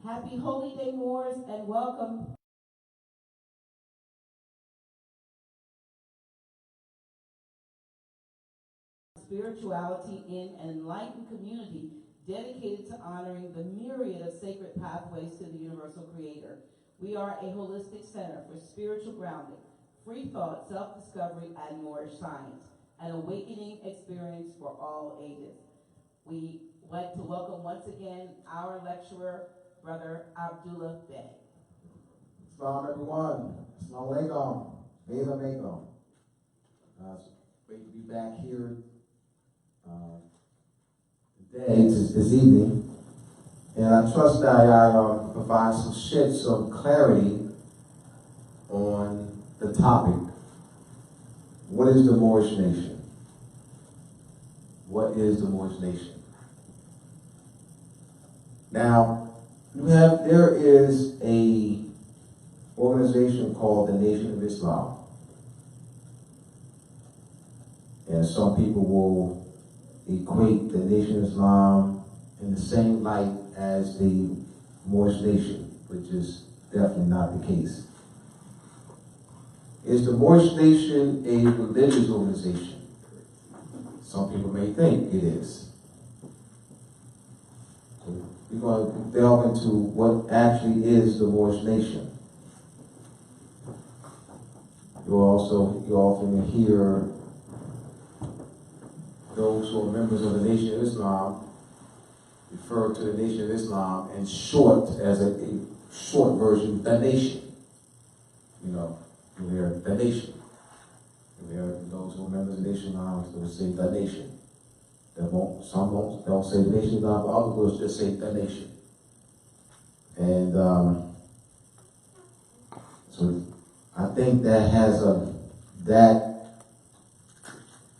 Happy Holy Day, Moors, and welcome. Spirituality in an enlightened community dedicated to honoring the myriad of sacred pathways to the universal creator. We are a holistic center for spiritual grounding, free thought, self-discovery, and Moorish science, an awakening experience for all ages. We like to welcome once again our lecturer, Brother Abdullah Bey. Assalamu everyone. Assalamu alaikum. Eva alaikum. It's great to be back here today, this evening. And I trust that I provide shed some clarity on the topic. What is the Moorish nation? What is the Moorish nation? Now, there is a organization called the Nation of Islam. And some people will equate the Nation of Islam in the same light as the Moorish nation, which is definitely not the case. Is the Moorish nation a religious organization? Some people may think it is. We're going to delve into what actually is the Moorish nation. You often hear those who are members of the Nation of Islam refer to the Nation of Islam in short, as a short version, the nation. You hear the nation. You hear those who are members of the Nation of Islam will say the nation. Some don't say the Nation of Islam, but other words just say the nation. And so I think that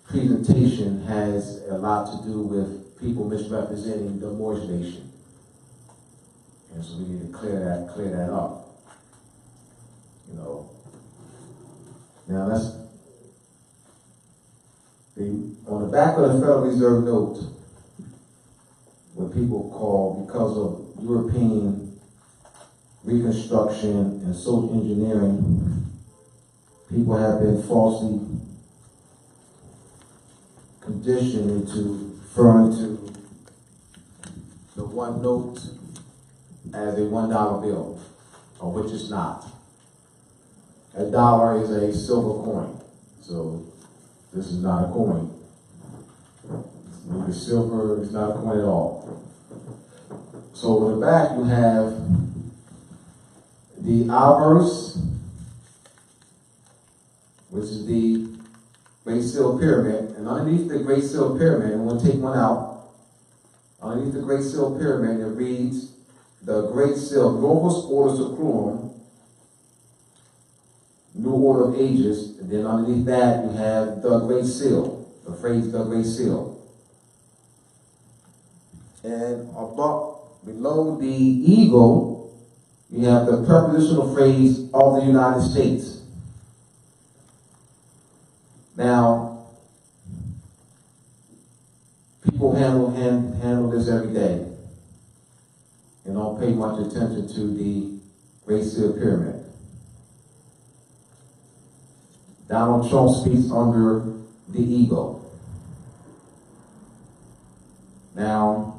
presentation has a lot to do with people misrepresenting the Moorish nation. And so we need to clear that up. Now on the back of the Federal Reserve note, what people call, because of European reconstruction and social engineering, people have been falsely conditioned into referring to the one note as a $1 bill, or which is not. A dollar is a silver coin, so this is not a coin. It's silver, it's not a coin at all. So in the back you have the obverse, which is the Great Seal Pyramid, and underneath the Great Seal Pyramid, and we'll take one out. Underneath the Great Seal Pyramid, it reads, the Great Seal, Novus Ordo Seclorum, New Order of Ages, and then underneath that you have the Great Seal, the phrase the Great Seal. And below the eagle, you have the prepositional phrase of the United States. Now, people handle this every day and don't pay much attention to the Great Seal Pyramid. Donald Trump speaks under the eagle. Now,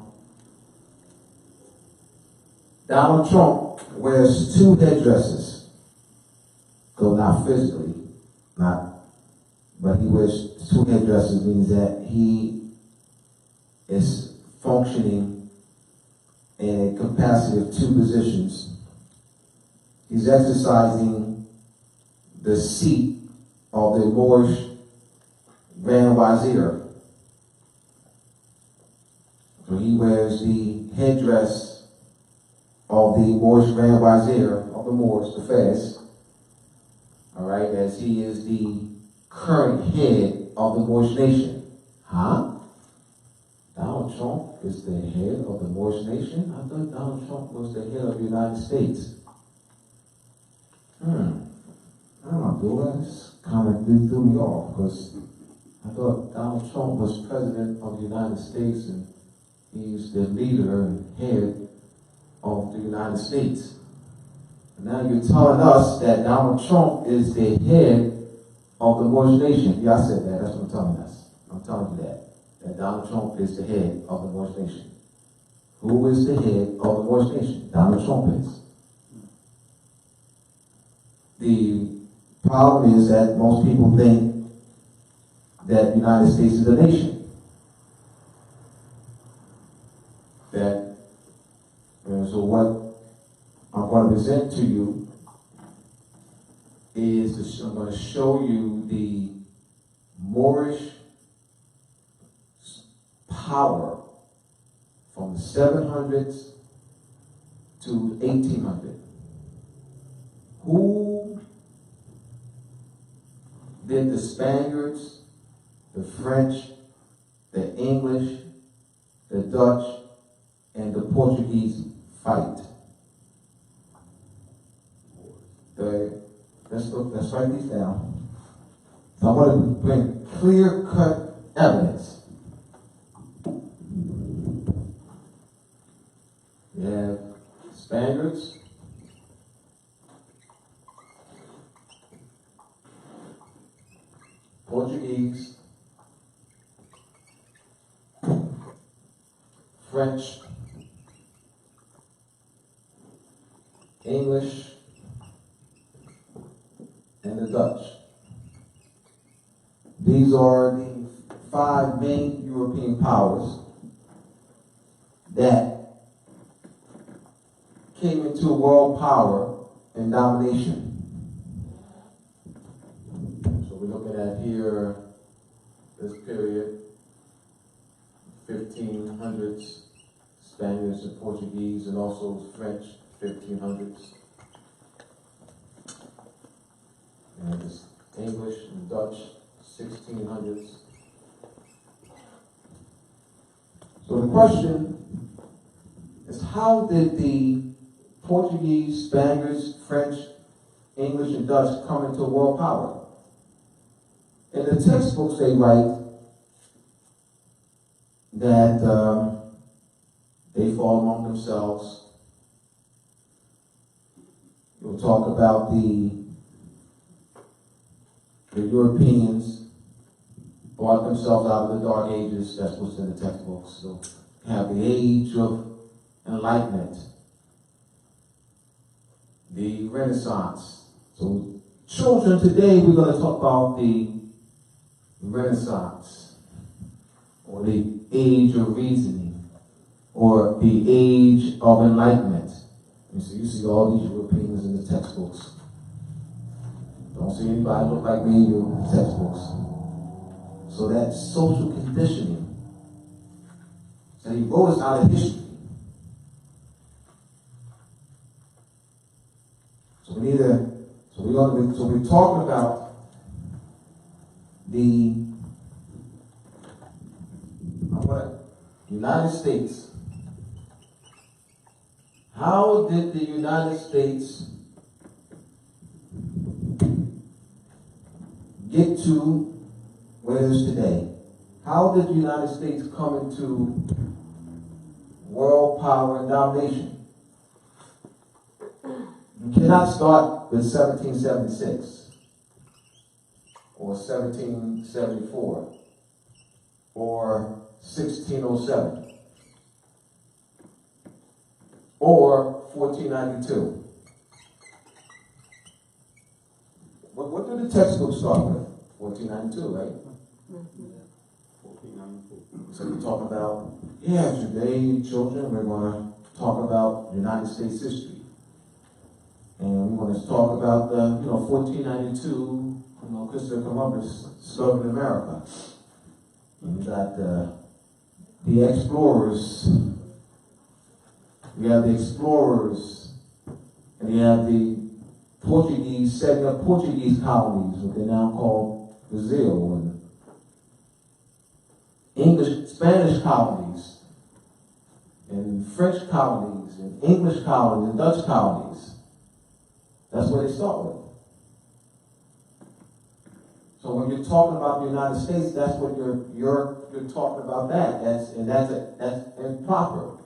Donald Trump wears two headdresses, though not physically, but he wears two headdresses, means that he is functioning in a capacity of two positions. He's exercising the seat of the Moorish Grand Wazir. So he wears the headdress of the Moorish Grand Wazir of the Moors, the Fez, all right, as he is the current head of the Moorish nation. Huh? Donald Trump is the head of the Moorish nation? I thought Donald Trump was the head of the United States. I don't know, Abdullah, this kind of threw me off, because I thought Donald Trump was president of the United States and he's the leader and head of of the United States. And now you're telling us that Donald Trump is the head of the Moorish nation. Yeah, I said that. That's what I'm telling us. I'm telling you that. That Donald Trump is the head of the Moorish nation. Who is the head of the Moorish nation? Donald Trump is. The problem is that most people think that the United States is a nation. That, so what I'm going to present to you is I'm going to show you the Moorish power from the 700s to 1800. Who did the Spaniards, the French, the English, the Dutch, and the Portuguese fight? Let's write these down. So I want to bring clear-cut evidence. We have Spaniards, Portuguese, French, English, and the Dutch. These are the 5 main European powers that came into world power and domination. So we're looking at here this period, 1500s, Spaniards and Portuguese, and also French, 1500s. And this English and Dutch, 1600s. So the question is, how did the Portuguese, Spaniards, French, English, and Dutch come into world power? In the textbooks they write that they fought among themselves. You'll talk about the Europeans brought themselves out of the Dark Ages. That's what's in the textbooks. So have the Age of Enlightenment, the Renaissance. So children, today we're going to talk about the Renaissance, or the Age of Reasoning, or the Age of Enlightenment. And so you see all these Europeans in the textbooks. Don't see anybody look like me in your textbooks. So that's social conditioning. So he wrote us out of history. So we're talking about the United States. How did the United States get to where it is today? How did the United States come into world power and domination? You cannot start with 1776 or 1774 or 1607 or 1492. What did the textbook start with? 1492, right? So we're talking about, today, children, we're going to talk about United States history. And we want to talk about 1492, Christopher Columbus discovered America. And we got the explorers. We have the explorers, and you have the Portuguese setting up Portuguese colonies, what they now call Brazil, and Spanish colonies, and French colonies, and English colonies, and Dutch colonies. That's where they start with. So when you're talking about the United States, that's what you're talking about. That's improper.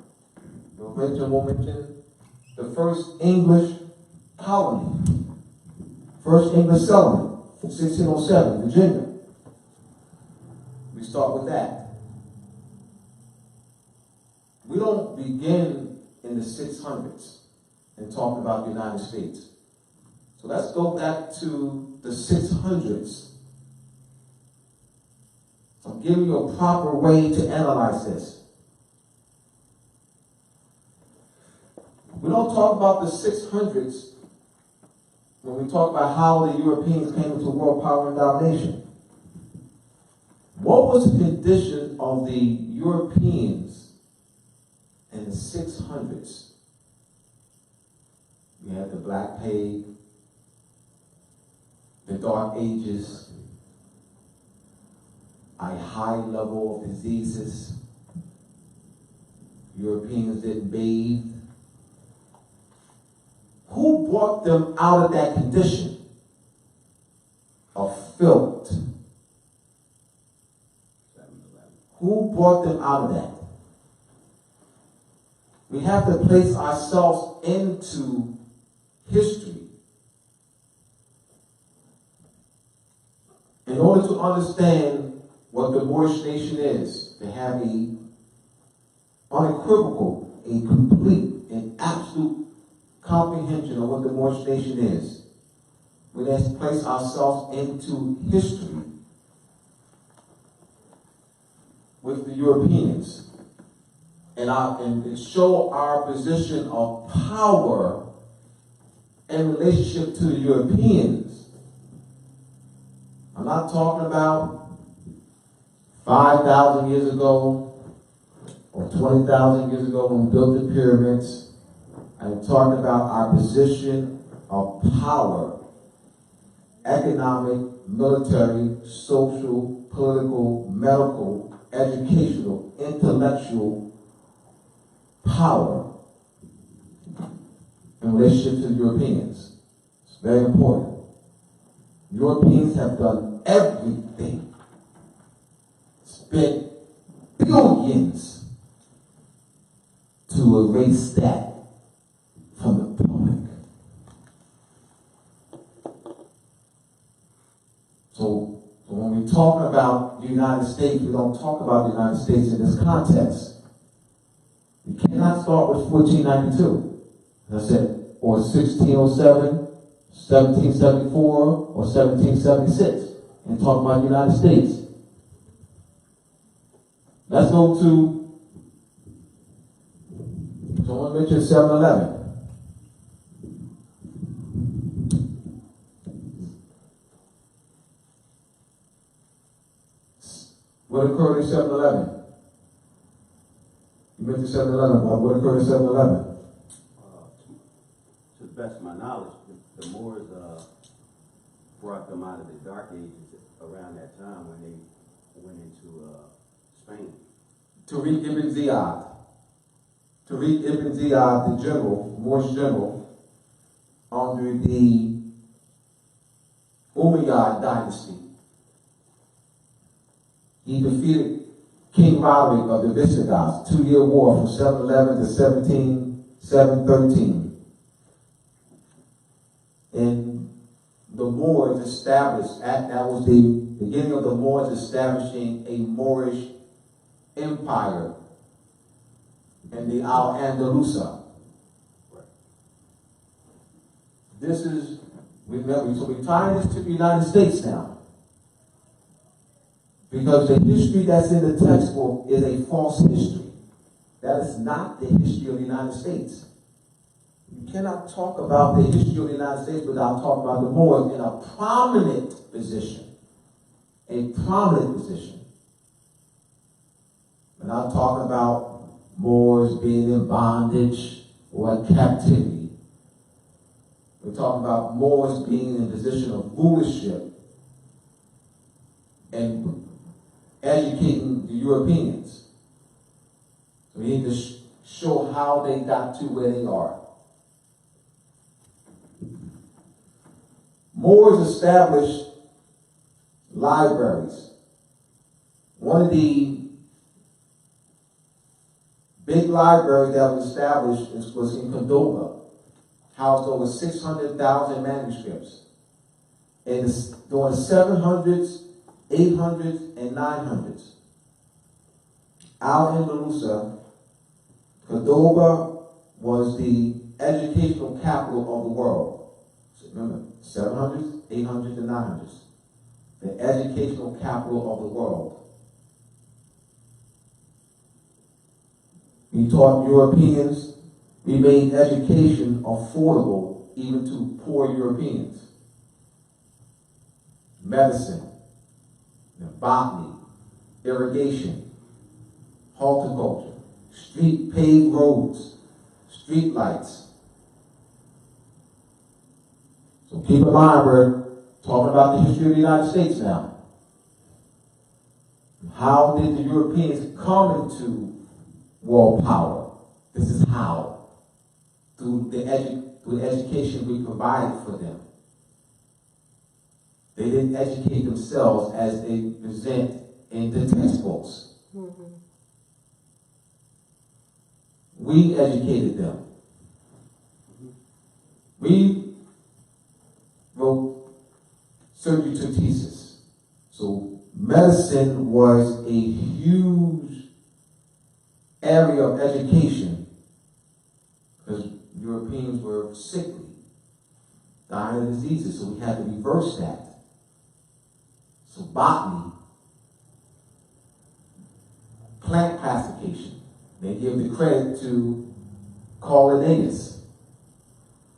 Rachel will mention the first English colony, first English settlement, 1607, Virginia. We start with that. We don't begin in the 600s and talk about the United States. So let's go back to the 600s. So I'm giving you a proper way to analyze this. We don't talk about the 600s when we talk about how the Europeans came into world power and domination. What was the condition of the Europeans in the 600s? We had the Black Plague, the Dark Ages, a high level of diseases. Europeans didn't bathe. Who brought them out of that condition of filth? Who brought them out of that? We have to place ourselves into history in order to understand what the Moorish nation is, to have a unequivocal, a complete, and absolute comprehension of what the Moorish nation is. We then place ourselves into history with the Europeans and show our position of power in relationship to the Europeans. I'm not talking about 5,000 years ago or 20,000 years ago when we built the pyramids. I'm talking about our position of power, economic, military, social, political, medical, educational, intellectual power in relationship to the Europeans. It's very important. Europeans have done everything, spent billions to erase that from the public. So when we talk about the United States, we don't talk about the United States in this context. You cannot start with 1492, as I said, or 1607, 1774, or 1776, and talk about the United States. Let's go to, someone mentioned 7/11. What occurred in 7/11? You mentioned 7/11, but what occurred in 7/11? To the best of my knowledge, the Moors brought them out of the Dark Ages around that time when they went into Spain. Tariq ibn Ziyad. Tariq ibn Ziyad, the general, Moorish general, under the Umayyad dynasty. He defeated King Roderick of the Visigoths, 2-year war from 711 to 713. And the Moors established, that was the beginning of the Moors establishing a Moorish empire in the Al-Andalusia. This is, remember, so we're tying this to the United States now. Because the history that's in the textbook is a false history. That is not the history of the United States. You cannot talk about the history of the United States without talking about the Moors in a prominent position. A prominent position. We're not talking about Moors being in bondage or in captivity. We're talking about Moors being in a position of rulership and educating the Europeans. So we need to show how they got to where they are. Moors established libraries. One of the big libraries that was established was in Cordoba. housed over 600,000 manuscripts. And during the 700s, 800s, and 900s, Al-Andalusia, Cordoba was the educational capital of the world. So remember, 700s, 800s, and 900s. The educational capital of the world. We taught Europeans, we made education affordable even to poor Europeans. Medicine, botany, irrigation, horticulture, paved roads, street lights. So keep in mind, we're talking about the history of the United States now. How did the Europeans come into world power? This is how. Through the education we provided for them. They didn't educate themselves as they present in the textbooks. Mm-hmm. We educated them. We wrote surgery to thesis. So medicine was a huge area of education because Europeans were sickly, dying of diseases, so we had to reverse that. So botany, plant classification, they give the credit to Carl Linnaeus.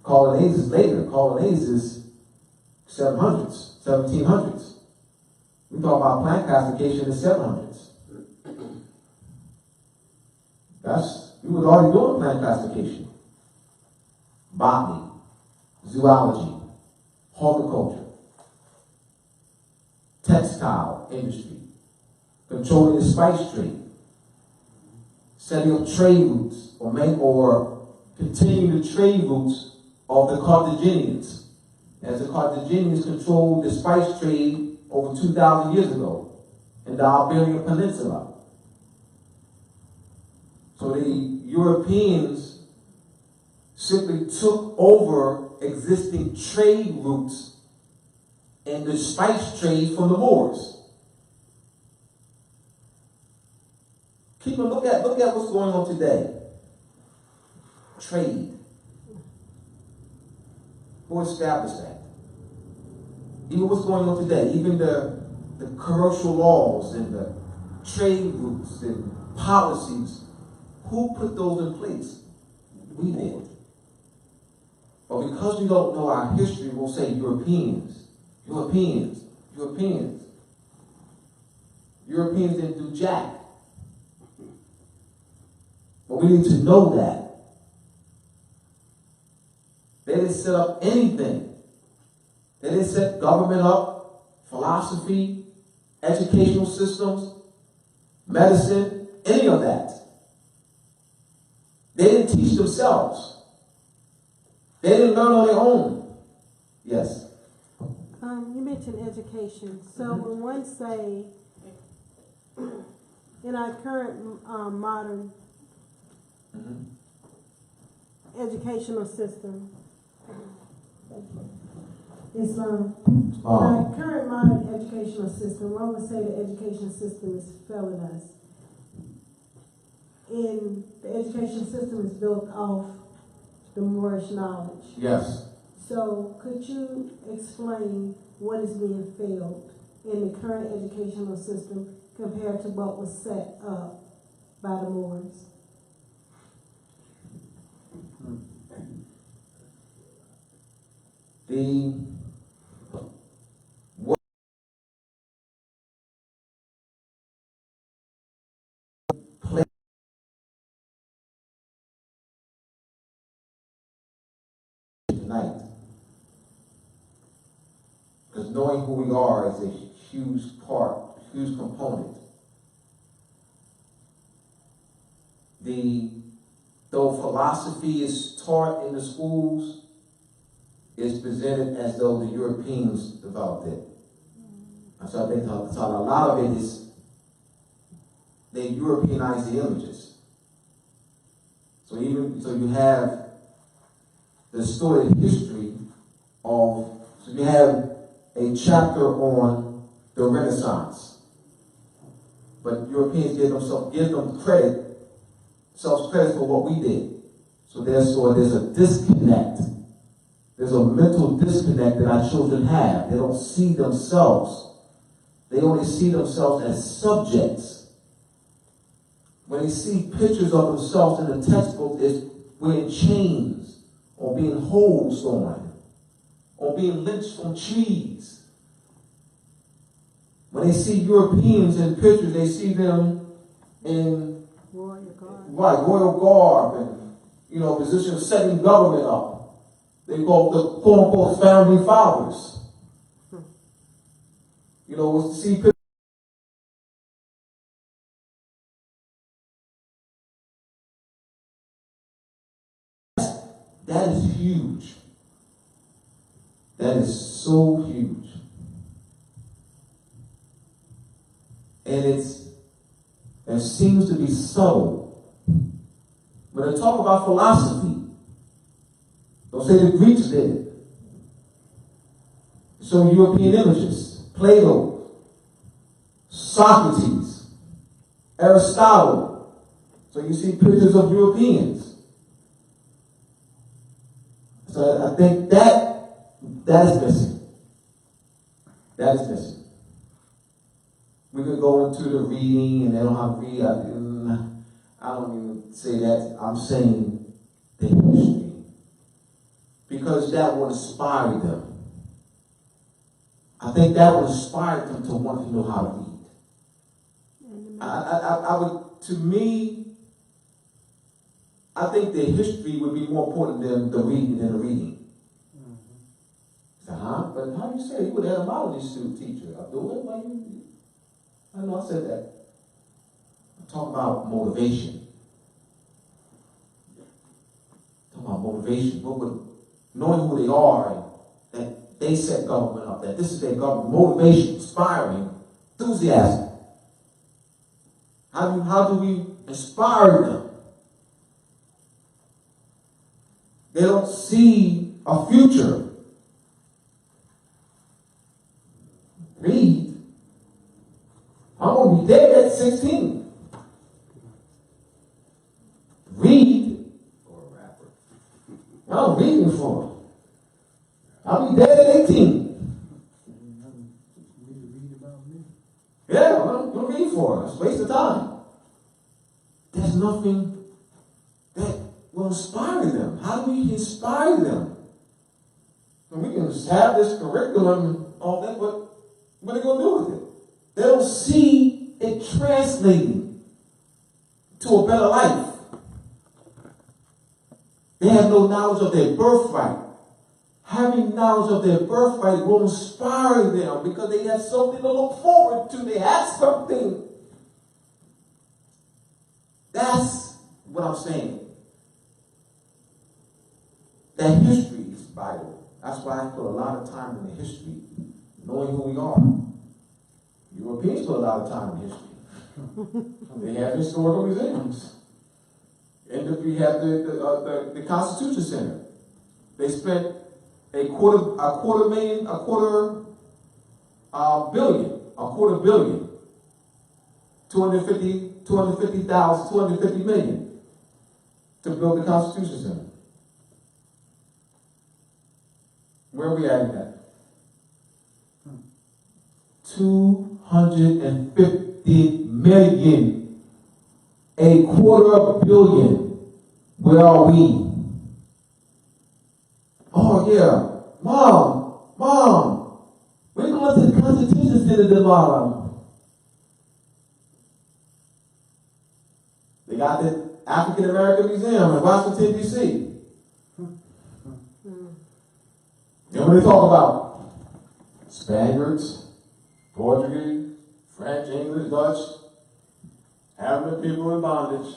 Carl Linnaeus is later. Carl Linnaeus is 700s, 1700s. We talk about plant classification in the 700s. We were already doing plant classification. Botany, zoology, horticulture, textile industry, controlling the spice trade, setting up trade routes, or continuing the trade routes of the Carthaginians, as the Carthaginians controlled the spice trade over 2,000 years ago in the Iberian Peninsula. So the Europeans simply took over existing trade routes in the spice trade from the Moors. Keep a look at what's going on today. Trade. Who established that? Even what's going on today, even the commercial laws and the trade routes and policies, who put those in place? We did. But because we don't know our history, we'll say Europeans. Europeans didn't do jack. But we need to know that. They didn't set up anything. They didn't set government up, philosophy, educational systems, medicine, any of that. They didn't teach themselves. They didn't learn on their own. Yes. You mentioned education. So when one say, in our current modern educational system, it's in our current modern educational system, one would say the education system is failing us. And the education system is built off the Moorish knowledge. Yes. So could you explain what is being failed in the current educational system compared to what was set up by the Moors? The tonight, because knowing who we are is a huge component. Though philosophy is taught in the schools, it's presented as though the Europeans developed it. And so I think a lot of it is they Europeanize the images. So you have the storied history of, so you have a chapter on the Renaissance. But Europeans give them credit, self-credit for what we did. So therefore there's a disconnect. There's a mental disconnect that our children have. They don't see themselves. They only see themselves as subjects. When they see pictures of themselves in the textbook, it's wearing chains, or being hosed on, or being lynched from trees. When they see Europeans in pictures, they see them in royal garb and position of setting government up. They call the quote unquote founding fathers. See pictures. That is huge. That is so huge. And it seems to be subtle. When they talk about philosophy, don't say the Greeks did it. So European images, Plato, Socrates, Aristotle. So you see pictures of Europeans. So I think that is missing. That is missing. We could go into the reading and they don't have to read. I don't even say that. I'm saying the history. Because that will inspire them. I think that will inspire them to want to know how to read. I would, to me, I think the history would be more important than the reading. But how do you say it? You were an etymology student teacher. Abdullah, I know I said that. I'm talking about motivation. Knowing who they are and that they set government up, that this is their government. Motivation, inspiring, enthusiasm. How do we inspire them? They don't see a future. Read. I'm going to be dead at 16. Read. Or a rapper. I'm reading for. I'll be dead at 18. Yeah, I'm going to read for. It's a waste of time. There's nothing that will inspire them. How do we inspire them? And we can just have this curriculum and all that, but what are they going to do with it? They don't see it translating to a better life. They have no knowledge of their birthright. Having knowledge of their birthright will inspire them because they have something to look forward to. They have something. That's what I'm saying. That history is vital. That's why I put a lot of time in the history, knowing who we are. Europeans put a lot of time in history. They have historical museums. And we have the Constitution Center. They spent a quarter billion, $250 million to build the Constitution Center. Where are we at in that? 250 million. A $250 million. Where are we? Oh yeah. Mom. We're going to the Constitution Center tomorrow. They got the African American Museum in Washington, D.C. You know what they talk about? Spaniards, Portuguese, French, English, Dutch, having the people in bondage.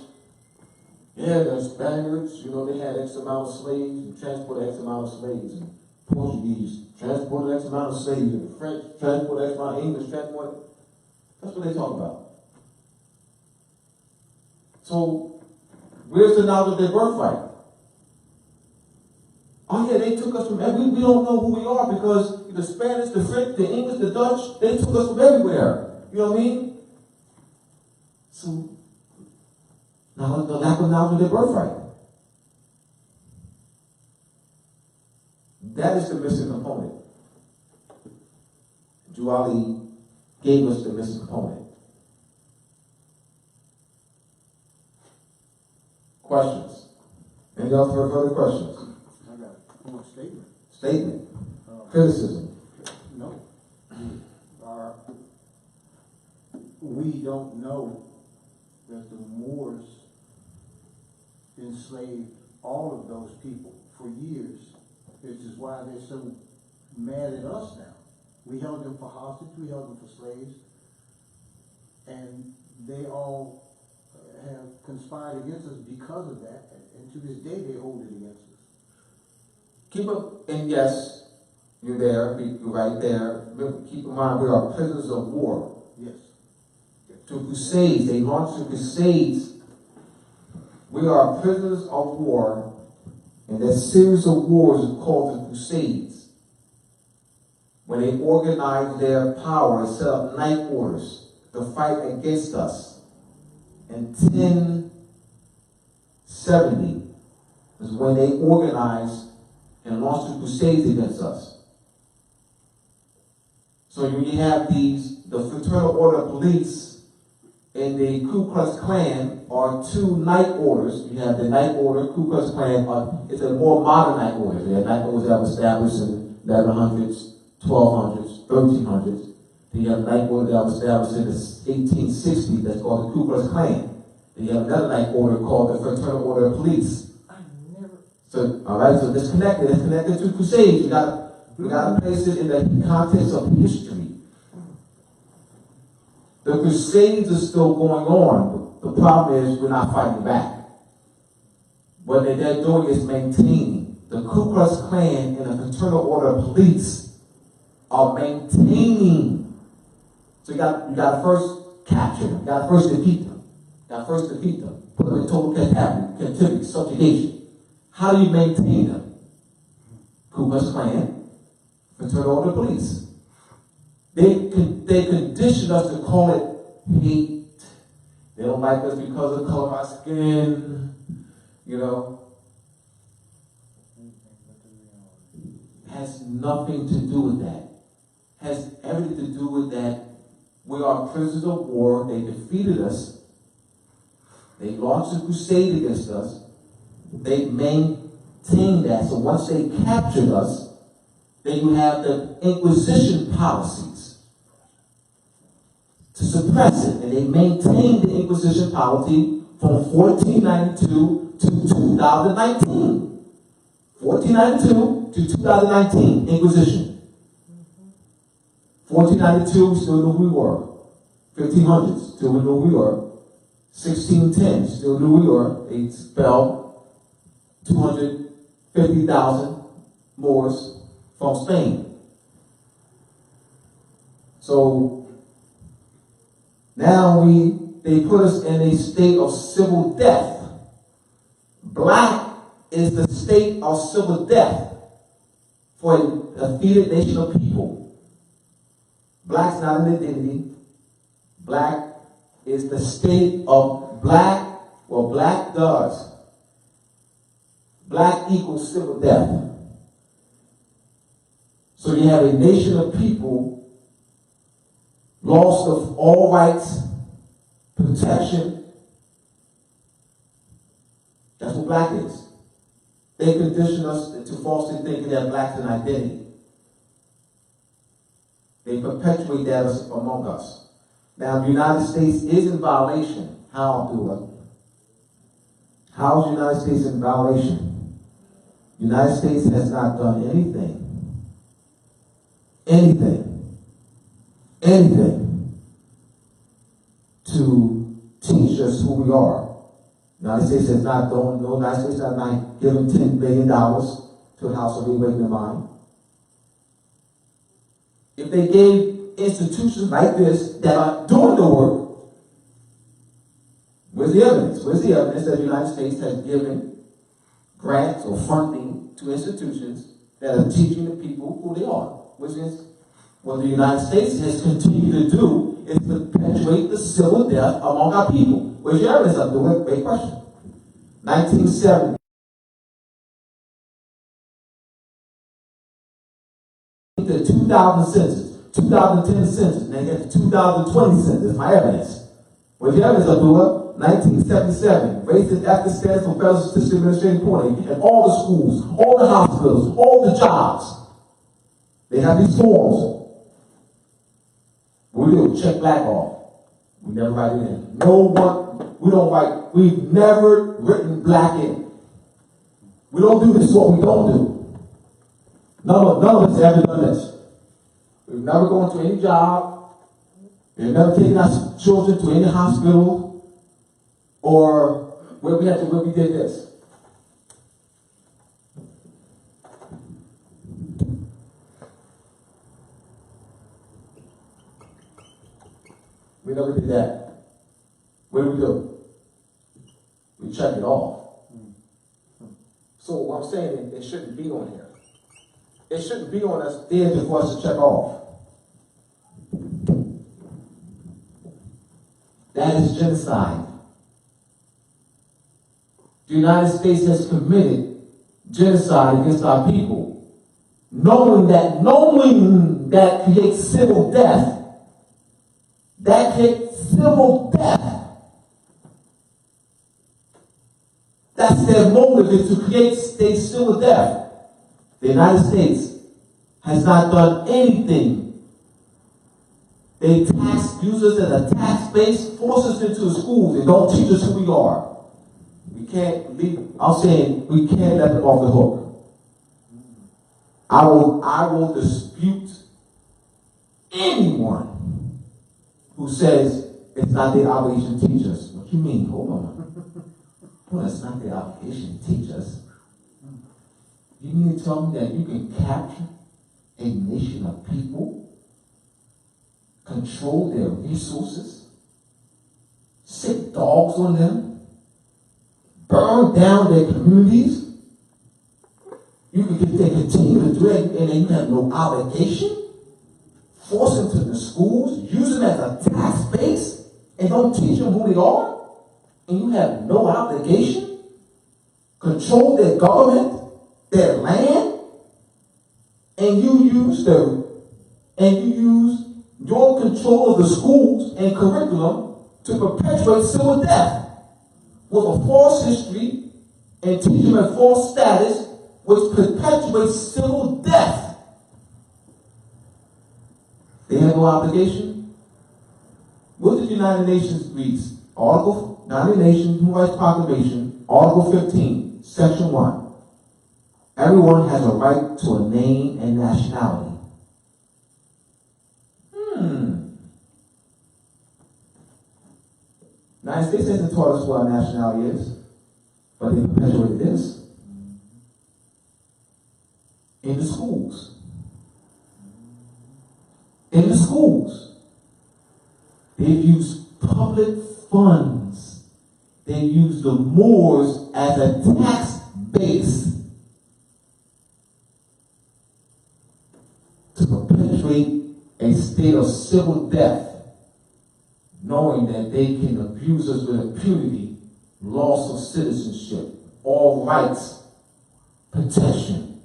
Yeah, the Spaniards, they had X amount of slaves and transported X amount of slaves. And Portuguese transported X amount of slaves. And French transported X amount of English transported. That's what they talk about. So, where's the knowledge of their birthright? Oh yeah, they took us from we don't know who we are because the Spanish, the French, the English, the Dutch, they took us from everywhere. You know what I mean? So now the lack of knowledge of their birthright. That is the missing component. Juali gave us the missing component. Questions? Any other further questions? I got one statement. Statement. Criticism. No. We don't know that the Moors enslaved all of those people for years, which is why they're so mad at us now. We held them for hostage, we held them for slaves, and they all have conspired against us because of that, and to this day they hold it against us. Keep up, and yes, you're there, you're right there. Keep in mind, we are prisoners of war. Yes. To crusades, they launched the crusades. We are prisoners of war, and that series of wars is called the Crusades. When they organized their power and set up night orders to fight against us. In 1070 is when they organized and launched the Crusades against us. So when you have the Fraternal Order of Police and the Ku Klux Klan are two night orders. You have the night order, Ku Klux Klan, it's a more modern night order. They have night orders that were established in 1100s, 1200s, 1300s. Then you have a night order that was established in the 1860s that's called the Ku Klux Klan. Then you have another night order called the Fraternal Order of Police. So, all right, so it's connected to Crusades. We got to place it in the context of history. The Crusades are still going on. The problem is we're not fighting back. What they're doing is maintaining. The Ku Klux Klan and the Fraternal Order of Police are maintaining. So you got to first capture them. You got to first defeat them. Put them in total captivity, subjugation. How do you maintain them? Ku Klux Klan, Fraternal Order of Police. They condition us to call it hate. They don't like us because of the color of our skin. You know. It has nothing to do with that. It has everything to do with that we are prisoners of war. They defeated us. They launched a crusade against us. They maintained that. So once they captured us, then you have the Inquisition policies to suppress it. And they maintained the Inquisition policy from 1492 to 2019. 1492 to 2019, Inquisition. 1492, we still knew who we were. 1500s, still we knew who we were. 1610, still knew who we were. They expelled 250,000 Moors from Spain. So now they put us in a state of civil death. Black is the state of civil death for a defeated nation of people. Black's not an identity. Black is the state of black. Well, black does. Black equals civil death. So you have a nation of people lost of all rights, protection. That's what black is. They condition us to falsely thinking that black's an identity. They perpetuate that among us. Now, the United States is in violation. How, Abdullah? How is the United States in violation? The United States has not done anything to teach us who we are. The United States has not done, no, the United States has not given $10 billion to the House of Awakening the Mind. If they gave institutions like this that are doing the work, where's the evidence? Where's the evidence that the United States has given grants or funding to institutions that are teaching the people who they are, which is what the United States has continued to do, is to perpetuate the civil death among our people. Where's your evidence, Abdullah? Great question. 1970. The 2000 census, 2010 census, and then get the 2020 census. My evidence. Where's your evidence, Abdullah? 1977, racist ethnic status for federal statistics administrative reporting in all the schools, all the hospitals, all the jobs. They have these forms. We do check black off. We never write it in. No one, we don't write, we've never written black in. We don't do this, what we don't do. None of us have ever done this. We've never gone to any job. We've never taken our children to any hospital or where we did this. We never did that. What do? We check it off. So what I'm saying, it shouldn't be on here. It shouldn't be on us there for us to check off. That is genocide. The United States has committed genocide against our people, knowing that creates civil death. That creates civil death. That's their motive, is to create state civil death. The United States has not done anything. They use us as a tax base, force us into the schools, and don't teach us who we are. We can't leave. I'm saying we can't let them off the hook. I will dispute anyone who says it's not their obligation to teach us. What you mean? Hold on. Well, it's not their obligation to teach us. You mean to tell me that you can capture a nation of people, control their resources, sick dogs on them, burn down their communities? They continue to do it, and then you have no obligation? Force them to the schools, use them as a tax base, and don't teach them who they are? And you have no obligation? Control their government, their land, and you use your control of the schools and curriculum to perpetuate civil death with a false history and teach them a false status which perpetuates civil death. They have no obligation. What did the United Nations read? Article United Nations Human Rights Proclamation, Article 15, Section 1. Everyone has a right to a name and nationality. United States hasn't taught us what our nationality is, but they perpetuated this in the schools. In the schools. They've used public funds. They use the Moors as a tax base to perpetuate a state of civil death, knowing that they can abuse us with impunity, loss of citizenship, all rights, protection.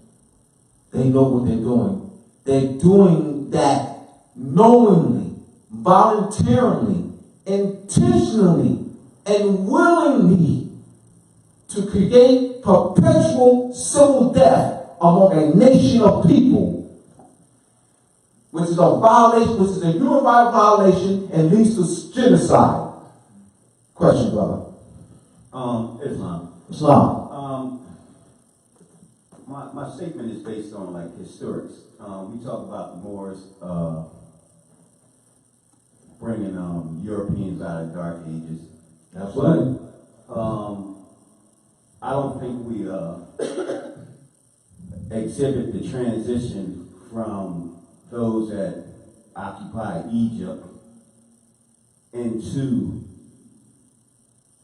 They know what they're doing. They're doing that knowingly, voluntarily, intentionally, and willingly to create perpetual civil death among a nation of people, which is a violation, which is a human rights violation and leads to genocide. Question, brother. Islam. My statement is based on like historics. We talk about the Moors bringing Europeans out of Dark Ages. Absolutely. But I don't think we exhibit the transition from those that occupy Egypt into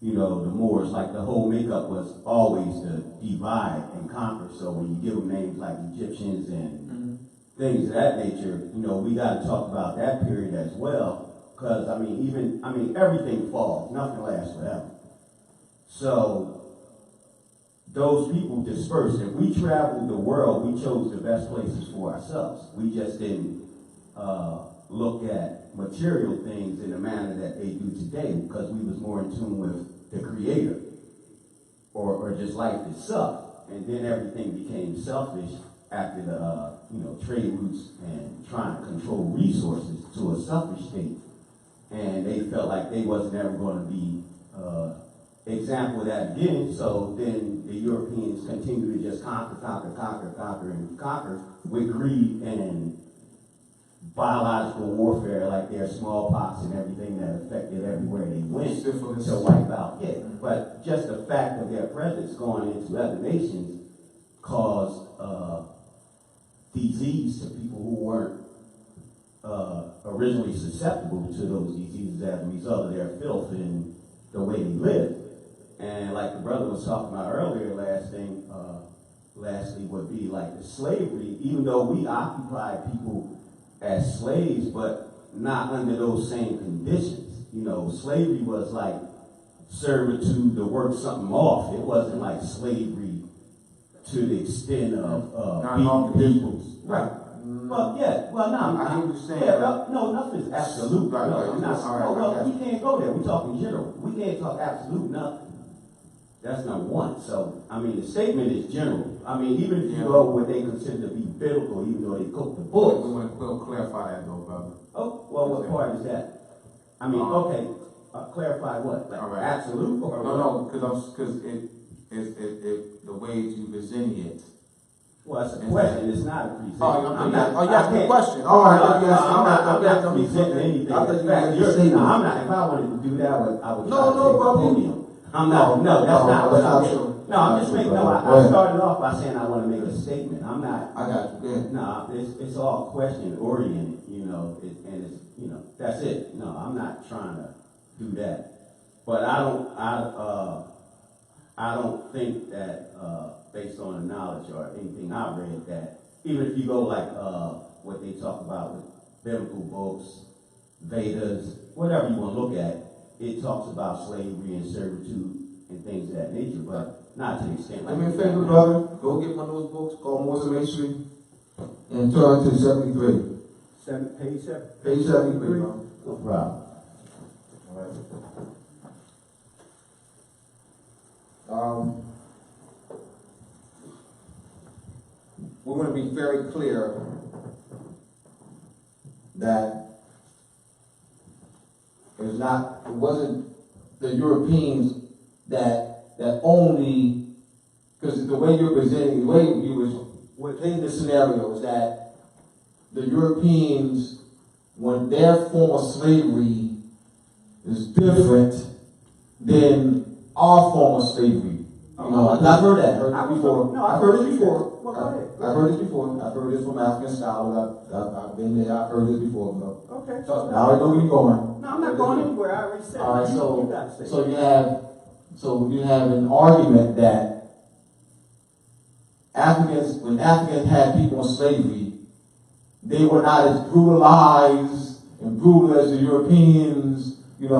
you know, the Moors, like the whole makeup was always to divide and conquer. So when you give them names like Egyptians and things of that nature, you know, we got to talk about that period as well. Because, I mean, everything falls. Nothing lasts forever. So those people dispersed. If we traveled the world, we chose the best places for ourselves. We just didn't look at material things in the manner that they do today, because we was more in tune with the Creator or just life itself. And then everything became selfish after the trade routes and trying to control resources to a selfish state. And they felt like they wasn't ever going to be example of that again. So then the Europeans continue to just conquer with greed and biological warfare, like their smallpox and everything that affected everywhere they went to wipe out. Yeah, but just the fact of their presence going into other nations caused disease to people who weren't originally susceptible to those diseases as a result of their filth and the way they lived. And like the brother was talking about earlier, lastly would be like the slavery, even though we occupied people as slaves, but not under those same conditions. You know, slavery was like servitude to work something off. It wasn't like slavery to the extent of beating people. Right. Well, yeah. Well, no. I hear what you're saying. Yeah, no, nothing is absolute. Right, no, right. I'm not. All right, Well, we can't go there. We're talking general. We can't talk absolute nothing. That's number one. So, I mean, the statement is general. I mean, even if you go what they consider to be biblical, even though they cook the books. We'll clarify that though, brother. Oh, well, what part is that? I mean, okay, clarify what? Like right. Absolute or No, because the ways you present it. Well, it's a question. It's not a presentation. You asked me a question. All right. I'm not presenting anything. I'm not. If I wanted to do that, I would try to take the podium. I'm not. No, that's not what I'm doing. No, I'm just making. No, I started off by saying I want to make a statement. I'm not. I got you. No, it's all question oriented. You know, and it's that's it. No, I'm not trying to do that. But I don't think that based on the knowledge or anything I've read, that even if you go like what they talk about with biblical books, Vedas, whatever you want to look at, it talks about slavery and servitude and things of that nature, but not to the extent like do me a favor, brother. Go get one of those books called Mosi and turn to 73. Page 7. Page 73, bro. No problem. All right. We want to be very clear that it wasn't the Europeans that only, because the way you're presenting, the way you was within the scenario is that the Europeans, when their form of slavery is different than our form of slavery. I've heard that. I've heard this before. Well, go ahead. I've heard this before. I've heard this from African scholars. I've been there. I've heard this before. Okay. So I already know where you're going. No, I'm not going anywhere. I already said. All right. You got to say. So you have an argument that when Africans had people in slavery, they were not as brutalized and brutal as the Europeans, and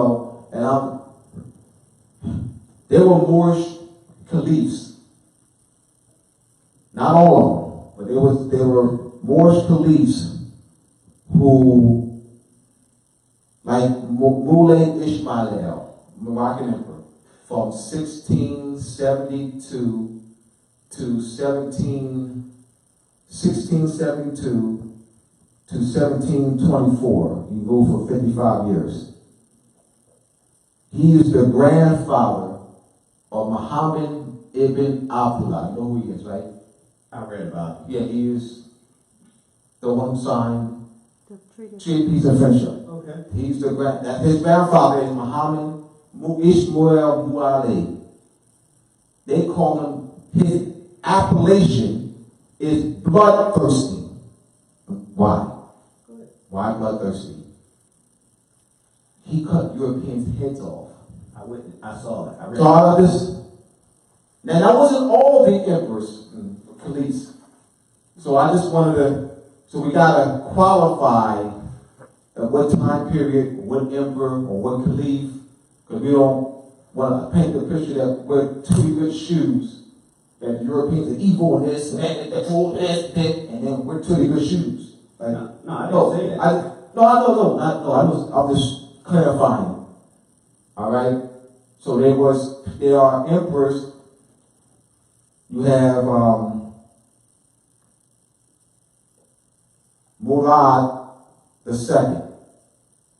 there were Moorish caliphs. Not all of them, but there were Moorish caliphs who, like Muley Ismail, Moroccan emperor, from 1672 to 1724. He ruled for 55 years. He is the grandfather of Muhammad ibn Abdullah. You know who he is, right? I read about it. Yeah, he is the one who signed the Treaty of Peace and Friendship. Okay. He's his grandfather is Muhammad Ishmael Muali. They call him, his appellation is bloodthirsty. Why? Why bloodthirsty? He cut Europeans' heads off. I saw that. I read So out of this, now that wasn't all the emperors and caliphs. So I just wanted to, so we gotta qualify at what time period, what emperor or what caliph, because we don't want to paint the picture that we're too good shoes, that the Europeans are evil and this and that, that's all this, and then we're too good shoes. Right? No, I didn't say that. I'm just clarifying. All right. So there are emperors. You have Murad II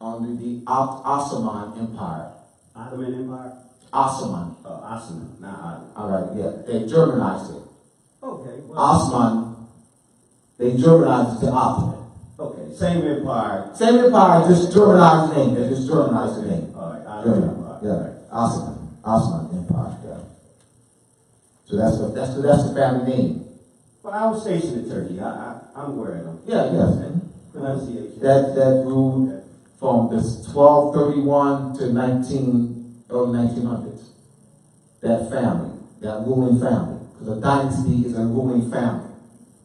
under the Ottoman Empire. Ottoman Empire? Ottoman. Ottoman, not Ottoman. All right, yeah. They Germanized it. Okay. Well, Osman, they Germanized it to Ottoman. okay, same empire. Same empire, just Germanized the name. They just Germanized the name. All right, Ottoman Empire. Yeah, Osman Empire. Yeah. So that's the family name. Well, I was stationed in Turkey. I'm aware of them. Yeah. Pronunciation. That ruled from this 1231 to early 1900s. That family, that ruling family, because a dynasty is a ruling family.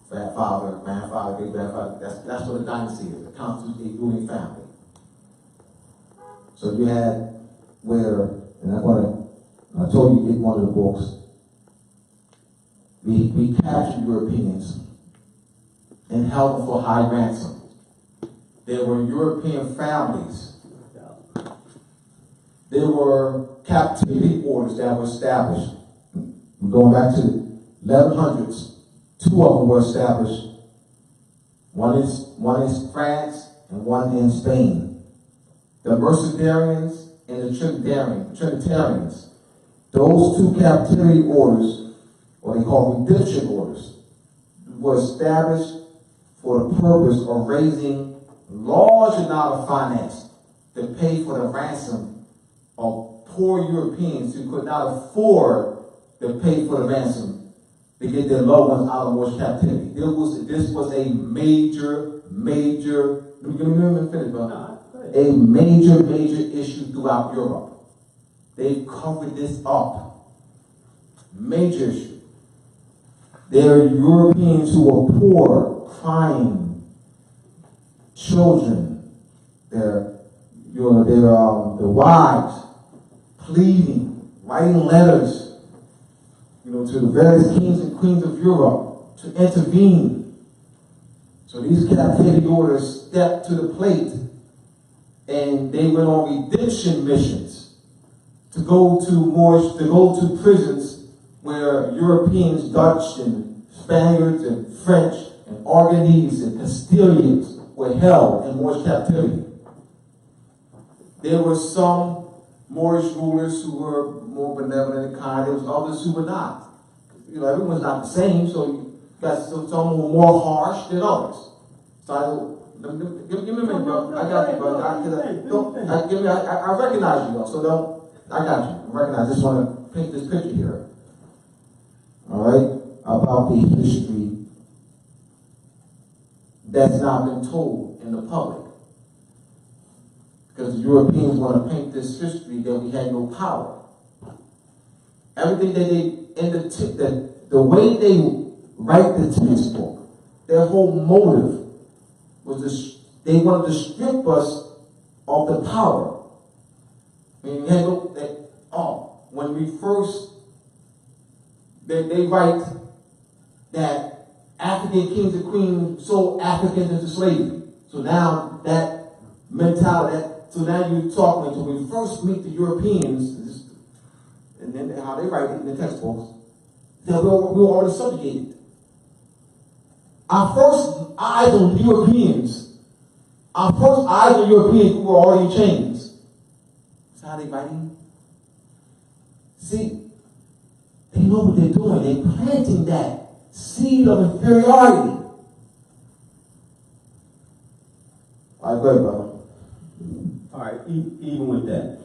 Father, grandfather, great grandfather. That's what a dynasty is. It constitutes a ruling family. So you had and I told you in one of the books. We captured Europeans and held them for high ransom. There were European families. There were captivity orders that were established. Going back to the 1100s, two of them were established. One is France and one in Spain. The Mercedarians and the Trinitarians. Those two captivity orders, or they call redemption orders, were established for the purpose of raising large amount of finance to pay for the ransom of poor Europeans who could not afford to pay for the ransom to get their loved ones out of Moorish captivity. This was a major, let me finish, brother. A major issue throughout Europe. They covered this up. Major issue. There are Europeans who are poor, crying, children, their wives, pleading, writing letters, to the various kings and queens of Europe to intervene. So these captivity orders stepped to the plate, and they went on redemption missions to go to prisons where Europeans, Dutch and Spaniards and French and Aragonese and Castilians were held in Moorish captivity. There were some Moorish rulers who were more benevolent and kind. There was others who were not. Everyone's not the same, so you got some who were more harsh than others. So give me a minute, bro. I got you, bro. I recognize you, though. So I got you. I recognize. I just want to paint this picture here. All right, about the history that's not been told in the public. Because the Europeans want to paint this history that we had no power. Everything that the way they write the textbook, their whole motive was they wanted to strip us of the power. When we first, they write that African kings and queens sold Africans into slavery. So now that mentality, so now you're talking until we first meet the Europeans, and then how they write it in the textbooks, that we were already subjugated. Our first eyes on Europeans, who were already in chains. That's how they writing. See, they know what they're doing. They're planting that seed of inferiority. All right, go ahead, brother. All right, even with that,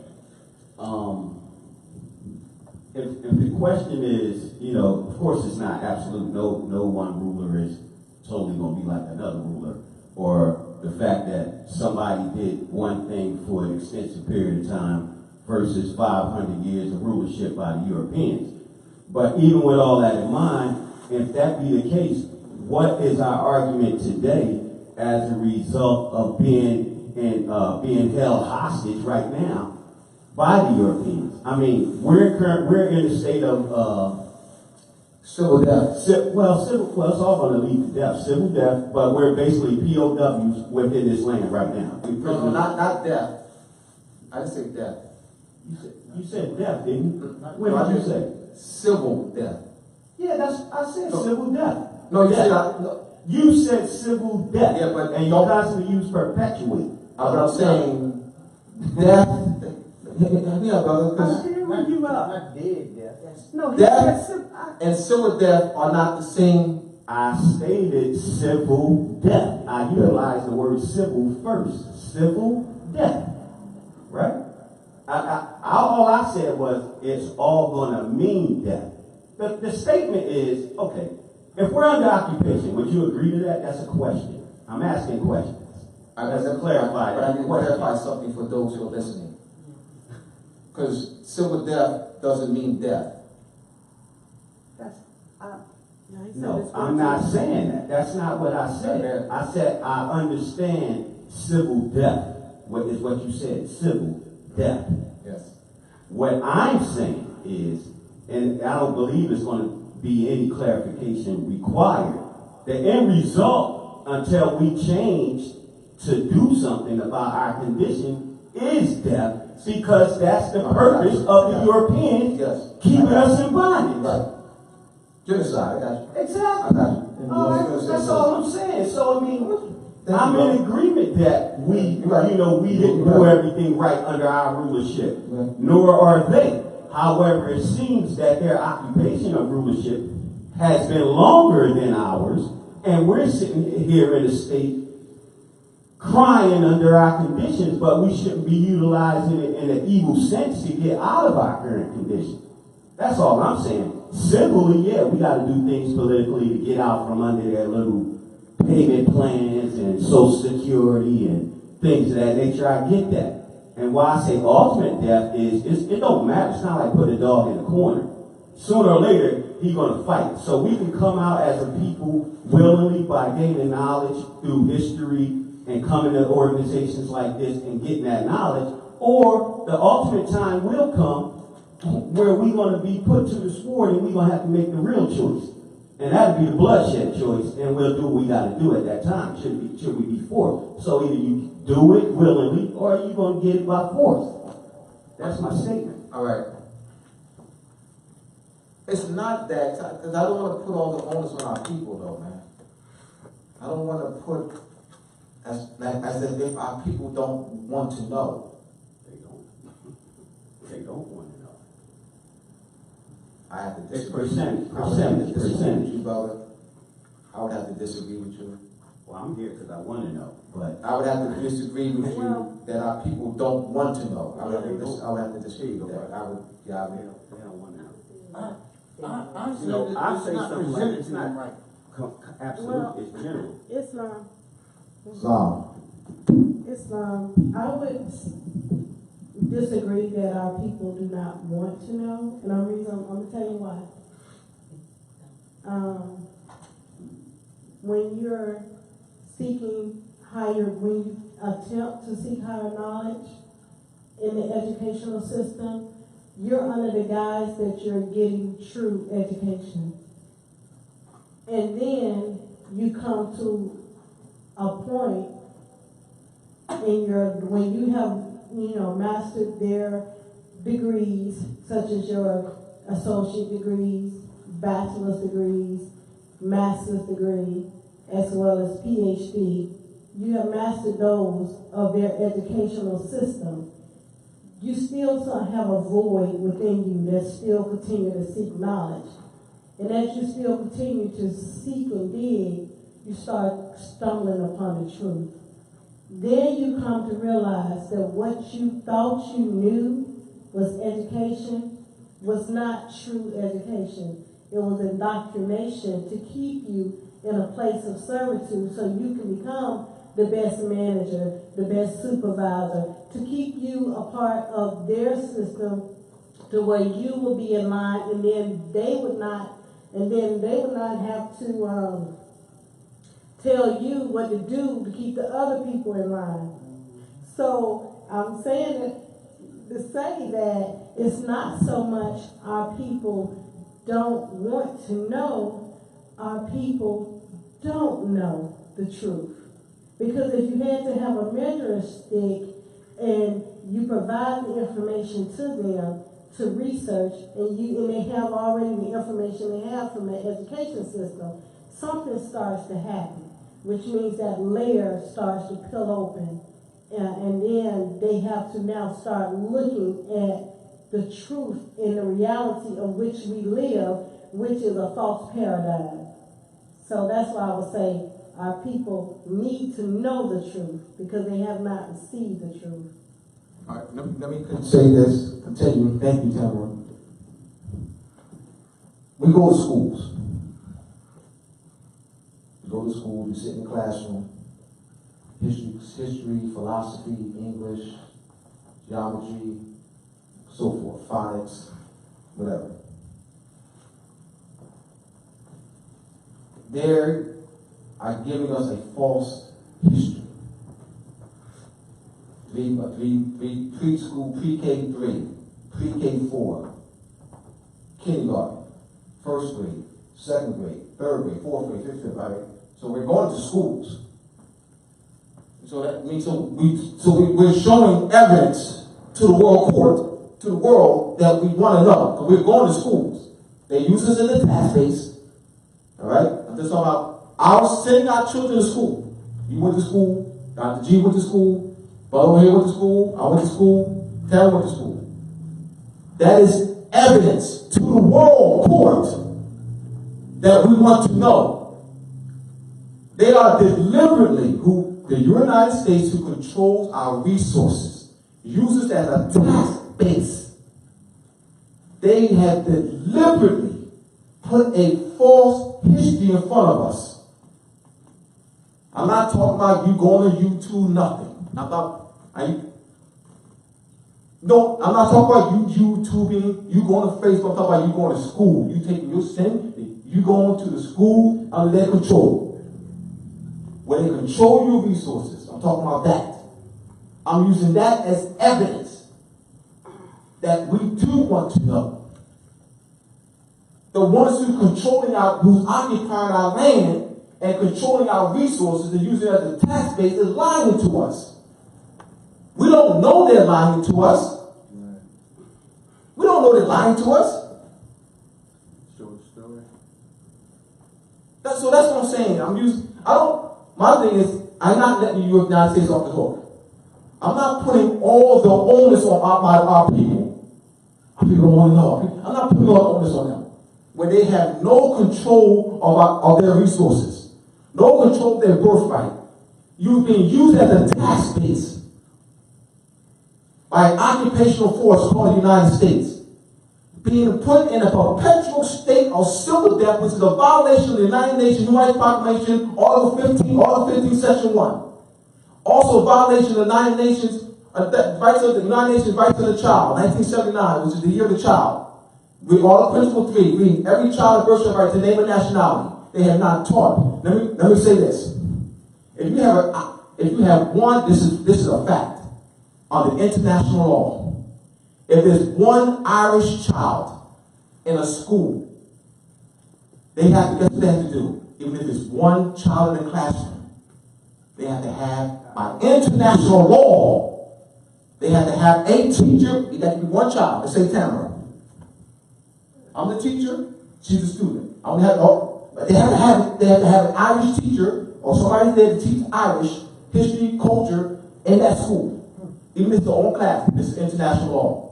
if the question is, of course it's not absolute, no one ruler is totally going to be like another ruler, or the fact that somebody did one thing for an extensive period of time versus 500 years of rulership by the Europeans. But even with all that in mind, if that be the case, what is our argument today as a result of being held hostage right now by the Europeans? I mean, we're in a state of Civil death. Well, it's all going to lead to death, civil death, but we're basically POWs within this land right now. No, not death. I didn't say death. You said death, didn't you? What No, I did you said say? civil death. Yeah, I said No. civil death. No, you Death. said no. You said civil death. Yeah, but and you don't- constantly use perpetuate. I'm saying death. Yeah, brother, because Hear you out. Not dead death. No, he Death. said and civil death are not the same. I stated civil death. I utilized the word civil first. Civil death. Right? All I said was it's all going to mean death. The statement is, okay, if we're under occupation, would you agree to that? That's a question. I'm asking questions. Let's clarify But I that. need to clarify something for those who are listening. Because civil death doesn't mean death. No, I'm not saying that. That's not what I said. Okay. I said I understand civil death. What is what you said? Civil death. Yes. What I'm saying is, and I don't believe it's going to be any clarification required, the end result until we change to do something about our condition is death, because that's the purpose of the Europeans Yes. keeping us in bondage. Right. Genocide. I got you. Exactly. I got you. All right, that's all I'm saying. So I mean, Thank I'm you, in bro. agreement that we, You're right. we didn't You're do right. everything right under our rulership, Right. nor are they. However, it seems that their occupation of rulership has been longer than ours, and we're sitting here in a state crying under our conditions, but we shouldn't be utilizing it in an evil sense to get out of our current condition. That's all I'm saying. Civilly, yeah, we got to do things politically to get out from under their little payment plans and Social Security and things of that nature. I get that. And why I say ultimate death is it don't matter. It's not like put a dog in a corner. Sooner or later, he's going to fight. So we can come out as a people willingly by gaining knowledge through history and coming to organizations like this and getting that knowledge. Or the ultimate time will come where we're going to be put to the sword and we're going to have to make the real choice. And that'll be the bloodshed choice, and we'll do what we got to do at that time, should we be forced. So either you do it willingly or you're going to get it by force. That's my statement. All right. It's not that, because I don't want to put all the onus on our people, though, man. I don't want to put as if our people don't want to know. They don't want to know. I have to It's disagree. percentage, I would have to disagree percentage. with you, brother. I would have to disagree with you. Well, I'm here because I want to know, but I would have to disagree with you Well- that our people don't want to know. I would have to, Yeah, I would have to disagree with that. I would, yeah, I they would. don't want to know. I You know, said I that say it's not something like presented it's to them not- right. Absolutely, it's general. Islam. Islam. I would disagree that our people do not want to know, and I'm gonna tell you why. When you're seeking when you attempt to seek higher knowledge in the educational system, you're under the guise that you're getting true education. And then you come to a point when you have, mastered their degrees, such as your associate degrees, bachelor's degrees, master's degree, as well as PhD, you have mastered those of their educational system. You still have a void within you that still continue to seek knowledge. And as you still continue to seek and dig, you start stumbling upon the truth. Then you come to realize that what you thought you knew was education was not true education. It was indoctrination to keep you in a place of servitude so you can become the best manager, the best supervisor, to keep you a part of their system to where you will be in line, and then they would not have to tell you what to do to keep the other people in line. So I'm saying that to say that it's not so much our people don't want to know, our people don't know the truth. Because if you had to have a measuring stick and you provide the information to them to research, and they have already the information they have from the education system, something starts to happen, which means that layer starts to peel open, and then they have to now start looking at the truth in the reality of which we live, which is a false paradigm. So that's why I would say our people need to know the truth because they have not received the truth. All right, let me say this, continue. Thank you, Tamara. We go to schools. We go to school, we sit in the classroom. History, philosophy, English, geometry, so forth, phonics, whatever. They are giving us a false history. Preschool, pre-K3, pre-K4, kindergarten, first grade, second grade, third grade, fourth grade, fifth grade, right? So we're going to schools. So that means we're showing evidence to the world court, to the world that we want to know. Because we're going to schools. They use us in the tax base. All right? I'm just talking about sending our children to school. You went to school, Dr. G went to school, Bubba here went to school, I went to school, Tara went to school. That is evidence to the world court that we want to know. They are deliberately the United States who controls our resources, uses as a tax base. They have deliberately put a false history in front of us. I'm not talking about you going to YouTube, nothing. I'm not talking about you YouTubing, you going to Facebook, I'm talking about you going to school. You taking your sin, you going to the school under their control. Where they control your resources. I'm talking about that. I'm using that as evidence that we do want to know. The ones who's occupying our land and controlling our resources and using it as a tax base is lying to us. We don't know they're lying to us. We don't know they're lying to us. So that's what I'm saying. My thing is, I'm not letting the United States off the hook. I'm not putting all the onus on our people. Our people don't want to know. I'm not putting all the onus on them. When they have no control of their resources, no control of their birthright. You've been used as a tax base by an occupational force called the United States. Being put in a perpetual state of civil death, which is a violation of the United Nations Human Rights Proclamation, Article 15, Section 1. Also a violation of the United Nations rights of the child, 1979, which is the year of the child. Read all of Principle 3. Read every child has birth right to name a nationality. They have not taught. Let me say this. If you have one, this is a fact under international law. If there's one Irish child in a school, guess what they have to do? Even if it's one child in the classroom, they have to have, by international law, they have to have a teacher. It has to be one child. Let's say Tamara. I'm the teacher. She's the student. They have to have an Irish teacher or somebody there to teach Irish history, culture in that school. Even if it's their own class, this is international law.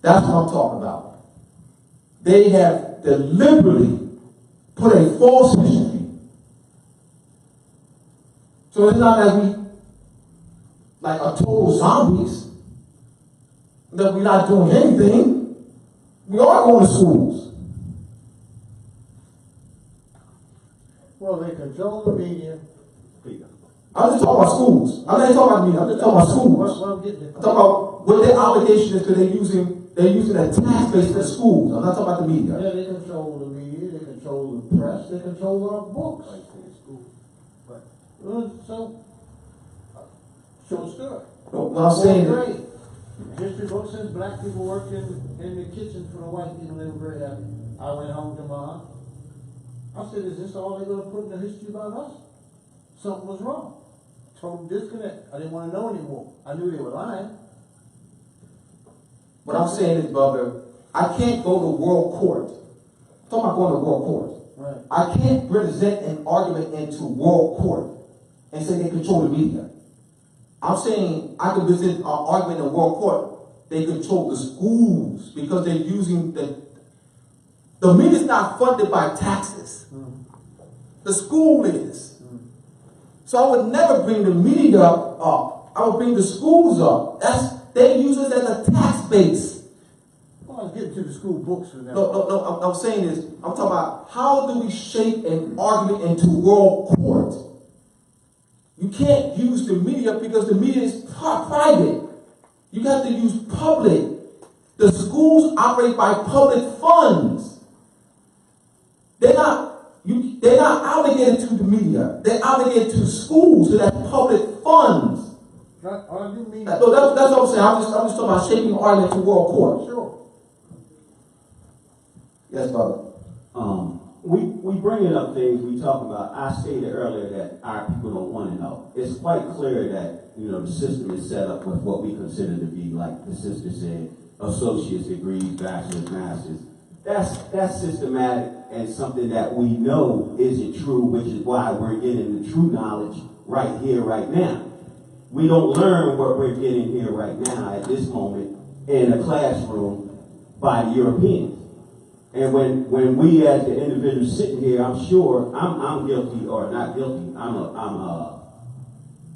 That's what I'm talking about. They have deliberately put a false history. So it's not like we are total zombies. that we're not doing anything. We are going to schools. Well, they control the media. I'm just talking about schools. I'm not talking about me. I'm just talking about schools. Well, I'm getting it. I'm talking about what their obligation is because they're using a tax base for the schools. I'm not talking about the media. Yeah, they control the media, they control the press, they control our books. So, show story. What I'm saying is, Great. History book says black people worked in the kitchen for the white people. They were very happy. I went home to mom. I said, is this all they're going to put in the history about us? Something was wrong. Total disconnect. I didn't want to know anymore. I knew they were lying. what I'm saying is, brother, I can't go to world court. I'm talking about going to world court. Right. I can't present an argument into world court and say they control the media. I'm saying I can present an argument in world court. They control the schools because they're using the media is not funded by taxes. The school is. So I would never bring the media up. I would bring the schools up. They use it as a tax base. Well, I was getting to the school books for that. No. I'm saying is, I'm talking about how do we shape an argument into world court? You can't use the media because the media is private. You have to use public. The schools operate by public funds. They're not obligated to the media. They're obligated to schools, so that's public funds. That's what I'm saying. I'm just talking about shaping an argument to world court. Sure. Yes, brother. We bringing up things we talk about. I stated earlier that our people don't want to know. It's quite clear that the system is set up with what we consider to be, like the sister said, associate's degrees, bachelor's, master's. That's systematic and something that we know isn't true, which is why we're getting the true knowledge right here, right now. We don't learn what we're getting here right now at this moment in a classroom by the Europeans. And when we as the individuals sitting here, I'm sure I'm guilty or not guilty.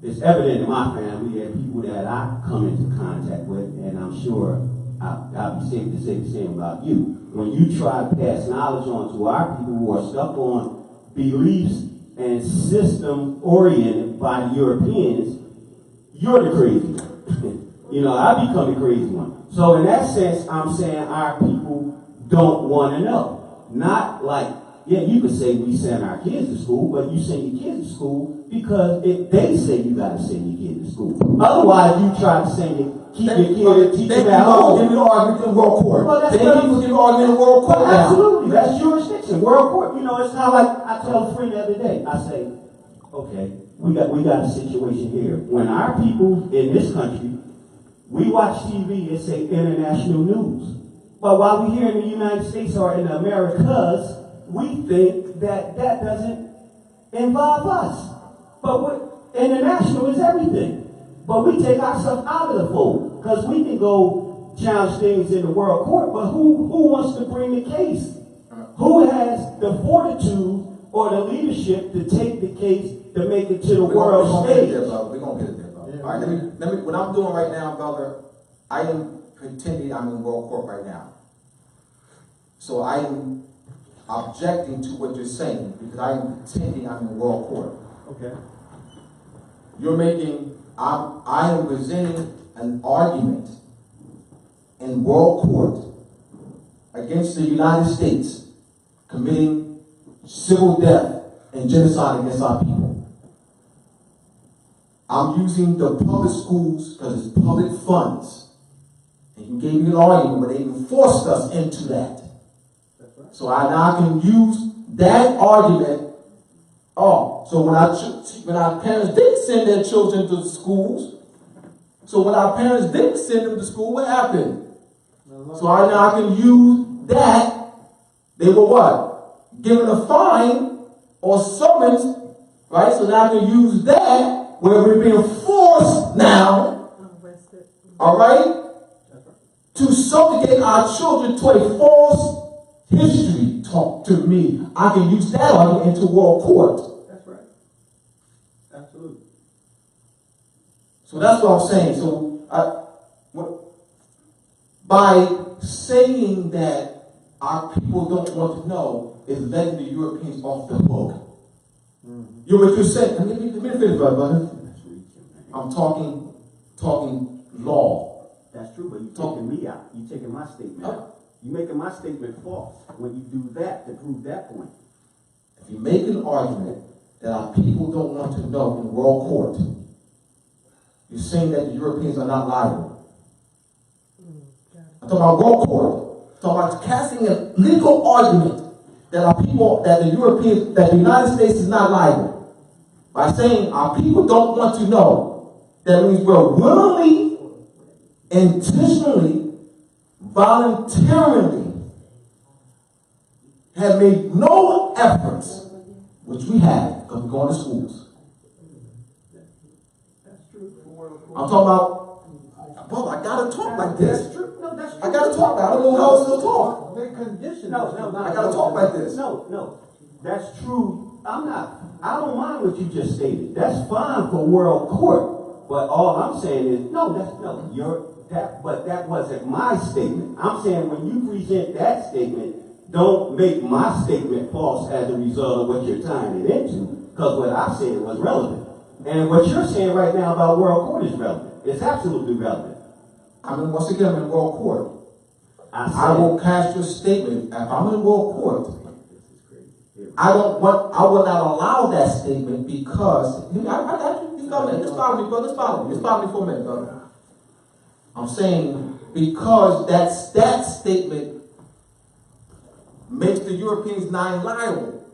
It's evident in my family and people that I come into contact with, and I'm sure I'll be safe to say the same about you. When you try to pass knowledge on to our people who are stuck on beliefs and system oriented by the Europeans, you're the crazy one. I become the crazy one. So in that sense, I'm saying our people don't want to know. Not like, yeah, you could say we send our kids to school, but you send your kids to school because they say you got to send your kids to school. Otherwise, you try to send your keep your kids, teach them at home. Give me the argument in world court. Well, that's Give me the argument in world court now. Absolutely, that's jurisdiction. World court, it's not like I tell a friend the other day. I say, okay, we got a situation here. When our people in this country, we watch TV and say international news. But while we here in the United States or in the Americas, we think that doesn't involve us. But what international is everything. But we take ourselves out of the fold because we can go challenge things in the world court. But who wants to bring the case? Who has the fortitude or the leadership to take the case to make it to the world stage? We're gonna get it there, brother. Yeah. All right, let me. What I'm doing right now, brother, I am pretending I'm in world court right now. So I am objecting to what you're saying because I am pretending I'm in world court. Okay. I am presenting an argument in world court against the United States committing civil death and genocide against our people. I'm using the public schools because it's public funds. And you gave me an argument where they even forced us into that. That's right. So I can use that argument. So when our parents didn't send their children to schools, so when our parents didn't send them to school, what happened? So I can use that. They were what? Given a fine or summons, right? So now I can use that where we're being forced now, all right, to subjugate our children to a false history. Talk to me. I can use that argument into world court. That's right. Absolutely. So that's what I'm saying. So by saying that our people don't want to know is letting the Europeans off the hook. You know what you're saying? Let me finish, brother. I'm talking law. That's true, but you're taking me out. You're taking my statement out. You're making my statement false when you do that to prove that point. If you make an argument that our people don't want to know in world court, you're saying that the Europeans are not liable. I'm talking about world court. I'm talking about casting a legal argument that our people, that the Europeans, that the United States is not liable. By saying our people don't want to know, that means we're willingly, intentionally, voluntarily have made no efforts, which we have, because we're going to schools. That's true. I'm talking about, well, I gotta talk like this. That's true. No, that's true. I gotta talk. I don't know how else to talk. They condition No, us. I gotta talk like this. No. That's true. I don't mind what you just stated. That's fine for world court. But all I'm saying is, but that wasn't my statement. I'm saying when you present that statement, don't make my statement false as a result of what you're tying it into. Because what I said was relevant. And what you're saying right now about world court is relevant. It's absolutely relevant. Once again, I'm in world court. I will cast your statement. If I'm in world court, I will not allow that statement because just follow me, brother. Just follow me for a minute, brother. I'm saying because that statement makes the Europeans not liable.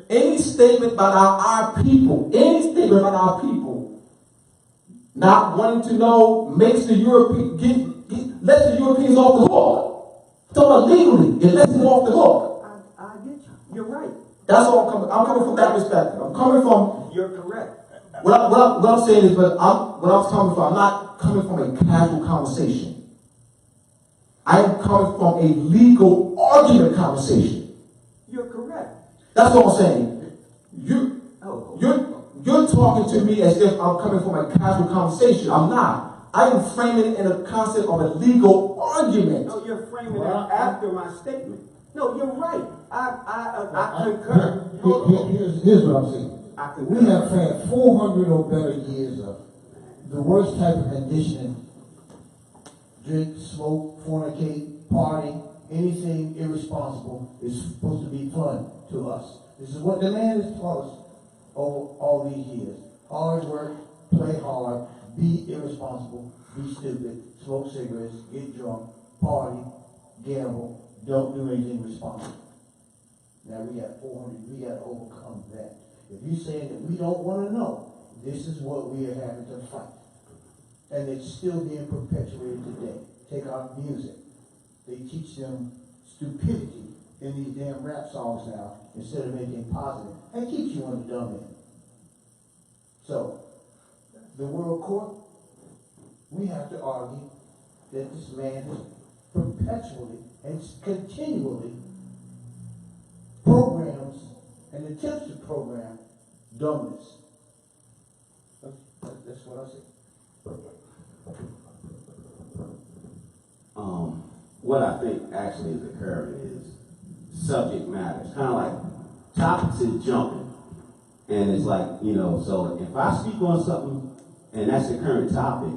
Any statement about our people, not wanting to know makes the lets the Europeans off the hook. So legally, it lets them off the hook. I get you. You're right. That's all I'm coming from that perspective. I'm coming from. You're correct. What I'm saying is, I'm not coming from a casual conversation. I'm coming from a legal argument conversation. You're correct. That's what I'm saying. You're talking to me as if I'm coming from a casual conversation. I'm not. I am framing it in a concept of a legal argument. No, you're framing it after my statement. No, you're right. I concur. Here's what I'm saying. We have had 400 or better years of the worst type of conditioning. Drink, smoke, fornicate, party, anything irresponsible is supposed to be fun to us. This is what the man has taught us over all these years. Hard work, play hard, be irresponsible, be stupid, smoke cigarettes, get drunk, party, gamble, don't do anything responsible. Now we got 400, we got to overcome that. If you're saying that we don't want to know, this is what we are having to fight. And it's still being perpetuated today. Take our music. They teach them stupidity in these damn rap songs now instead of making positive. That keeps you on the dumb end. So, the world court, we have to argue that this man is perpetually and continually programs and attempts to program dumbness. That's what I say. What I think actually is occurring is subject matters. Kind of like topics is jumping. And it's like, so if I speak on something and that's the current topic,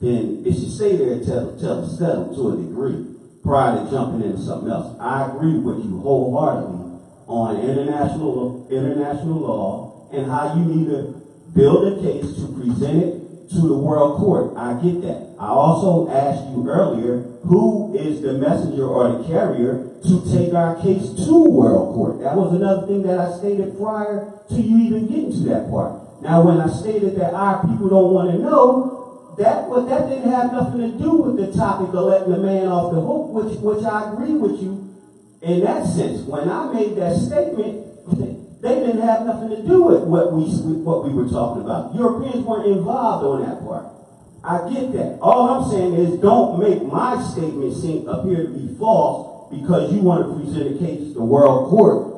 then it should stay there until it's settled to a degree prior to jumping into something else. I agree with you wholeheartedly on international law and how you need to build a case to present it to the world court. I get that. I also asked you earlier, who is the messenger or the carrier to take our case to world court? That was another thing that I stated prior to you even getting to that part. Now, when I stated that our people don't want to know, that didn't have nothing to do with the topic of letting the man off the hook, which I agree with you in that sense. When I made that statement, they didn't have nothing to do with what we were talking about. Europeans weren't involved on that part. I get that. All I'm saying is don't make my statement appear to be false because you want to present a case to the world court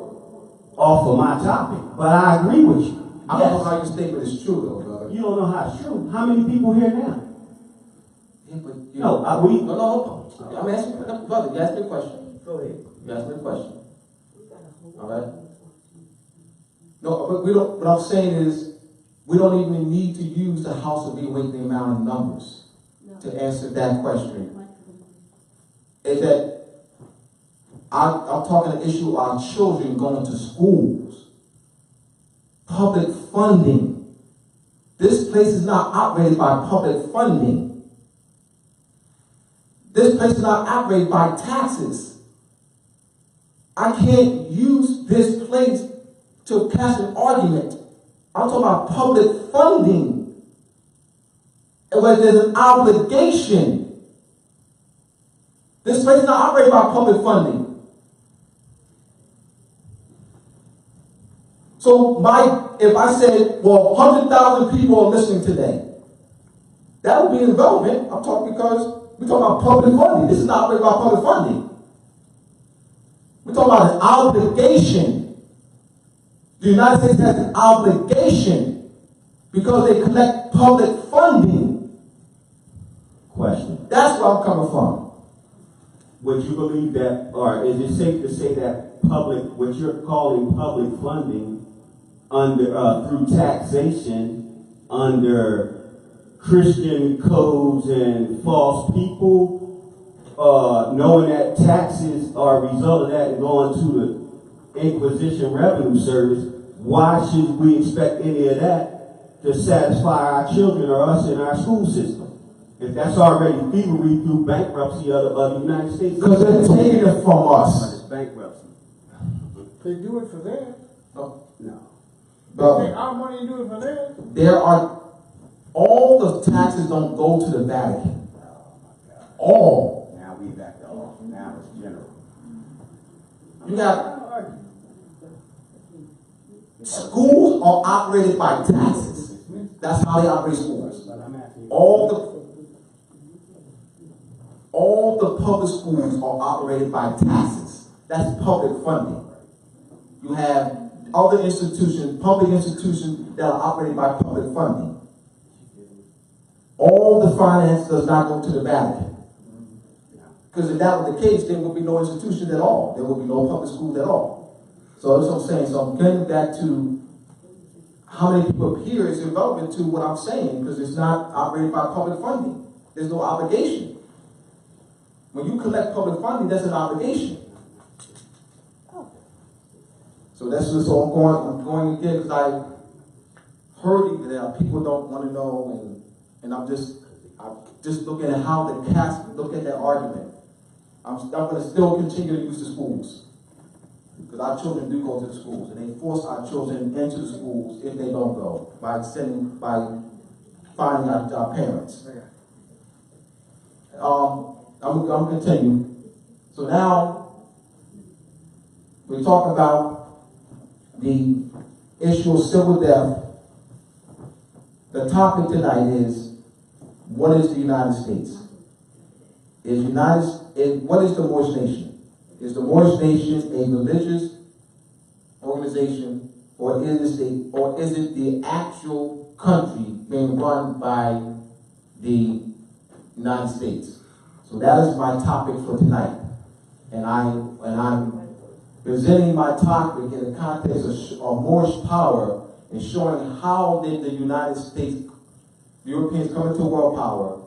off of my topic. But I agree with you. I don't know how your statement is true, though, brother. You don't know how it's true. How many people here now? Yeah, but No, No, I'm asking, brother, you asked me a question. Go ahead. You asked me a question. All right? No, but we don't, what I'm saying is, we don't even need to use the House of the Awakening amount of numbers to answer that question. Is that I'm talking an issue of our children going to schools. Public funding. This place is not operated by public funding. This place is not operated by taxes. I can't use this place to cast an argument. I'm talking about public funding. And where there's an obligation. This place is not operated by public funding. So if I said, well, 100,000 people are listening today, that would be irrelevant. I'm talking because we're talking about public funding. This is not operated by public funding. We're talking about an obligation. The United States has an obligation because they collect public funding. Question. That's where I'm coming from. Would you believe that, or is it safe to say that what you're calling public funding through taxation, under Christian codes and false people, knowing that taxes are a result of that and going to the Inquisition Revenue Service, why should we expect any of that to satisfy our children or us in our school system? If that's already thievery through bankruptcy of the United States. Because they're taking it from us. It's bankruptcy. They do it for them. No. They take our money and do it for them. All the taxes don't go to the Vatican. All. Now we back to all. Now it's general. You got schools are operated by taxes. That's how they operate schools. All the public schools are operated by taxes. That's public funding. You have other institutions, public institutions that are operated by public funding. All the finance does not go to the Vatican. Because if that were the case, there would be no institution at all. There would be no public schools at all. So that's what I'm saying. So I'm getting back to how many people here is irrelevant to what I'm saying, because it's not operated by public funding. There's no obligation. When you collect public funding, that's an obligation. So that's just so I'm going again because I heard that people don't want to know, and I'm just looking at how the cast look at that argument. I'm going to still continue to use the schools because our children do go to the schools, and they force our children into the schools if they don't go by finding our parents. I'm going to continue. So now we talk about the issue of civil death. The topic tonight is, what is the United States? What is the Moorish nation? Is the Moorish nation a religious organization, or is it the actual country being run by the United States? So that is my topic for tonight, and I'm presenting my topic in the context of Moorish power and showing how did the United States, the Europeans come into world power.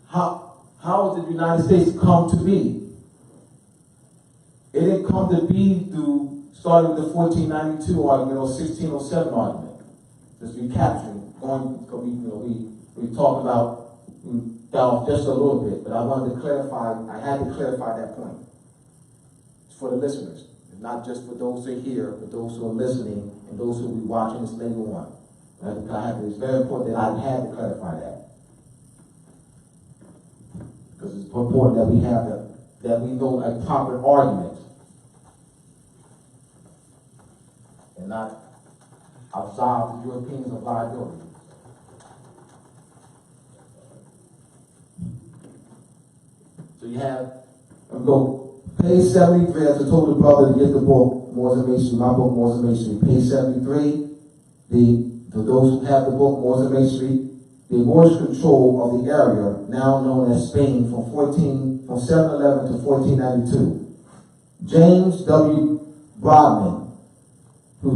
How did the United States come to be? It didn't come to be through starting with the 1492 argument or 1607 argument. Just recapturing, we talked about, we got off just a little bit, but I wanted to clarify, I had to clarify that point. It's for the listeners, not just for those who are here, but those who are listening and those who will be watching this later on. It's very important that I had to clarify that. Because it's important that we have that we know a proper argument. And not absolve the Europeans of liability. So you have, I'm go page 73, as I told the brother to get the book, Moors and Masonry, my book, Moors and Masonry. Page 73, for those who have the book, Moors and Masonry, the Moorish control of the area now known as Spain from 711 to 1492. James W. Broadman, who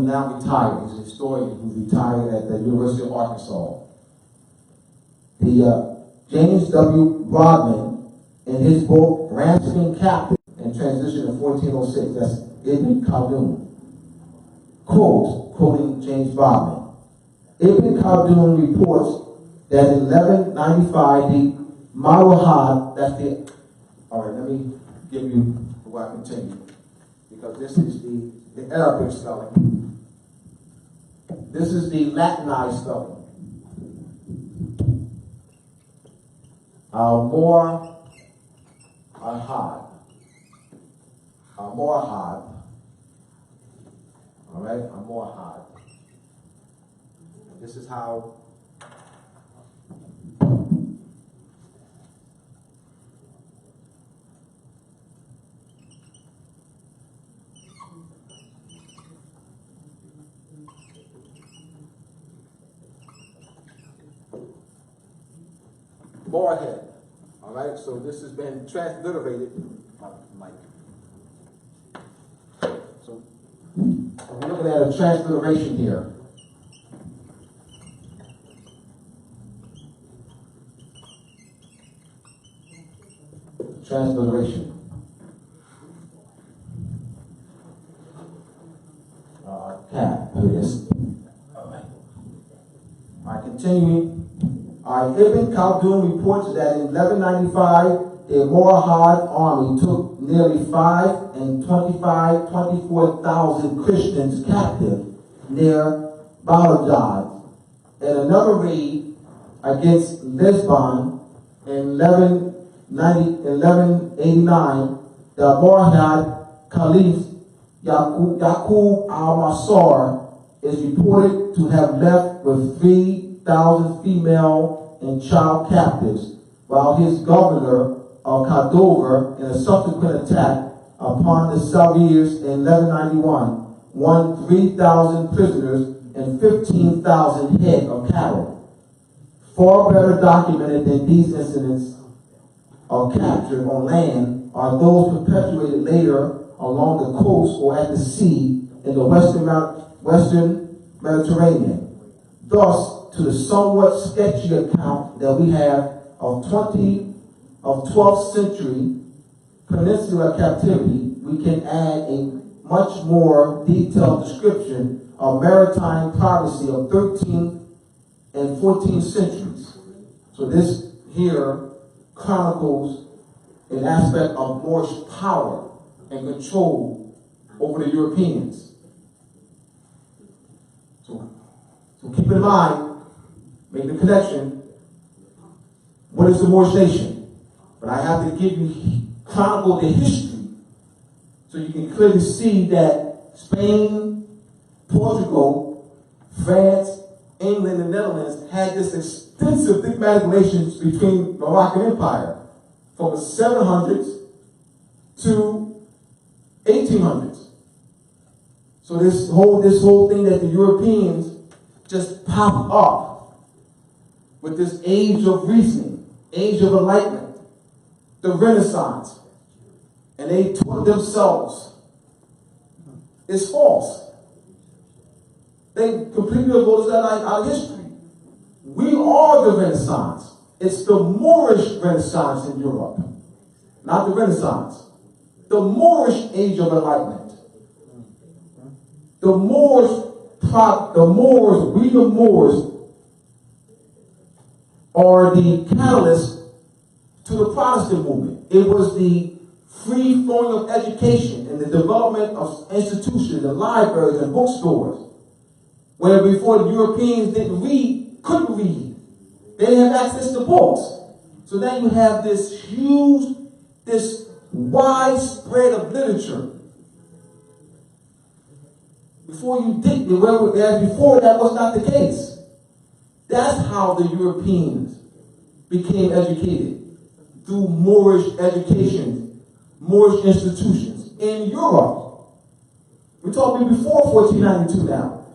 now retired, he's a historian who retired at the University of Arkansas. James W. Broadman, in his book Ransoming Captive and Transition in 1406, that's Ibn Khaldun, quoting James Broadman, Ibn Khaldun reports that in 1195 the Marwahad, all right, let me give you before I continue, because this is the Arabic spelling. This is the Latinized spelling. Almohad. All right, Almohad. This is how Moorhead. All right, so this has been transliterated. So we're looking at a transliteration here. Transliteration. Here it is. All right, continuing. Ibn Khaldun reports that in 1195, the Almohad army took nearly 24,000 Christians captive near Baghdad. In another raid against Lisbon in 1189, the Almohad Caliph Yaqub al-Masar is reported to have left with 3,000 female and child captives, while his governor of Cordova, in a subsequent attack upon the Savirs in 1191, won 3,000 prisoners and 15,000 head of cattle. Far better documented than these incidents of capture on land are those perpetuated later along the coast or at the sea in the Western Mediterranean. Thus, to the somewhat sketchy account that we have of 12th century peninsular captivity, we can add a much more detailed description of maritime piracy of 13th and 14th centuries. So this here chronicles an aspect of Moorish power and control over the Europeans. So keep in mind, make the connection. What is the Moorish nation? But I have to give you chronicle the history so you can clearly see that Spain, Portugal, France, England, and the Netherlands had this extensive diplomatic relations between the Moroccan Empire from the 700s to 1800s. So this whole thing that the Europeans just pop up with this age of reasoning, age of enlightenment, the Renaissance, and they taught themselves. It's false. They completely avoid that out of history. We are the Renaissance. It's the Moorish Renaissance in Europe, not the Renaissance. The Moorish age of enlightenment. The Moors, are the catalyst to the Protestant movement. It was the free flowing of education and the development of institutions and libraries and bookstores, where before the Europeans couldn't read. They didn't have access to books. So now you have this widespread of literature. Before that was not the case. That's how the Europeans became educated, through Moorish education, Moorish institutions in Europe. We're talking before 1492 now.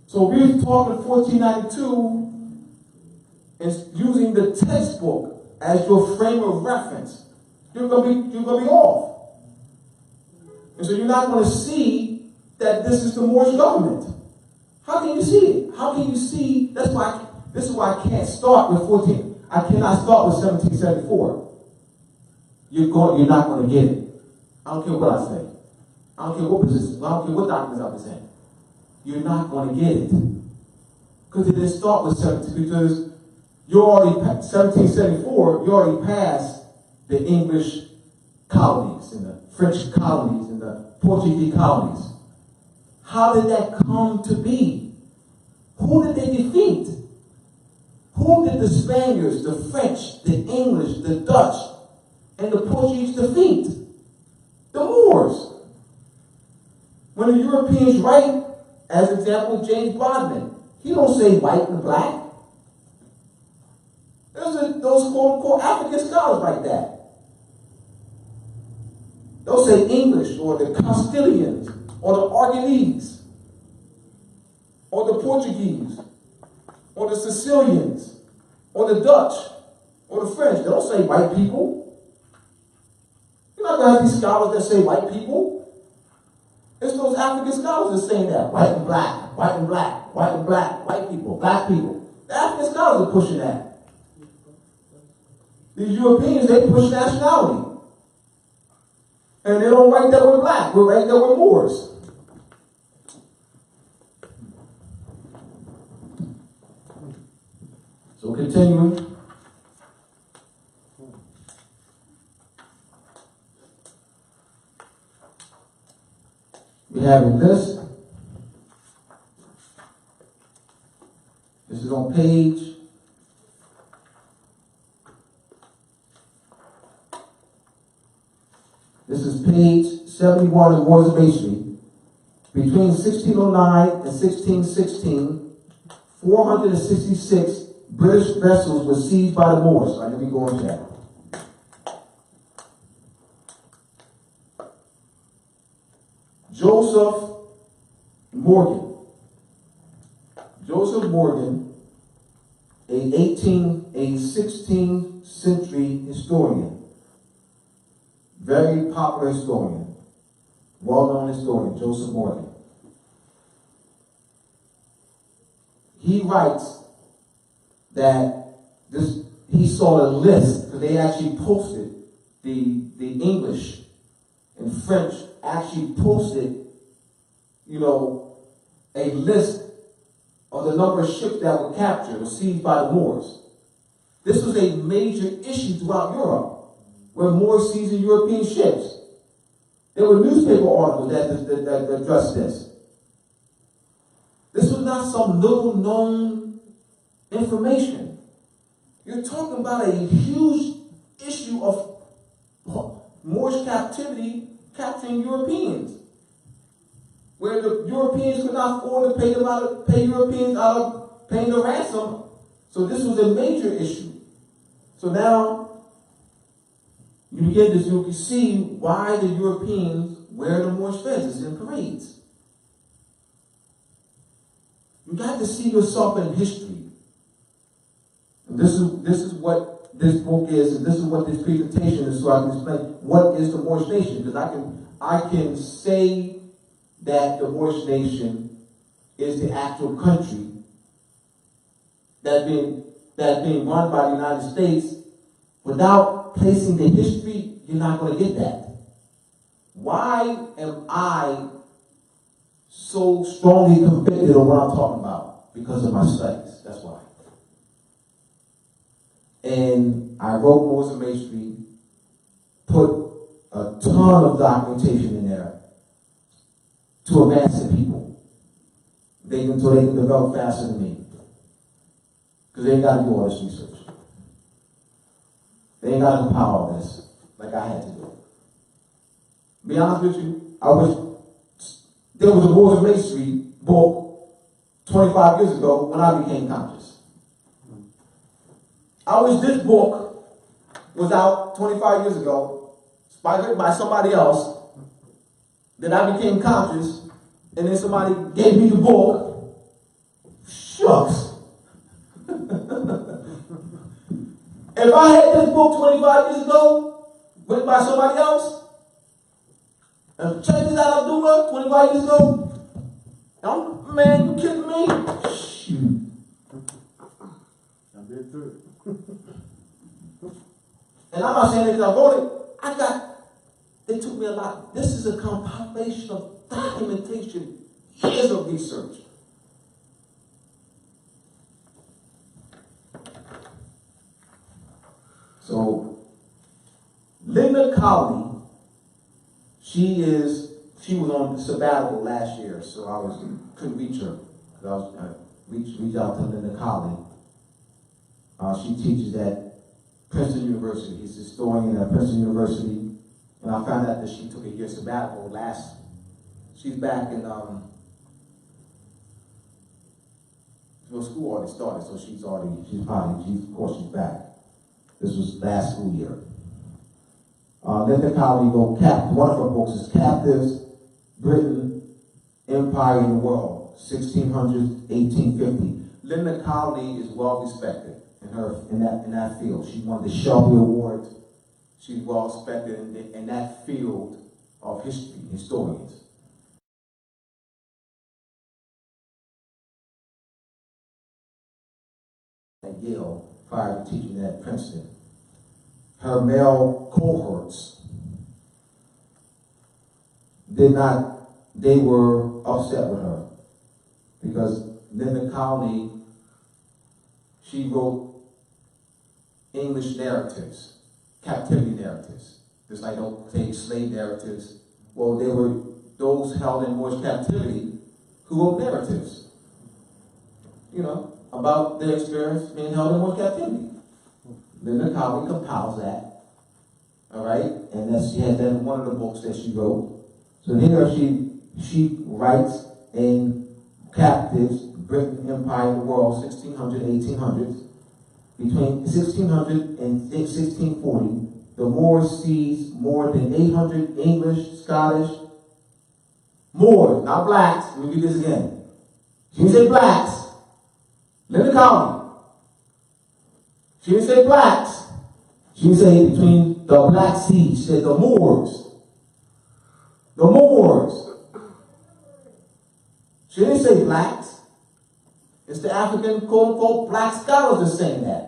So we're talking 1492, and using the textbook as your frame of reference, you're gonna be off. And so you're not going to see that this is the Moorish government. How can you see it? How can you see? This is why I can't start with 14. I cannot start with 1774. You're not going to get it. I don't care what I say. I don't care what positions. I don't care what documents I present. You're not going to get it. Because it didn't start with 17, because you're already, 1774, you already passed the English colonies and the French colonies and the Portuguese colonies. How did that come to be? Who did they defeat? Who did the Spaniards, the French, the English, the Dutch, and the Portuguese defeat? The Moors. When the Europeans write, as example, James Bondman, he don't say white and black. Those quote-unquote African scholars like that. They'll say English, or the Castilians, or the Aragonese, or the Portuguese, or the Sicilians, or the Dutch, or the French. They don't say white people. You're not going to have these scholars that say white people. It's those African scholars that are saying that. White and black, white and black, white and black, white people, black people. The African scholars are pushing that. These Europeans, they push nationality. And they don't write that we're black. We write that we're Moors. So continuing. We have a list. This is on page 71 in Wars of Masonry. Between 1609 and 1616, 466 British vessels were seized by the Moors. All right, let me go into that. Joseph Morgan, a 16th century historian, very popular historian, well-known historian, Joseph Morgan. He writes that he saw a list, because they actually posted, the English and French actually posted, a list of the number of ships that were captured or seized by the Moors. This was a major issue throughout Europe, where Moors seizing European ships. There were newspaper articles that addressed this. This was not some little known information. You're talking about a huge issue of Moorish captivity capturing Europeans, where the Europeans could not afford to pay Europeans out of paying the ransom. So this was a major issue. So now you get this, you can see why the Europeans wear the Moorish fezzes in parades. You got to see yourself in history. And this is what this book is, and this is what this presentation is, so I can explain what is the Moorish nation. Because I can say that the Moorish nation is the actual country that's being run by the United States. Without placing the history, you're not going to get that. Why am I so strongly convicted of what I'm talking about? Because of my studies. That's why. And I wrote Moors of Masonry, put a ton of documentation in there to advance the people. So they can develop faster than me. Because they ain't got to do all this research. They ain't got to compile all this like I had to do. To be honest with you, I wish there was a Moors of Masonry book 25 years ago when I became conscious. I wish this book was out 25 years ago by somebody else, that I became conscious, and then somebody gave me the book. Shucks. If I had this book 25 years ago, written by somebody else, and check this out, Abdullah, 25 years ago, man, you kidding me? Shoot. I've been through it. And I'm not saying that 'cause I wrote it. It took me a lot. This is a compilation of documentation, years of research. So, Linda Colley, she was on sabbatical last year, so couldn't reach her. I reached out to Linda Colley. She teaches at Princeton University. He's a historian at Princeton University. And I found out that she took a year sabbatical she's back in, school already started, so of course she's back. This was last school year. Linda Colley wrote, one of her books is Captives, Britain, Empire in the World, 1600s, 1850. Linda Colley is well respected in that field. She won the Shelby Award. She's well respected in that field of history, historians. At Yale, prior to teaching at Princeton. Her male cohorts they were upset with her because Linda Colley, she wrote English narratives, captivity narratives, just like don't take slave narratives. Well, there were those held in Moorish captivity who wrote narratives, about their experience being held in Moorish captivity. Linda Colley compiles that, all right, and she has that in one of the books that she wrote. So here she writes in Captives, Britain, Empire, and the World, 1600, 1800s. Between 1600 and 1640, the Moors seized more than 800 English, Scottish, Moors, not blacks. Let me read this again. She didn't say blacks. Linda Colley. She didn't say blacks. She didn't say between the Black Sea. She said the Moors. The Moors. She didn't say blacks. It's the African, quote-unquote, black scholars that are saying that.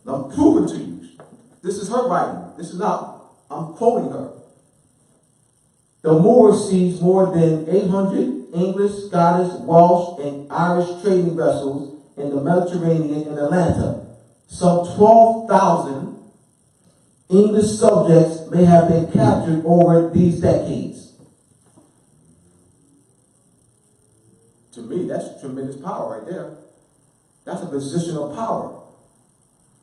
I'm proving to you. This is her writing. This is not, I'm quoting her. The Moors seized more than 800 English, Scottish, Welsh, and Irish trading vessels in the Mediterranean and Atlanta. Some 12,000 English subjects may have been captured over these decades. To me, that's tremendous power right there. That's a position of power,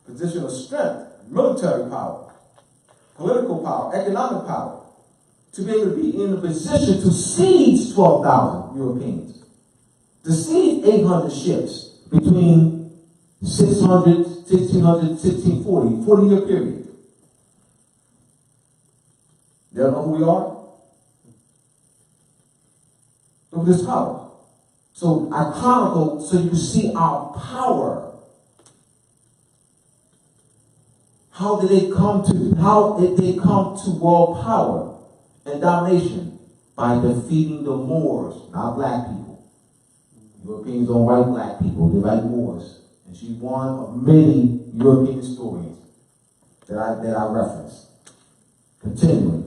position of strength, military power, political power, economic power. To be able to be in a position to seize 12,000 Europeans, to seize 800 ships between 1600, 1640, 40-year period. They don't know who we are? Look at this power. So I chronicle so you can see our power. How did they come to world power and domination? By defeating the Moors, not black people. Europeans don't write black people, they write Moors. And she's one of many European historians that I reference. Continuing.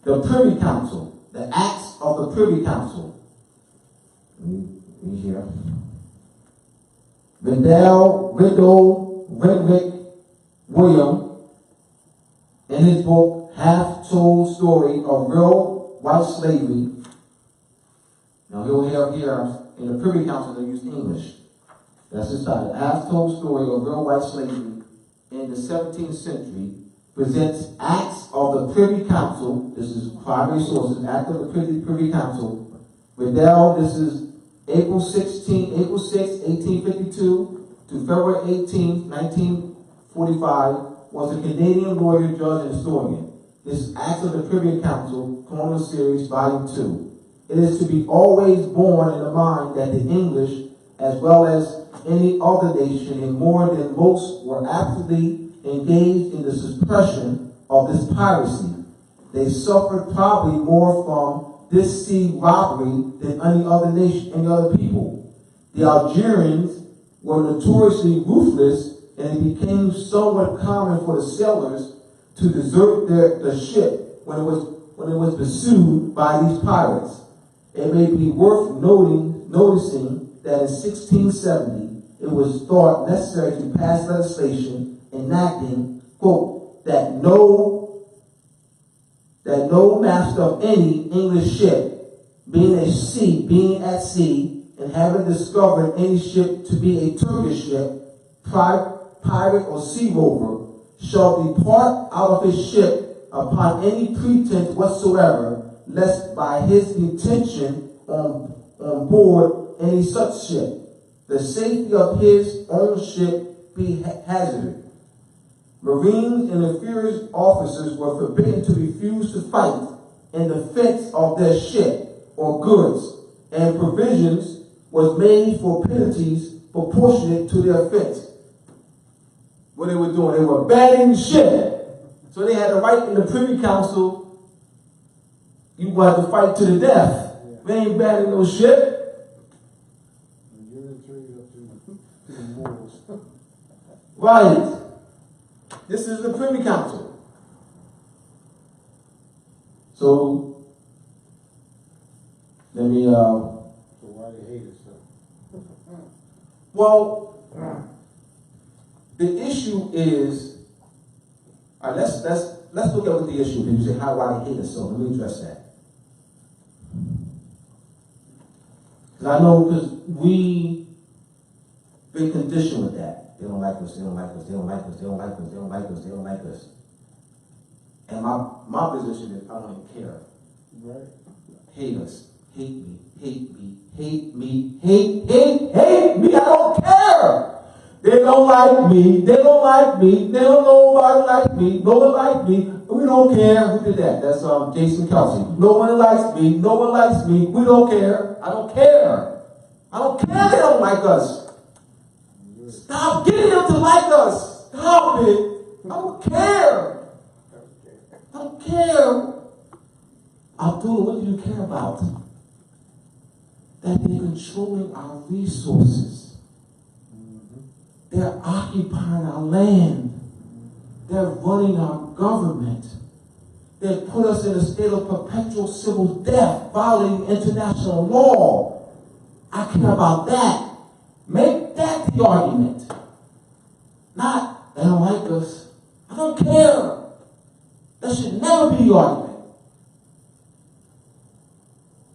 The Privy Council, the Acts of the Privy Council. Read here. Riddle, Renwick, William, in his book, Half-Told Story of Real White Slavery. Now he'll hear here in the Privy Council they use English. That's his title. Half-Told Story of Real White Slavery in the 17th Century presents Acts of the Privy Council. This is primary sources. Act of the Privy Council. Riddell, this is April 6, 1852 to February 18, 1945, was a Canadian lawyer, judge, and historian. This is Acts of the Privy Council, Colonial Series, Volume 2. It is to be always borne in the mind that the English, as well as any other nation, and more than most, were actively engaged in the suppression of this piracy. They suffered probably more from this sea robbery than any other nation, any other people. The Algerians were notoriously ruthless, and it became somewhat common for the sailors to desert the ship when it was pursued by these pirates. It may be worth noticing that in 1670 it was thought necessary to pass legislation enacting, quote, that no master of any English ship, being at sea, and having discovered any ship to be a Turkish ship, pirate or sea rover, shall depart out of his ship upon any pretense whatsoever, lest by his detention on board any such ship, the safety of his own ship be hazarded. Marines and inferior officers were forbidden to refuse to fight in defense of their ship or goods, and provisions was made for penalties proportionate to their offense. What they were doing, they were banning ship. So they had a right in the Privy Council. You had to fight to the death. They ain't banning no ship. And you're in trade up to the Moors. Right. This is the Privy Council. So, let me, So why they hate us so? well, the issue is, all right, let's look at what the issue is. You say, why they hate us so? Let me address that. Because I know, because we've been conditioned with that. They don't like us, they don't like us, they don't like us, they don't like us, they don't like us, they don't like us. And my position is, I don't even care. Right? Hate us, hate me, hate me, hate me, hate me, I don't care. They don't like me, they don't like me, they don't know nobody like me, no one like me, we don't care. Who did that? That's Jason Kelsey. No one likes me, no one likes me, we don't care. I don't care. I don't care they don't like us. Stop getting them to like us. Stop it. I don't care. I don't care. Abdullah, what do you care about? That they're controlling our resources. They're occupying our land. They're running our government. They put us in a state of perpetual civil death, violating international law. I care about that. Make that the argument. Not, they don't like us. I don't care. That should never be the argument.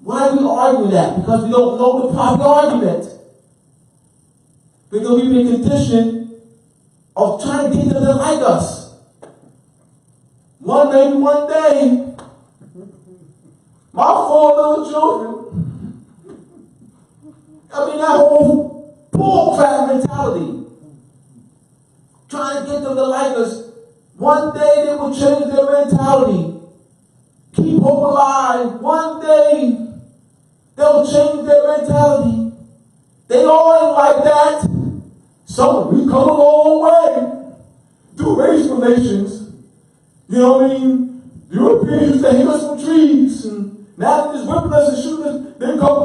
Why are we arguing that? Because we don't know the proper argument. Because we've been conditioned of trying to get them to like us. One day, my 4 little children, that whole bullcrap mentality. Trying to get them to like us. One day they will change their mentality. Keep hope alive. One day they'll change their mentality. They all ain't like that. So we come a long way. Do race relations. You know what I mean? The Europeans used to hang us from trees, and now they're just whipping us and shooting us. They come.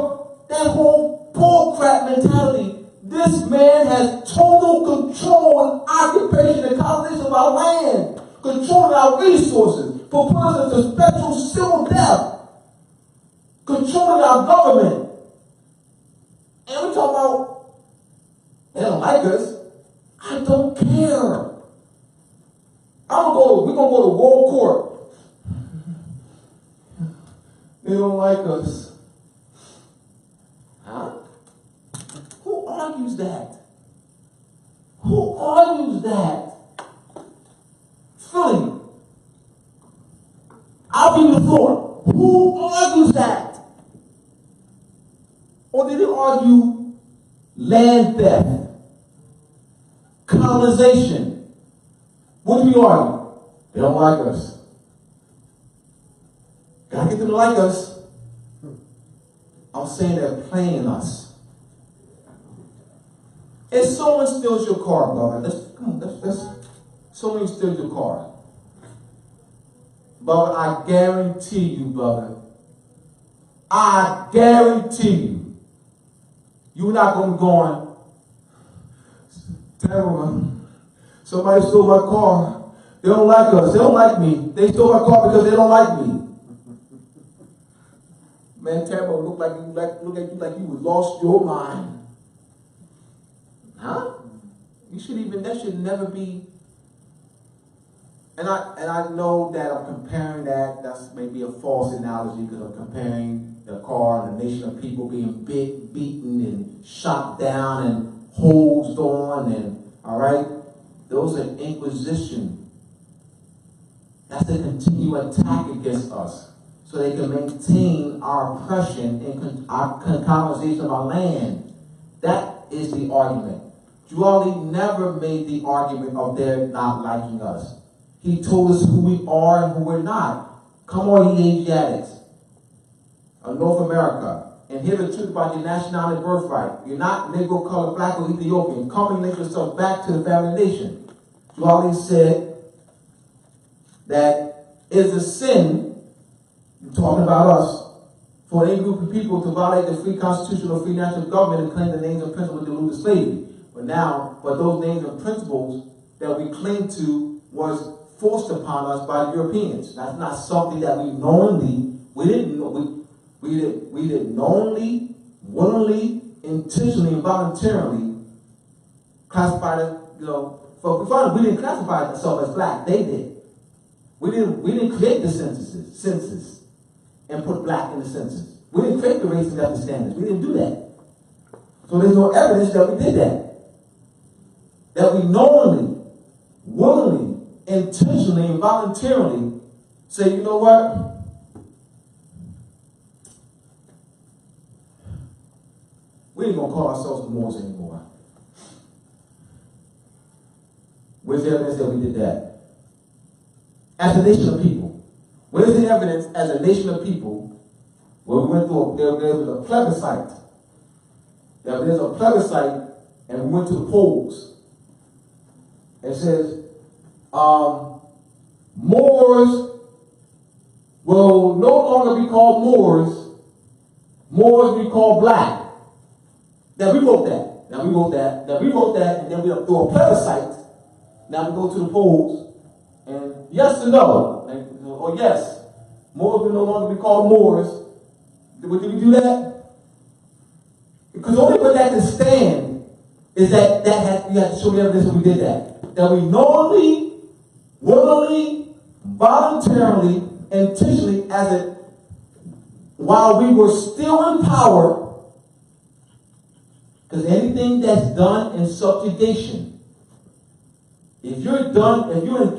That whole bullcrap mentality. This man has total control and occupation and colonization of our land, controlling our resources, for putting us into special civil death, controlling our government. And we talk about, they don't like us. I don't care. We're going to go to world court. They don't like us. Huh? Who argues that? Who argues that? Philly. I'll give you the floor. Who argues that? Or did they argue land theft? Colonization? What do we argue? They don't like us. Gotta get them to like us. I'm saying they're playing us. If someone steals your car, brother, someone steals your car. Brother, I guarantee you, brother, I guarantee you, you're not going to be going, Tamara, somebody stole my car. They don't like us. They don't like me. They stole my car because they don't like me. Man, Tamara look at you like you lost your mind. Huh? That should never be. And I know that I'm comparing that's maybe a false analogy because I'm comparing the car and the nation of people being beaten and shot down and hosed on and, all right? Those are inquisition. That's a continual attack against us so they can maintain our oppression and our colonization of our land. That is the argument. Juali never made the argument of their not liking us. He told us who we are and who we're not. Come on, ye Asiatics of North America, and hear the truth about your nationality and birthright. You're not Negro, colored, black, or Ethiopian. Come and link yourself back to the family nation. Juali said that it is a sin, talking about us, for any group of people to violate the free constitution or free national government and claim the names and principles that elude slavery. But those names and principles that we cling to was forced upon us by the Europeans. That's not something that we didn't knowingly, willingly, intentionally, and voluntarily classify it, we didn't classify ourselves as black. They did. We didn't create the census and put black in the census. We didn't create the race and ethnic standards. We didn't do that. So there's no evidence that we did that. That we knowingly, willingly, intentionally, and voluntarily say, you know what? We ain't gonna call ourselves the Moors anymore. Where's the evidence that we did that? As a nation of people. Where's the evidence as a nation of people where we went through, there was a plebiscite. There's a plebiscite and we went to the polls. It says, Moors will no longer be called Moors. Moors will be called black. Now we wrote that. Now we wrote that. And then we do a plebiscite. Now we go to the polls. And yes or no? Or yes. Moors will no longer be called Moors. Did we do that? Because the only way that can stand is that you have to show me evidence that we did that. That we knowingly, willingly, voluntarily, intentionally, while we were still in power, because anything that's done in subjugation, if you're in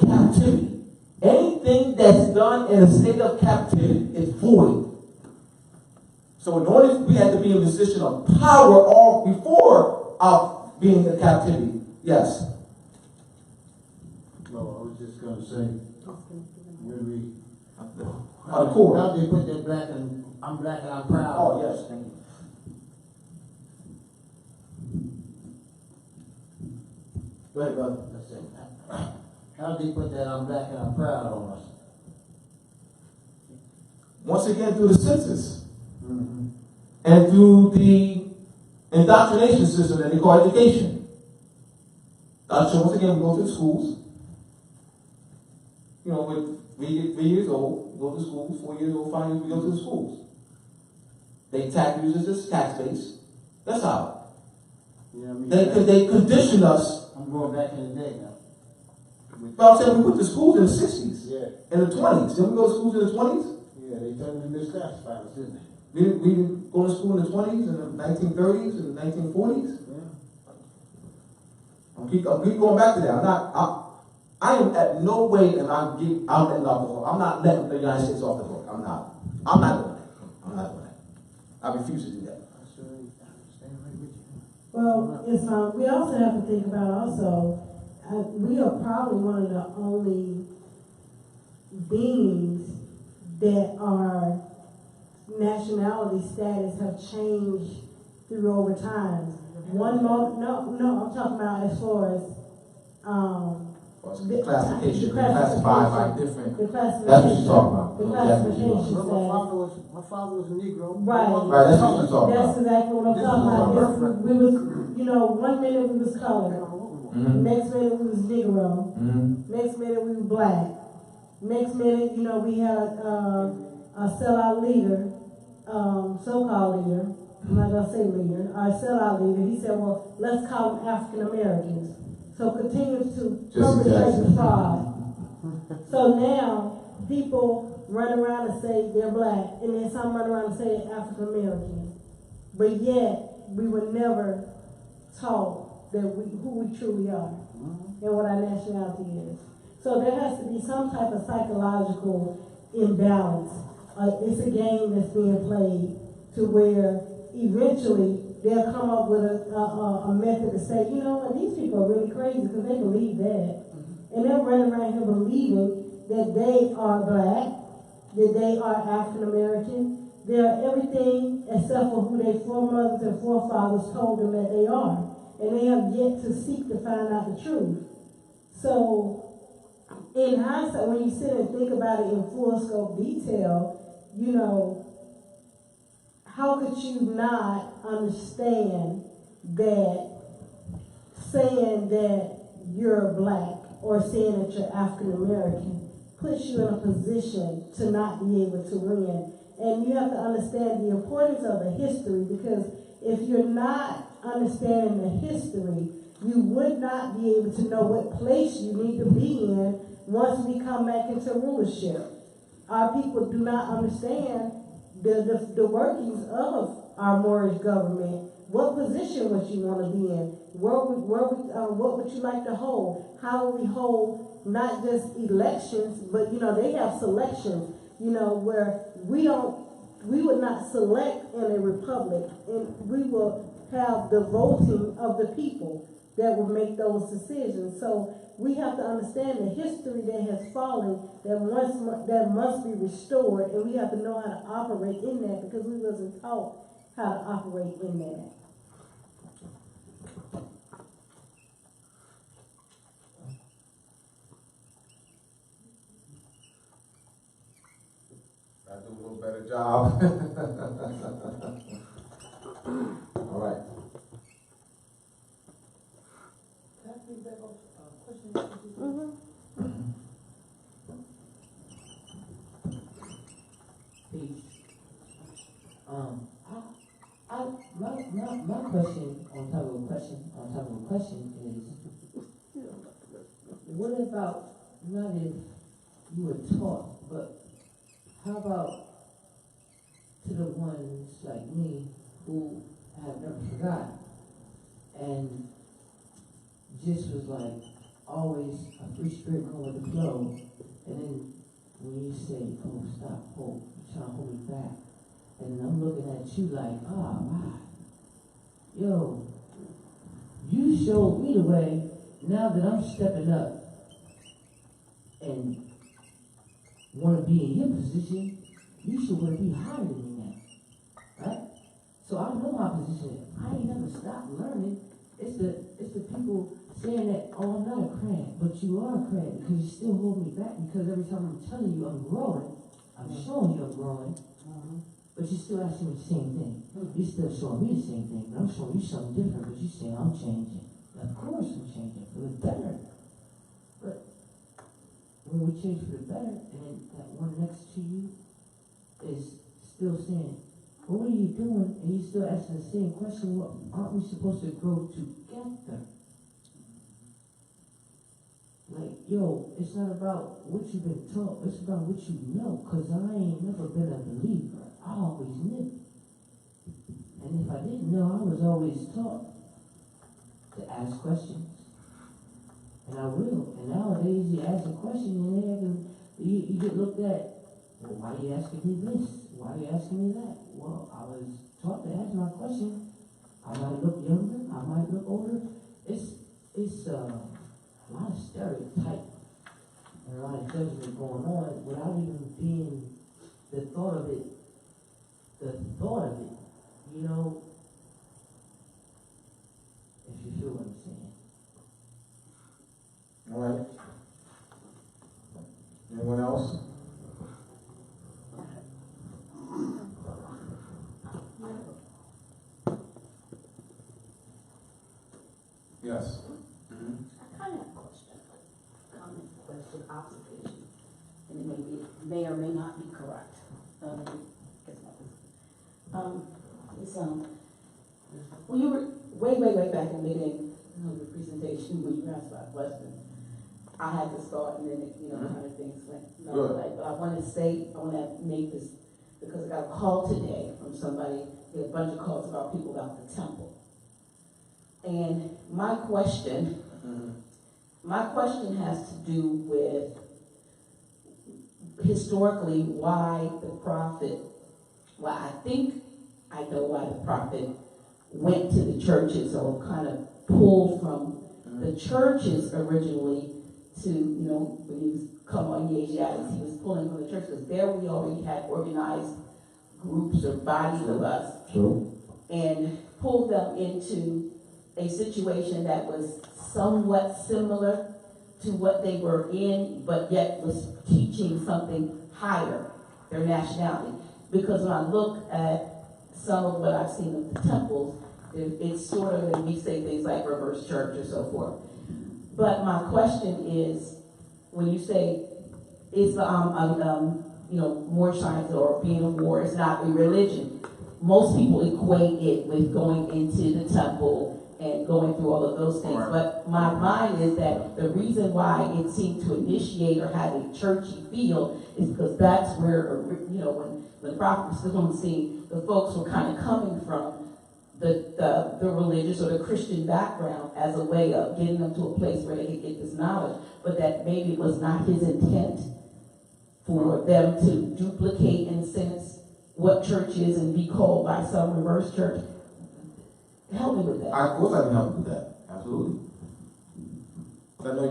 captivity, anything that's done in a state of captivity is void. So in order we had to be in a position of power all before being in captivity. Yes. No, I was just gonna say, when we, Cool. how they put that black and I'm black and I'm proud. Oh yes, thank you. Go ahead, brother. That's it. How they put that I'm black and I'm proud on us? Once again, through the census. Mm-hmm. And through the indoctrination system that they call education. So once again, we go to the schools. With 3 years old, we go to schools. 4 years old, 5 years, we go to the schools. They use us as tax base. That's how. Yeah, I mean, they condition us. I'm going back in the day now. But I'm saying we went to schools in the 60s. Yeah. In the 20s. Didn't we go to schools in the 20s? Yeah, they told me to misclassify us, didn't they? We didn't go to school in the 20s and the 1930s and the 1940s. Yeah. I'll keep going back to that. I am at no way, and I'm letting off the hook. I'm not letting the United States off the hook. I'm not doing that. I refuse to do that. Well, we also have to think about we are probably one of the only beings that are nationality status have changed through over time. One moment, no, I'm talking about as far as, The classification, they classified by different, the that's classification. what you're talking about. The That's what you're classification talking about. My father was a Negro. Right. Right, that's what you're talking That's about. exactly what I'm This talking is our about. birthright. We was, one minute we was colored, Mhm. next minute we was Negro, Mhm. next minute we were black, next minute, we had a sellout leader, so-called leader, I'm not gonna say leader, our sellout leader, he said, well, let's call them African Americans. So continues to perpetrate exactly. the fraud. So now, people run around and say they're black, and then some run around and say they're African American. But yet, we were never taught that who we truly are and what our nationality is. So there has to be some type of psychological imbalance. It's a game that's being played to where eventually they'll come up with a method to say, what, these people are really crazy because they believe that. And they're running around here believing that they are black, that they are African American. They are everything except for who their foremothers and forefathers told them that they are. And they have yet to seek to find out the truth. So, in hindsight, when you sit and think about it in full scope detail, how could you not understand that saying that you're black or saying that you're African American puts you in a position to not be able to win? And you have to understand the importance of the history, because if you're not understanding the history, you would not be able to know what place you need to be in once we come back into rulership. Our people do not understand the workings of our Moorish government. What position would you want to be in? What would you like to hold? How will we hold not just elections, but they have selections, where we would not select in a republic, and we will have the voting of the people that will make those decisions. So we have to understand the history that has fallen, that must be restored, and we have to know how to operate in that, because we wasn't taught how to operate in that. I do a little better job. All right. Peace. My question on top of a question is, what about, not if you were taught, but how about to the ones like me who have never forgot and just was like always a free spirit going with the flow, and then when you say, oh, stop, hold, you're trying to hold me back, and I'm looking at you like, wow, yo, you showed me the way. Now that I'm stepping up and want to be in your position, you should want to be higher than me now, right? So I know my position. I ain't never stopped learning. It's the people saying that, oh, I'm not a crank, but you are a crank because you still hold me back, because every time I'm telling you I'm growing, I'm showing you I'm growing, but you're still asking me the same thing. You're still showing me the same thing, but I'm showing you something different, but you're saying I'm changing. Of course I'm changing for the better. But when we change for the better, and then that one next to you is still saying, well, what are you doing? And you still asking the same question, well, aren't we supposed to grow together? Like, yo, it's not about what you've been taught, it's about what you know, because I ain't never been a believer. I always knew. And if I didn't know, I was always taught to ask questions. And I will. And nowadays, you ask a question, and you get looked at, well, why are you asking me this? Why are you asking me that? Well, I was taught to ask my question. I might look younger, I might look older. It's a lot of stereotype and a lot of judgment going on without even being the thought of it the thought of it, you know, if you feel what I'm saying. All right. Anyone else? Yes. I kind of have a question, comment, question, observation, and it may or may not be correct. Well, you were way back in the beginning of the presentation when you asked about questions. I had this thought, and then kind of things went another way. But I want to make this because I got a call today from somebody. Get a bunch of calls about people about the temple. And my question has to do with historically why I think I know why the prophet went to the churches or kind of pulled from the churches originally to, when he was come on the Asiatics, he was pulling from the church because there we already had organized groups or bodies of us. True. And pulled them into a situation that was somewhat similar to what they were in, but yet was teaching something higher, their nationality. Because when I look at some of what I've seen of the temples, it's sort of, and we say things like reverse church or so forth. But my question is, when you say Islam, Moorish science or being a Moor is not a religion, most people equate it with going into the temple and going through all of those things. Right. But my mind is that the reason why it seemed to initiate or have a churchy feel is because that's where, when the prophet was on the scene, the folks were kind of coming from the religious or the Christian background as a way of getting them to a place where they could get this knowledge, but that maybe it was not his intent for them to duplicate, in a sense, what church is and be called by some reverse church. Help me with that. Of course I can help you with that. Absolutely. I know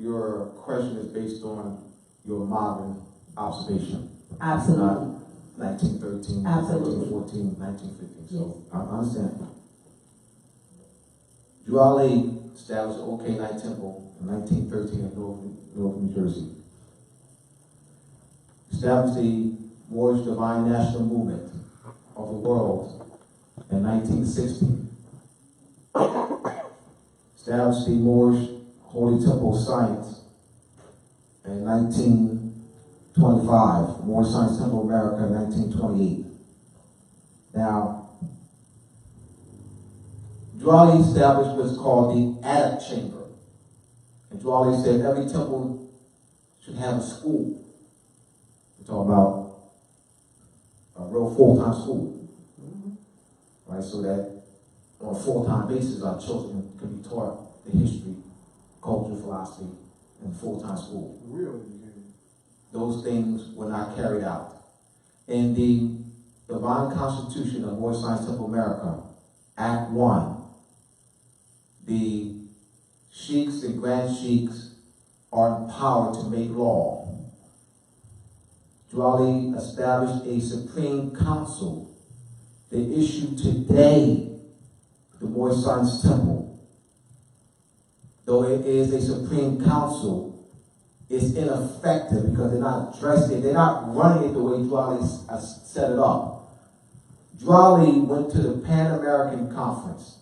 your question is based on your modern observation. Absolutely. 1913, Absolutely. 1914, 1915. So Yes. I understand. Juali established the OK Night Temple in 1913 in Newark, New Jersey. Established the Moorish Divine National Movement of the world in 1960. Established the Moorish Holy Temple of Science in 1925. Moorish Science Temple of America in 1928. Now, Juali established what's called the Adept Chamber. And Juali said every temple should have a school. We're talking about a real full-time school. Right, so that on a full-time basis our children can be taught the history, culture, philosophy in full-time school. Really? Those things were not carried out. In the Divine Constitution of Moorish Science Temple America, Act 1, the sheiks and grand sheiks are empowered to make law. Juali established a Supreme Council that issued today the Moorish Science Temple. Though it is a Supreme Council, it's ineffective because they're not addressing it. They're not running it the way Juali set it up. Juali went to the Pan American Conference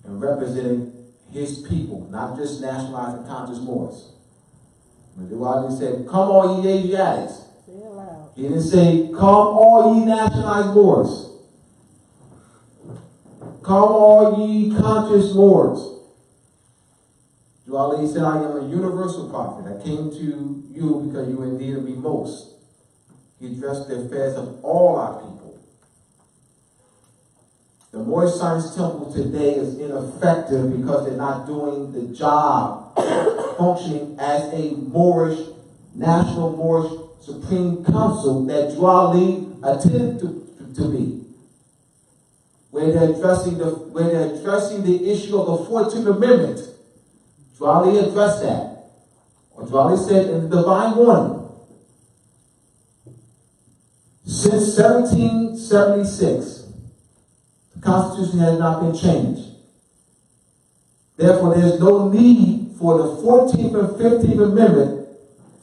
and represented his people, not just nationalized and conscious Moors. When Juali said, "Come all ye Asiatics," he didn't say, "Come all ye nationalized Moors. Come all ye conscious Moors." Juali said, "I am a universal prophet. I came to you because you were in need of me most." He addressed the affairs of all our people. The Moorish Science Temple today is ineffective because they're not doing the job functioning as a Moorish, National Moorish Supreme Council that Juali attempted to be. Where they're addressing the issue of the 14th Amendment. Juali addressed that. Or Juali said in the divine warning, Since 1776, the Constitution has not been changed. Therefore, there's no need for the 14th and 15th Amendment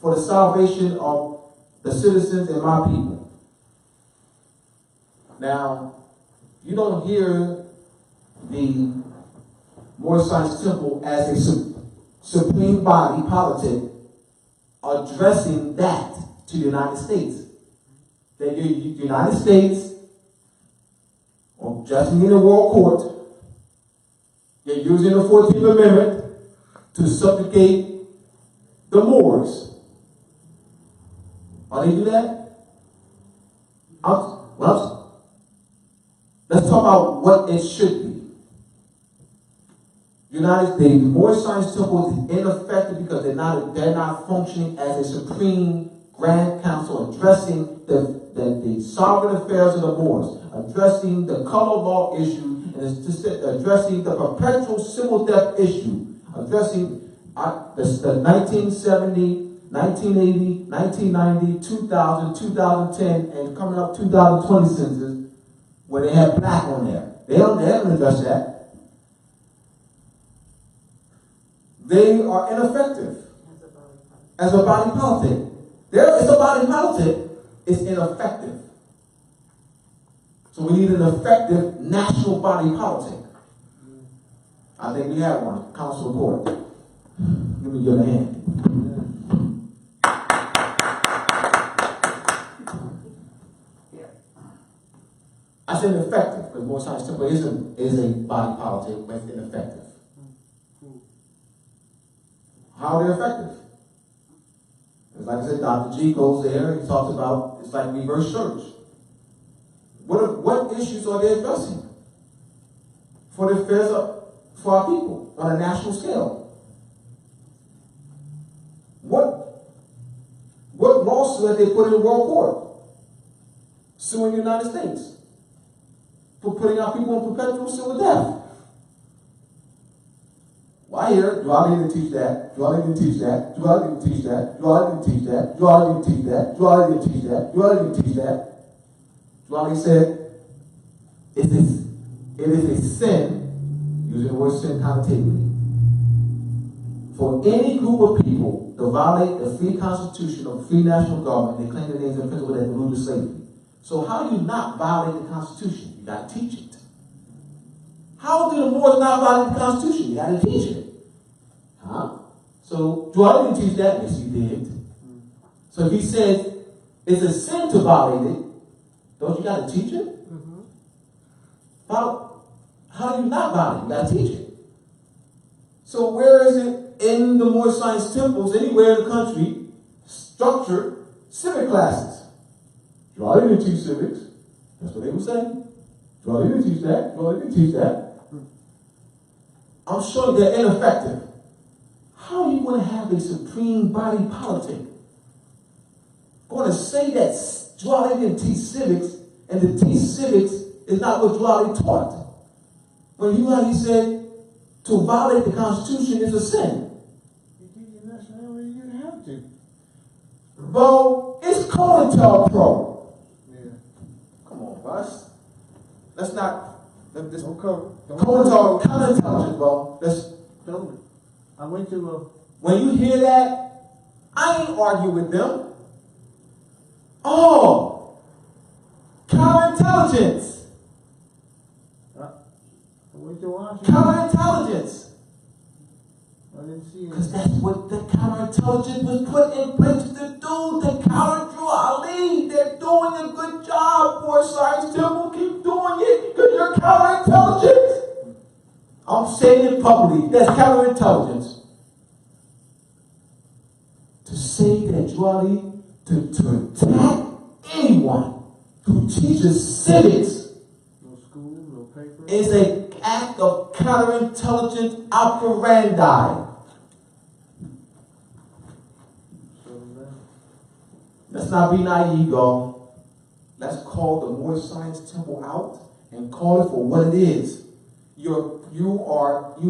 for the salvation of the citizens and my people. Now, you don't hear the Moorish Science Temple as a supreme body politic addressing that to the United States. The United States, or addressing in the World Court, they're using the 14th Amendment to subjugate the Moors. Are they do that? Let's talk about what it should be. The Moorish Science Temple is ineffective because they're not functioning as a supreme grand council addressing the sovereign affairs of the Moors, addressing the color law issue, and addressing the perpetual civil death issue, addressing the 1970, 1980, 1990, 2000, 2010, and coming up 2020 census, where they have black on there. They haven't addressed that. They are ineffective as a body politic. It's a body politic. It's ineffective. So we need an effective national body politic. I think we have one. Council report. Give me your hand. I said ineffective because Moorish Science Temple is a body politic, but it's ineffective. How are they effective? It's like I said, Dr. G goes there, he talks about, it's like reverse church. What issues are they addressing for the affairs for our people on a national scale? What lawsuit have they put in the World Court? Suing the United States for putting our people in perpetual civil death. Well, I hear, do I need to teach that? Do I need to teach that? Do I need to teach that? Do I need to teach that? Do I need to teach that? Do I need to teach that? Do I need to teach that? Joali said, it is a sin, using the word sin connotatively, for any group of people to violate the free constitution of the free national government and claim the names and principles that the root of slavery. So how do you not violate the Constitution? You got to teach it. How do the Moors not violate the Constitution? You got to teach it. Huh? So Joali didn't teach that. Yes, he did. So if he says it's a sin to violate it, don't you got to teach it? How do you not violate it? You got to teach it. So where is it in the Moorish Science temples, anywhere in the country, structured civic classes? Joali didn't teach civics. That's what they would say. Joali didn't teach that. Joali didn't teach that. I'm showing they're ineffective. How are you going to have a supreme body politic? Going to say that Joali didn't teach civics, and to teach civics is not what Joali taught. When he said to violate the Constitution is a sin. You teach your nationality, you didn't have to. Bo, it's COINTELPRO. Yeah. Come on, Russ. Let's not. This Don't cover. counterintelligence, Bo. Don't. I went to When you hear that, I ain't arguing with them. Oh, counterintelligence. I went to Washington. Counterintelligence. I didn't see it. Because that's what the counterintelligence was put in place to do, to counter Joali. They're doing a good job, Moorish Science Temple. Keep doing it because you're counterintelligence. I'm saying it publicly. That's counterintelligence. To say that Joali, to attack anyone who teaches civics No school, no paper. is an act of counterintelligence operandi. Let's not be naive, y'all. Let's call the Moorish Science Temple out and call it for what it is. You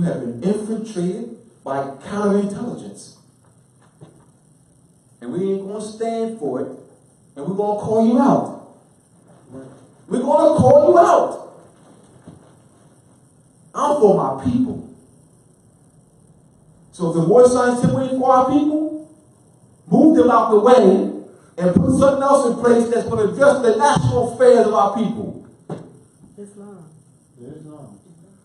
have been infiltrated by counterintelligence. And we ain't going to stand for it. And we're going to call you out. We're going to call you out. I'm for my people. So if the Moorish Science Temple ain't for our people, move them out the way and put something else in place that's going to address the national affairs of our people. Islam.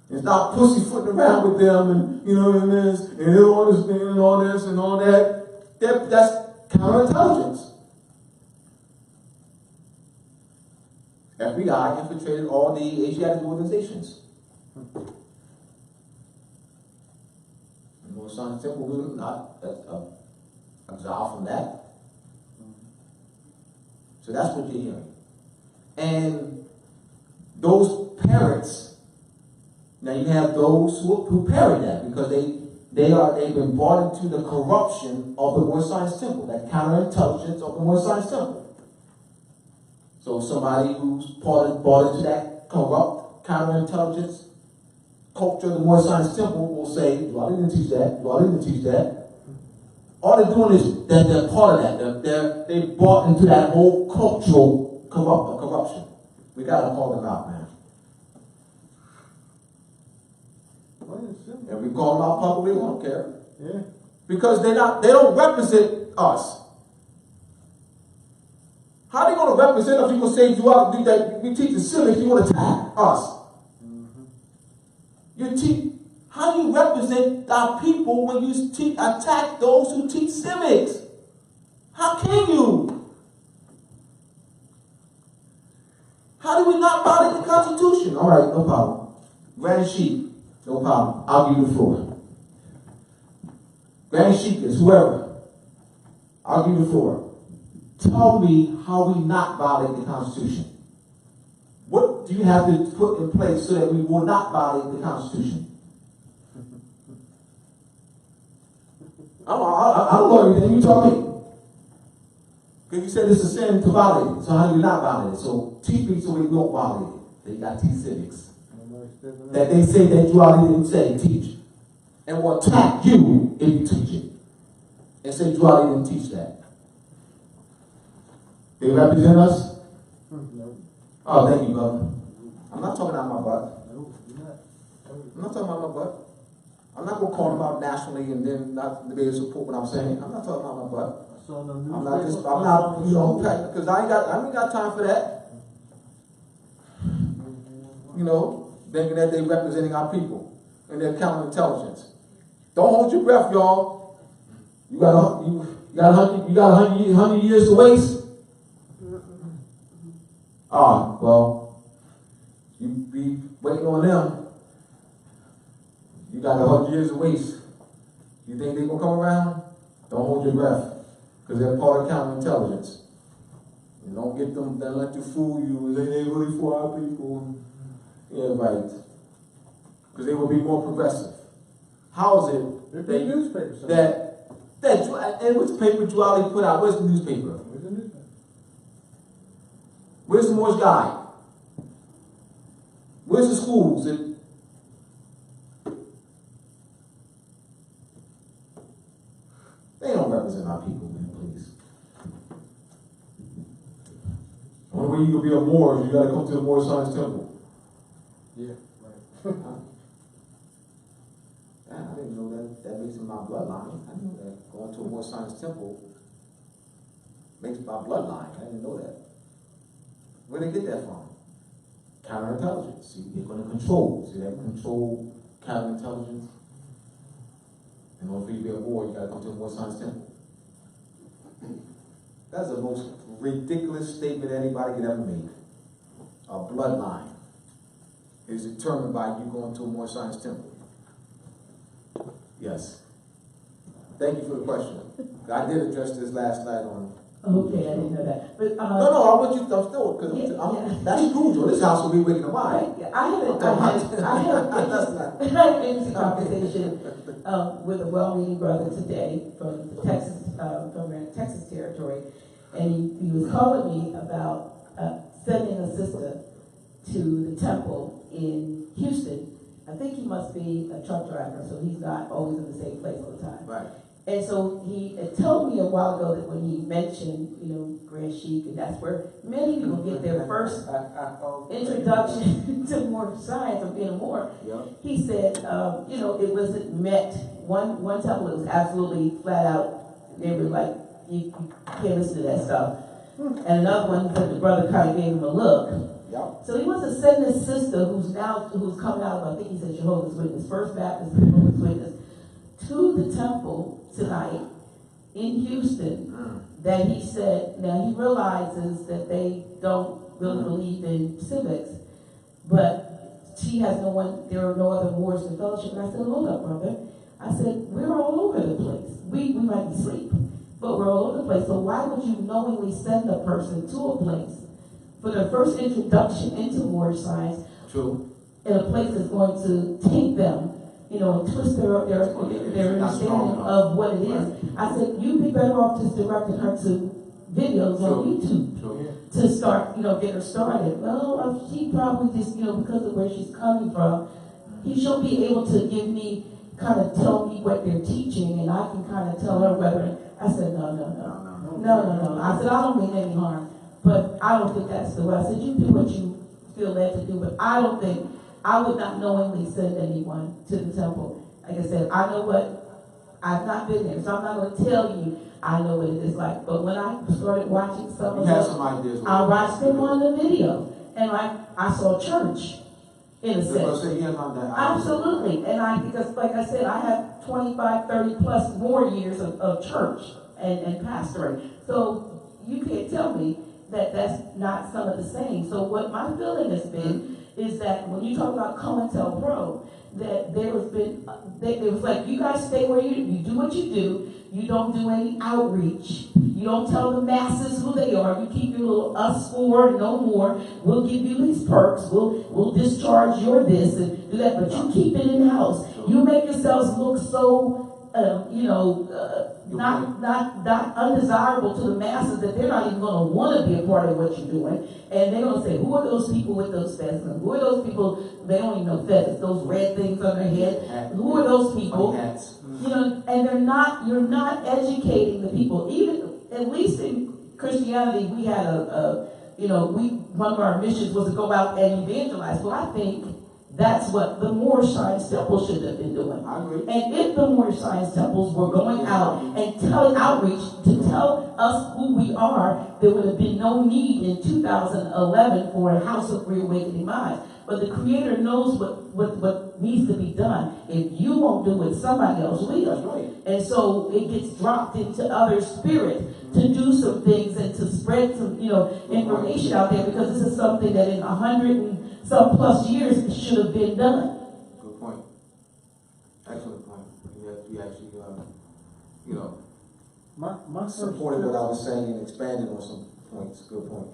And stop pussyfooting around with them and, you know what it is, and they don't understand and all this and all that. That's counterintelligence. FBI infiltrated all the Asiatic organizations. The Moorish Science Temple was not absolved from that. So that's what you're hearing. And those parents, now you have those who parry that because they've been brought into the corruption of the Moorish Science Temple, that counterintelligence of the Moorish Science Temple. So somebody who's brought into that corrupt counterintelligence culture of the Moorish Science Temple will say, well, I didn't teach that, well, I didn't teach that. All they're doing is that they're part of that. They bought into that whole cultural corruption. We gotta call them out, man. And we call them out publicly, we don't care. Yeah. Because they don't represent us. How are they going to represent us? You going to say you are that we teach the civics, you want to attack us. How do you represent our people when you attack those who teach civics? How can you? How do we not violate the Constitution? All right, no problem. Grand Sheik, no problem. I'll give you the floor. Grand Sheik is whoever. I'll give you the floor. Tell me how we not violate the Constitution. What do you have to put in place so that we will not violate the Constitution? I don't know everything. You tell me. Because you said it's a sin to violate it. So how do we not violate it? So teach me so we don't violate it. Then you got to teach civics. That they say that you already didn't say teach. And will attack you if you teach it. And say you already didn't teach that. They represent us? Oh, thank you, brother. I'm not talking out my butt. I'm not talking about my butt. I'm not going to call them out nationally and then not be able to support what I'm saying. I'm not talking about my butt. I'm not, because I ain't got time for that. You know, thinking that they're representing our people and their counterintelligence. Don't hold your breath, y'all. You got 100 years to waste. Well, you be waiting on them. You got 100 years to waste. You think they're going to come around? Don't hold your breath. Because they're part of counterintelligence. And don't get them, don't let you fool you and say they really for our people. Yeah, right. Because they will be more progressive. How is it that and which paper Duality put out? Where's the newspaper? Where's the Moorish guide? Where's the schools? They don't represent our people, man, please. The only way you can be a Moor is you gotta come to the Moorish Science Temple. Yeah, right. I didn't know that makes it my bloodline. I didn't know that going to a Moorish Science Temple makes my bloodline. I didn't know that. Where did they get that from? Counterintelligence. See, they're going to control. See, they control counterintelligence. In order for you to be a Moor, you got to come to a Moorish Science Temple. That's the most ridiculous statement anybody could ever make. A bloodline is determined by you going to a Moorish Science Temple. Yes. Thank you for the question. I did address this last night on. Okay, I didn't know that. But No, I want you to still because that's crucial. This house will be waking the mind. I had an interesting conversation with a well-meaning brother today from the Texas territory, and he was calling me about sending a sister to the temple in Houston. I think he must be a truck driver, so he's not always in the same place all the time. Right. And so he had told me a while ago that when he mentioned, Grand Sheik, and that's where many people get their first introduction to Moorish science of being a Moor. Yep. He said, it wasn't met. One temple, it was absolutely flat out. They were like, you can't listen to that stuff. And another one, the brother kind of gave him a look. Yep. So he wants to send his sister, who's coming out of, I think he said Jehovah's Witness, First Baptist Jehovah's Witness, to the temple tonight in Houston. That he said, now he realizes that they don't really believe in civics, but she has no one, there are no other Moors in fellowship. And I said, hold up, brother. I said, we're all over the place. We might be asleep, but we're all over the place. So why would you knowingly send a person to a place for their first introduction into Moorish science? True. In a place that's going to taint them, and twist their understanding of what it is. I said, you'd be better off just directing her to videos on YouTube to start, get her started. Well, she probably just, because of where she's coming from, she'll be able to give me, kind of tell me what they're teaching, and I can kind of tell her whether. I said, no. I said, I don't mean any harm, but I don't think that's the way. I said, you do what you feel led to do, but I don't think. I would not knowingly send anyone to the temple. Like I said, I know what, I've not been there, so I'm not going to tell you I know what it is like. But when I started watching some of them, I watched them on the video, and I saw church, in a sense. Absolutely. And because like I said, I have 25, 30 plus more years of church and pastoring. So you can't tell me that that's not some of the same. So what my feeling has been is that when you talk about COINTELPRO, that there was like, you guys stay where you do what you do. You don't do any outreach. You don't tell the masses who they are. You keep your little us for no more. We'll give you these perks. We'll discharge your this and do that, but you keep it in house. You make yourselves look so not undesirable to the masses that they're not even going to want to be a part of what you're doing. And they're going to say, who are those people with those feathers? Who are those people, they don't even know feathers, those red things on their head. Who are those people? And you're not educating the people. Even, at least in Christianity, we had one of our missions was to go out and evangelize. Well, I think that's what the Moorish Science Temple should have been doing. I agree. And if the Moorish Science Temples were going out and telling outreach to tell us who we are, there would have been no need in 2011 for a House of Reawakening Minds. But the Creator knows what needs to be done. If you won't do it, somebody else will. Right. And so it gets dropped into other spirits to do some things and to spread some, information out there, because this is something that in 100 and some plus years should have been done. Good point. Excellent point. We actually, My supported what I was saying and expanded on some points. Good point.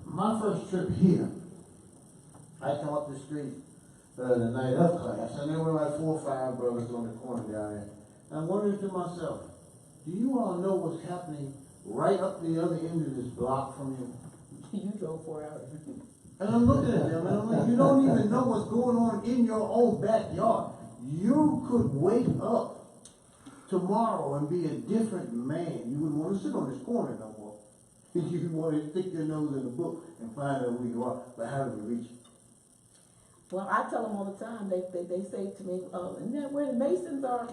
My first trip here, I come up the street the night of class, and there were like 4 or 5 brothers on the corner down there. And I'm wondering to myself, do you all know what's happening right up the other end of this block from you? You drove 4 hours. And I'm looking at them, and I'm like, you don't even know what's going on in your own backyard. You could wake up tomorrow and be a different man. You wouldn't want to sit on this corner no more. You want to stick your nose in the book and find out who you are. But how do we reach you? Well, I tell them all the time, they say to me, isn't that where the Masons are?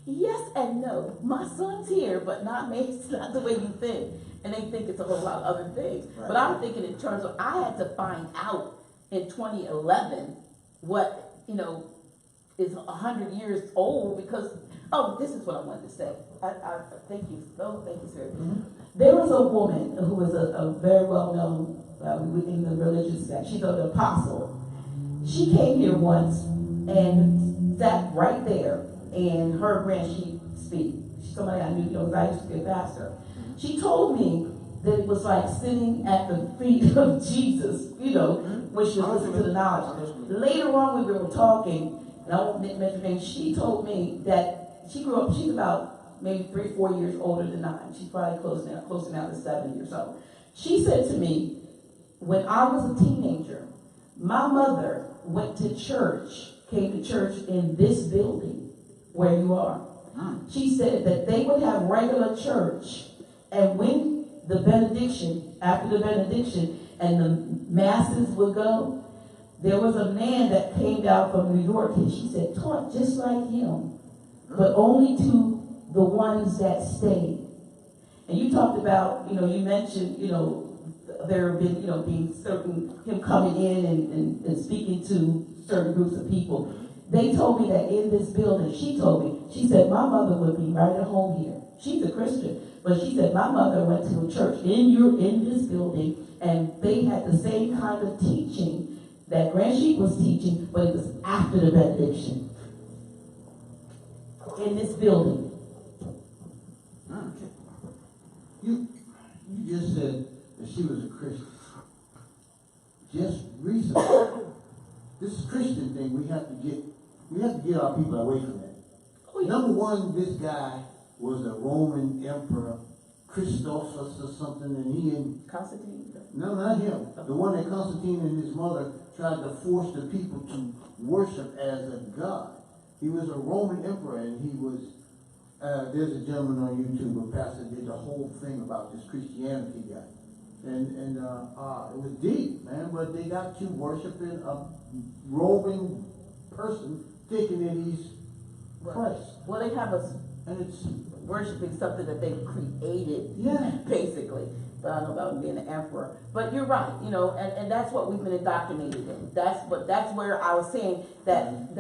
Yes and no. My son's here, but not Masons, not the way you think. And they think it's a whole lot of other things. Right. But I'm thinking in terms of, I had to find out in 2011 what, is 100 years old, because, this is what I wanted to say. I thank you. Oh, thank you, sir. Mm-hmm. There was a woman who was a very well-known within the religious sect. She's an apostle. She came here once and sat right there and heard Grand Sheik speak. She's somebody I knew, I used to be a pastor. She told me that it was like sitting at the feet of Jesus, when she was listening to the knowledge. Later on, we were talking, and I won't mention her name. She told me that she grew up, she's about maybe 3 or 4 years older than I am. She's probably close now to 70 or so. She said to me, when I was a teenager, my mother went to church, came to church in this building where you are. She said that they would have regular church, and when the benediction, after the benediction, and the masses would go, there was a man that came down from New York, and she said, taught just like him, but only to the ones that stayed. And you talked about, you mentioned, there have been, being certain, him coming in and speaking to certain groups of people. They told me that in this building, she said, my mother would be right at home here. She's a Christian, but she said, my mother went to a church in this building, and they had the same kind of teaching that Grand Sheik was teaching, but it was after the benediction. In this building. You just said that she was a Christian. Just recently, this Christian thing, we have to get our people away from that. Oh, yeah. Number one, this guy was a Roman emperor, Christos or something, and Constantine? no, not him. The one that Constantine and his mother tried to force the people to worship as a god. He was a Roman emperor, and he was, there's a gentleman on YouTube, a pastor, did the whole thing about this Christianity guy. And it was deep, man, but they got you worshiping a Roman person thinking that he's Christ. Well, they have us And it's, worshiping something that they created, yeah. basically. But I don't know about being an emperor. But you're right, and that's what we've been indoctrinated in. That's where I was saying that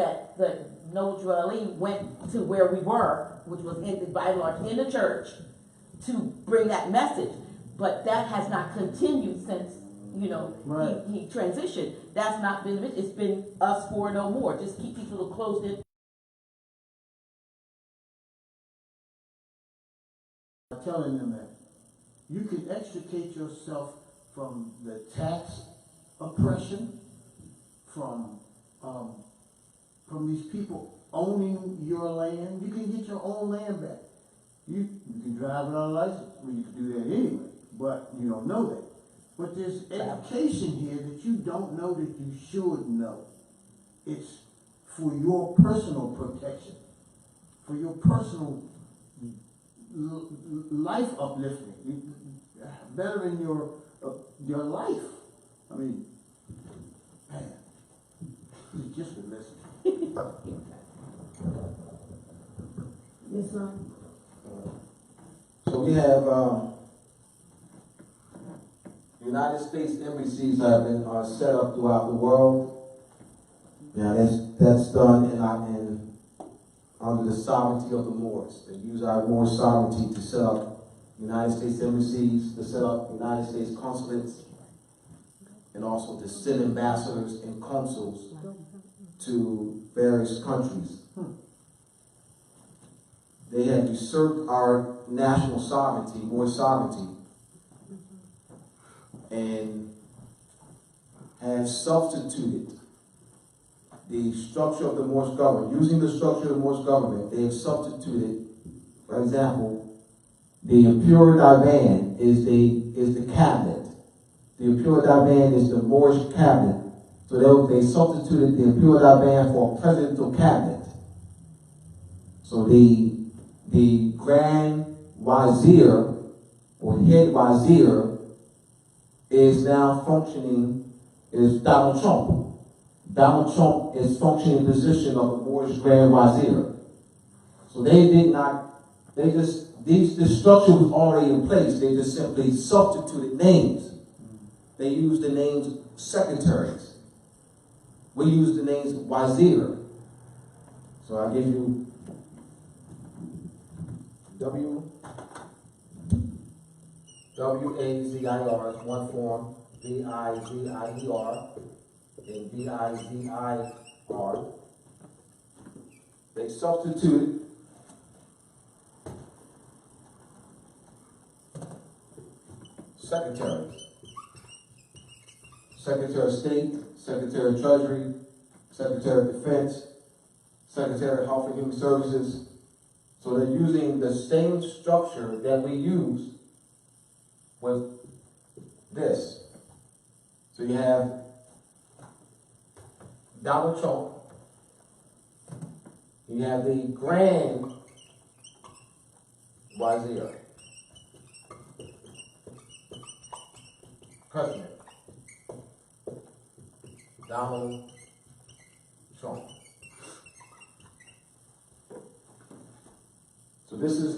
Noel Ali went to where we were, which was by and large in the church, to bring that message. But that has not continued since, Right. he transitioned. That's not been it. It's been us four no more. Just keep people closed in. Telling them that you can extricate yourself from the tax oppression, from these people owning your land. You can get your own land back. You can drive without a license. Well, you can do that anyway, but you don't know that. But there's education here that you don't know that you should know. It's for your personal protection, for your personal life uplifting, bettering your life. I mean, man, you just been listening. Yes, ma'am. So we have United States embassies have been set up throughout the world. Now that's done under the sovereignty of the Moors. They use our Moorish sovereignty to set up United States embassies, to set up United States consulates, and also to send ambassadors and consuls to various countries. They have usurped our national sovereignty, Moorish sovereignty, and have substituted the structure of the Moorish government. Using the structure of the Moorish government, they have substituted, for example, the Imperial Divan is the cabinet. The Imperial Divan is the Moorish cabinet. So they substituted the Imperial Divan for a presidential cabinet. So the Grand Wazir or head Wazir is now functioning is Donald Trump. Donald Trump is functioning in the position of the Moorish Grand Wazir. So this structure was already in place. They just simply substituted names. They used the names secretaries. We use the names Wazir. So I give you W-A-Z-I-R is one form, V-I-Z-I-E-R, and V-I-Z-I-R. They substituted secretaries. Secretary of State, Secretary of Treasury, Secretary of Defense, Secretary of Health and Human Services. So they're using the same structure that we use with this. So you have Donald Trump, you have the Grand Isaiah. President Donald Trump. So this is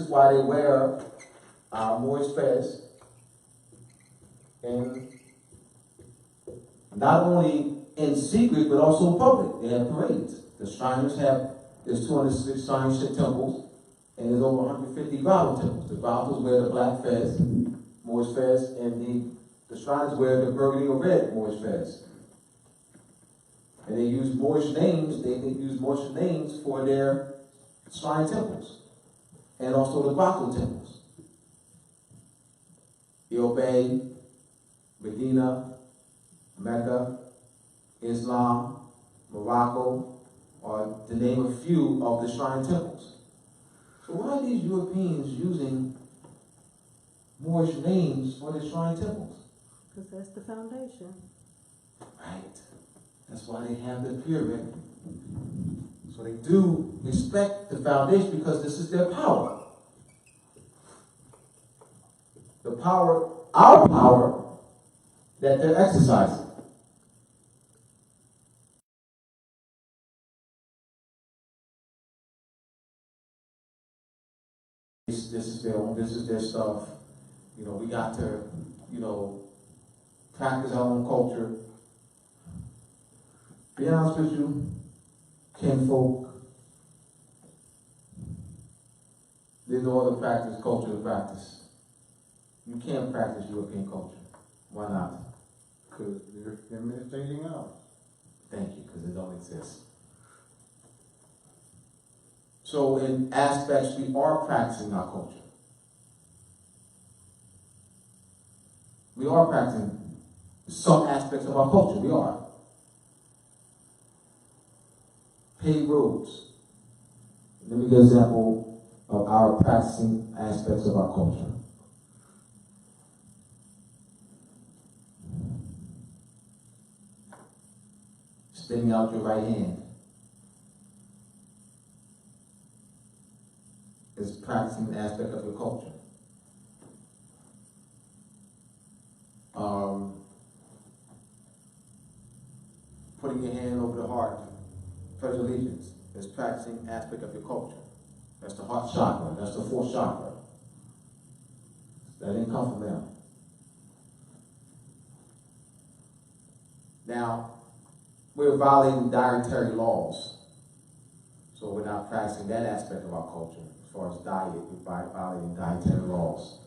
why they wear Moorish fez, and not only in secret but also in public. They have parades. The Shriners there's 206 Shrine temples, and there's over 150 Grotto temples. The Grottos wear the black fez, Moorish fez, and the Shriners wear the burgundy or red Moorish fez. And they use Moorish names. They use Moorish names for their shrine temples, and also the Grotto temples. Bay, Medina, Mecca, Islam, Morocco, are to name a few of the shrine temples. So why are these Europeans using Moorish names for their shrine temples? Because that's the foundation. Right. That's why they have the pyramid. So they do respect the foundation because this is their power. The power, our power, that they're exercising. This is their stuff. You know, we got to, practice our own culture. Be honest with you, kinfolk, there's no other culture to practice. You can't practice European culture. Why not? Because they're imitating ours. Thank you, because it don't exist. So in aspects, we are practicing our culture. We are practicing some aspects of our culture. We are. Paved roads. Let me give an example of our practicing aspects of our culture. Extending out your right hand is practicing an aspect of your culture. Putting your hand over the heart, pledge allegiance, is practicing an aspect of your culture. That's the heart chakra. That's the fourth chakra. That didn't come from them. Now, we're violating dietary laws. So we're not practicing that aspect of our culture. As far as diet, we're violating dietary laws.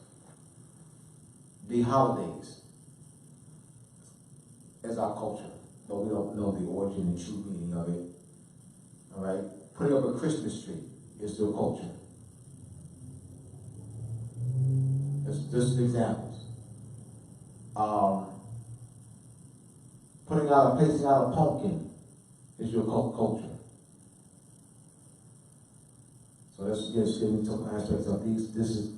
The holidays is our culture, though we don't know the origin and true meaning of it. All right? Putting up a Christmas tree is still culture. That's just examples. Placing out a pumpkin is your culture. So let's just give me some aspects of these. This is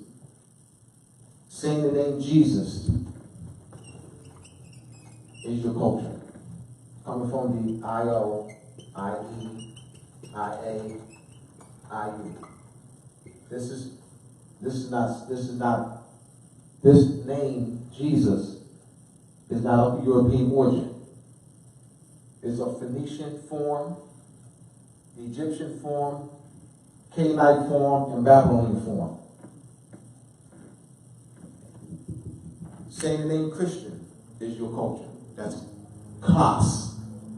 saying the name Jesus is your culture. Coming from the I-O, I-E, I-A, I-U. This name, Jesus, is not of European origin. It's a Phoenician form, Egyptian form, Canaanite form, and Babylonian form. Saying the name Christian is your culture. That's class.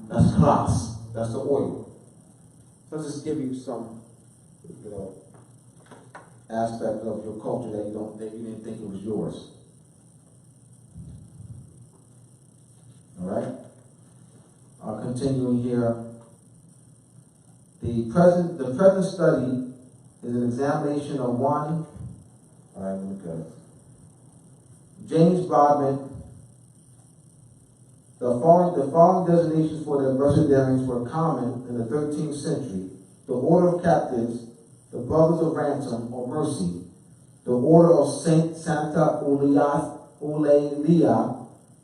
That's class. That's the oil. So I'll just give you some, aspect of your culture that you didn't think it was yours. All right. Continuing here. The present study is an examination of one. All right, let me go. James Bodman. The following designations for the Presbyterians were common in the 13th century: the Order of Captives, the Brothers of Ransom or Mercy, the Order of Santa Eulalia,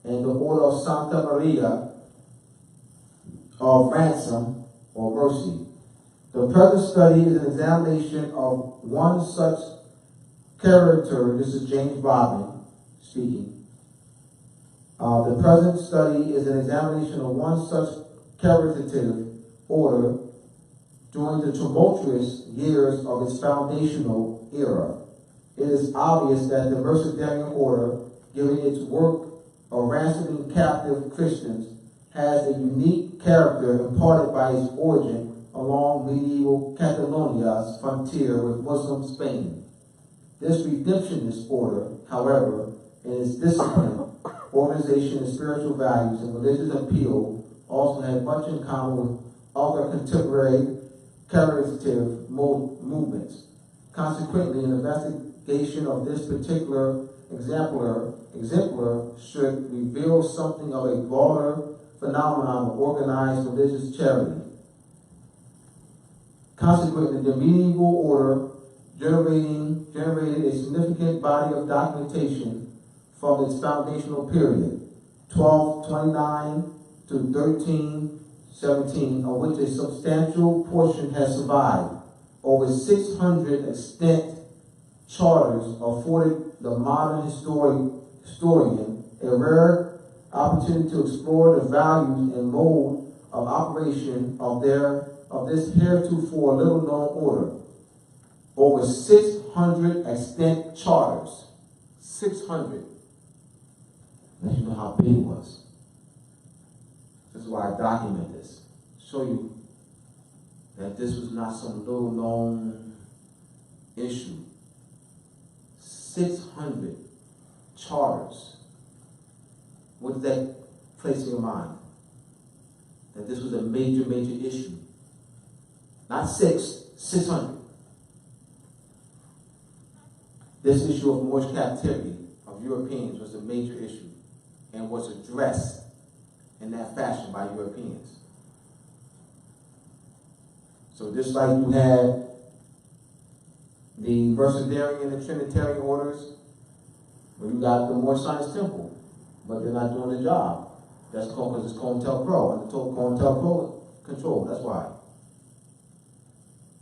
and the Order of Santa Maria of Ransom or Mercy. The present study is an examination of one such character. This is James Bodman speaking. The present study is an examination of one such caritative order during the tumultuous years of its foundational era. It is obvious that the Mercedarian order, given its work of ransoming captive Christians, has a unique character imparted by its origin along medieval Catalonia's frontier with Muslim Spain. This redemptionist order, however, in its discipline, organization, and spiritual values and religious appeal, also had much in common with other contemporary caritative movements. Consequently, an investigation of this particular exemplar should reveal something of a broader phenomenon of organized religious charity. Consequently, the medieval order generated a significant body of documentation from its foundational period, 1229 to 1317, of which a substantial portion has survived. Over 600 extant charters afforded the modern historian a rare opportunity to explore the values and mode of operation of this heretofore little-known order. Over 600 extant charters. 600. Let you know how big it was. This is why I document this. Show you that this was not some little-known issue. 600 charters. What did that place in your mind? That this was a major, major issue. Not 600. This issue of Moorish captivity of Europeans was a major issue and was addressed in that fashion by Europeans. So just like you had the Mercedarian and Trinitarian orders, well, you got the Moorish Science Temple, but they're not doing the job. That's called because it's COINTELPRO, under COINTELPRO control. That's why.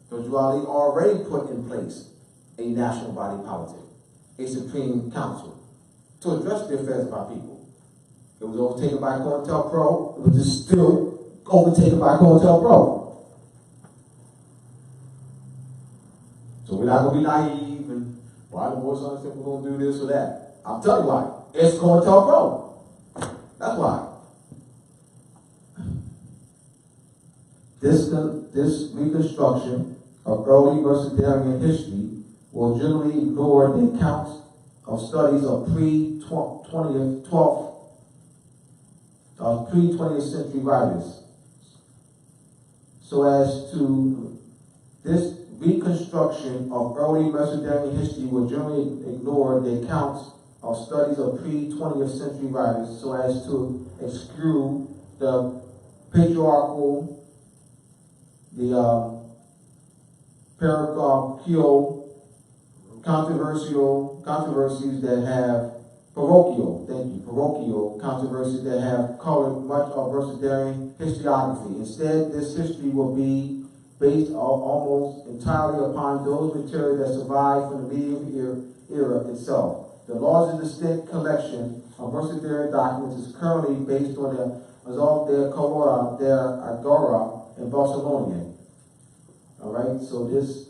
So Juali already put in place a national body politic, a supreme council, to address the affairs of our people. It was overtaken by COINTELPRO. It was just still overtaken by COINTELPRO. So we're not going to be naive and why the Moorish Science Temple going to do this or that. I'll tell you why. It's COINTELPRO. That's why. This reconstruction of early Mercedarian history will generally ignore the accounts of studies of pre-20th century writers. So as to this reconstruction of early Mercedarian history will generally ignore the accounts of studies of pre-20th century writers so as to exclude the patriarchal, the parochial controversies that have parochial controversies that have colored much of Mercedarian historiography. Instead, this history will be based almost entirely upon those materials that survive from the medieval era itself. The largest distinct collection of Mercedarian documents is currently based on the Azov de Corora de Agora in Barcelona. All right, so this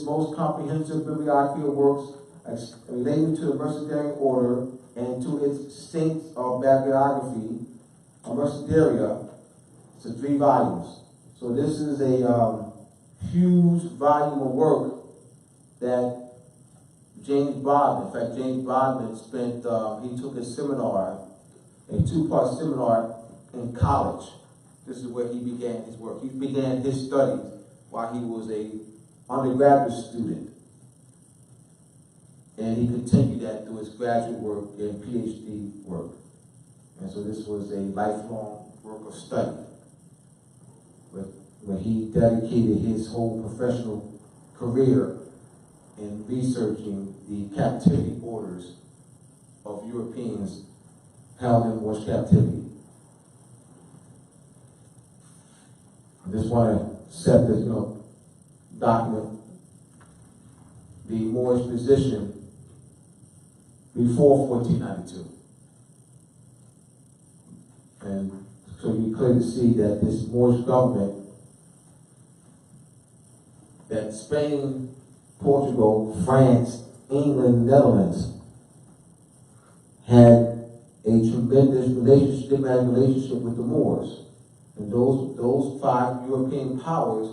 most comprehensive bibliography of works relating to the Mercedarian order and to its saints of bibliography of Mercedaria, it's 3 volumes. So this is a huge volume of work that James Bodman, in fact, James Bodman spent, he took a seminar, a 2-part seminar in college. This is where he began his work. He began his studies while he was a undergraduate student. And he continued that through his graduate work and PhD work. And so this was a lifelong work of study where he dedicated his whole professional career in researching the captivity orders of Europeans held in Moorish captivity. I just want to set this, document the Moorish position before 1492. And so you clearly see that this Moorish government, that Spain, Portugal, France, England, Netherlands had a tremendous diplomatic relationship with the Moors. And those five European powers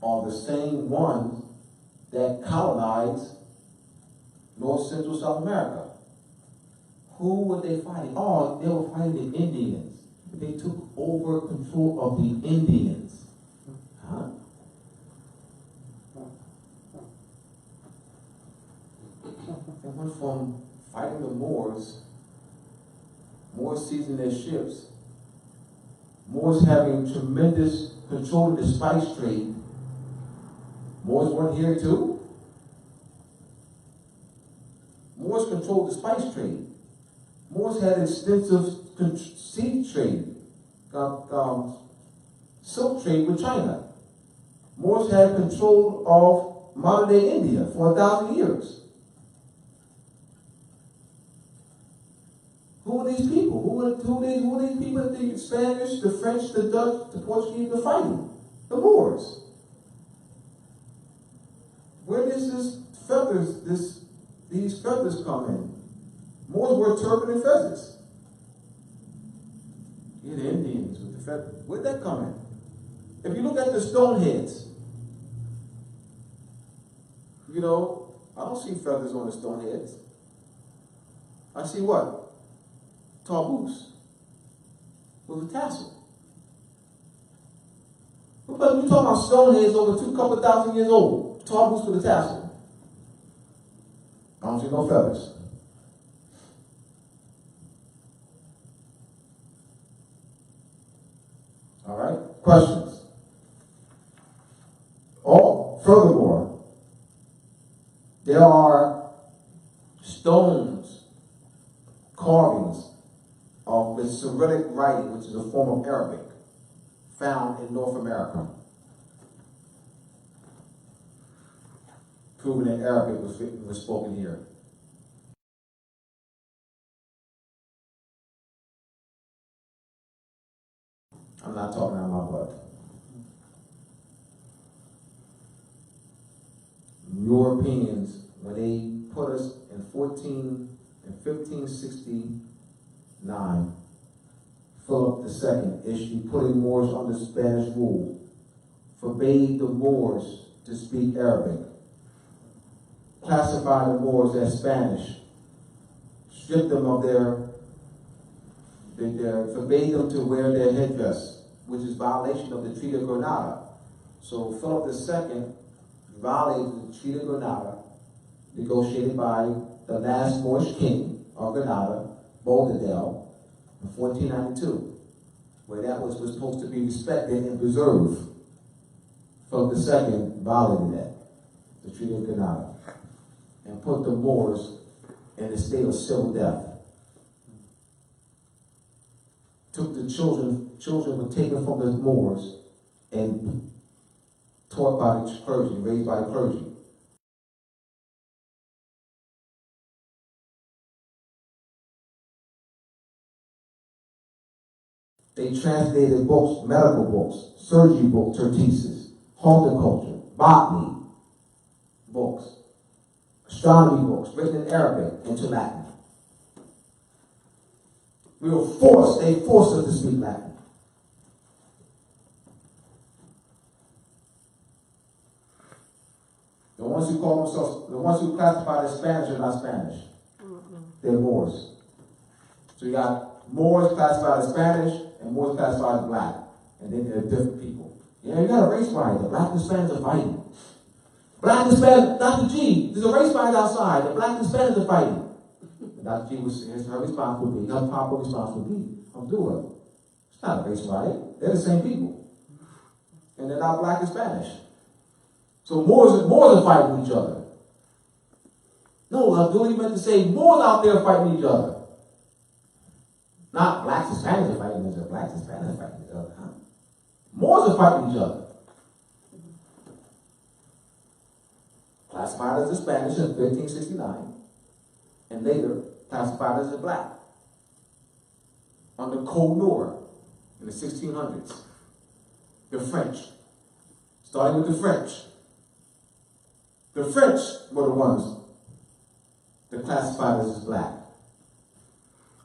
are the same ones that colonized North Central South America. Who were they fighting? Oh, they were fighting the Indians. They took over control of the Indians. Huh? They went from fighting the Moors seizing their ships, Moors having tremendous control of the spice trade. Moors weren't here too. Moors controlled the spice trade. Moors had extensive seed trade, silk trade with China. Moors had control of modern day India for 1,000 years. Who are these people? Who are these people that the Spanish, the French, the Dutch, the Portuguese are fighting? The Moors. Where does these feathers come in? Moors wore turban and feathers. Yeah, the Indians with the feathers. Where'd that come in? If you look at the stone heads, I don't see feathers on the stone heads. I see what? Tarboos with a tassel. But you're talking about stone heads over couple thousand years old. Tarboos with a tassel. I don't see no feathers. All right? Questions? Furthermore, there are stones, carvings with Cyrillic writing, which is a form of Arabic, found in North America, proving that Arabic was spoken here. I'm not talking out my butt. Europeans, when they put us in 1569, Philip II issued putting Moors under Spanish rule, forbade the Moors to speak Arabic, classified the Moors as Spanish, stripped them of forbade them to wear their headdress, which is violation of the Treaty of Granada. So Philip II violated the Treaty of Granada, negotiated by the last Moorish king of Granada, Boldedel, in 1492, where that was supposed to be respected and preserved. Philip II violated that, the Treaty of Granada, and put the Moors in a state of civil death. Took the children were taken from the Moors and taught by the clergy, raised by the clergy. They translated books, medical books, surgery books, treatises, horticulture, botany books, astronomy books, written in Arabic into Latin. They forced us to speak Latin. The ones who classify as Spanish are not Spanish. They're Moors. So you got Moors classified as Spanish and Moors classified as black. And then they're different people. Yeah, you got a race riot. The black and Spanish are fighting. Black and Spanish, Dr. G, there's a race riot outside. The black and Spanish are fighting. And Dr. G her response would be, her proper response would be, I'm doing it. It's not a race riot. They're the same people. And they're not black and Spanish. So Moors are fighting each other. No, Abdullah meant to say Moors out there fighting each other. Not blacks and Spanish are fighting each other. Blacks and Spanish are fighting each other. Huh? Moors are fighting each other. classified as a Spanish in 1569, and later classified as a black under Code Noir in the 1600s. The French, starting with the French. The French were the ones that classified us as black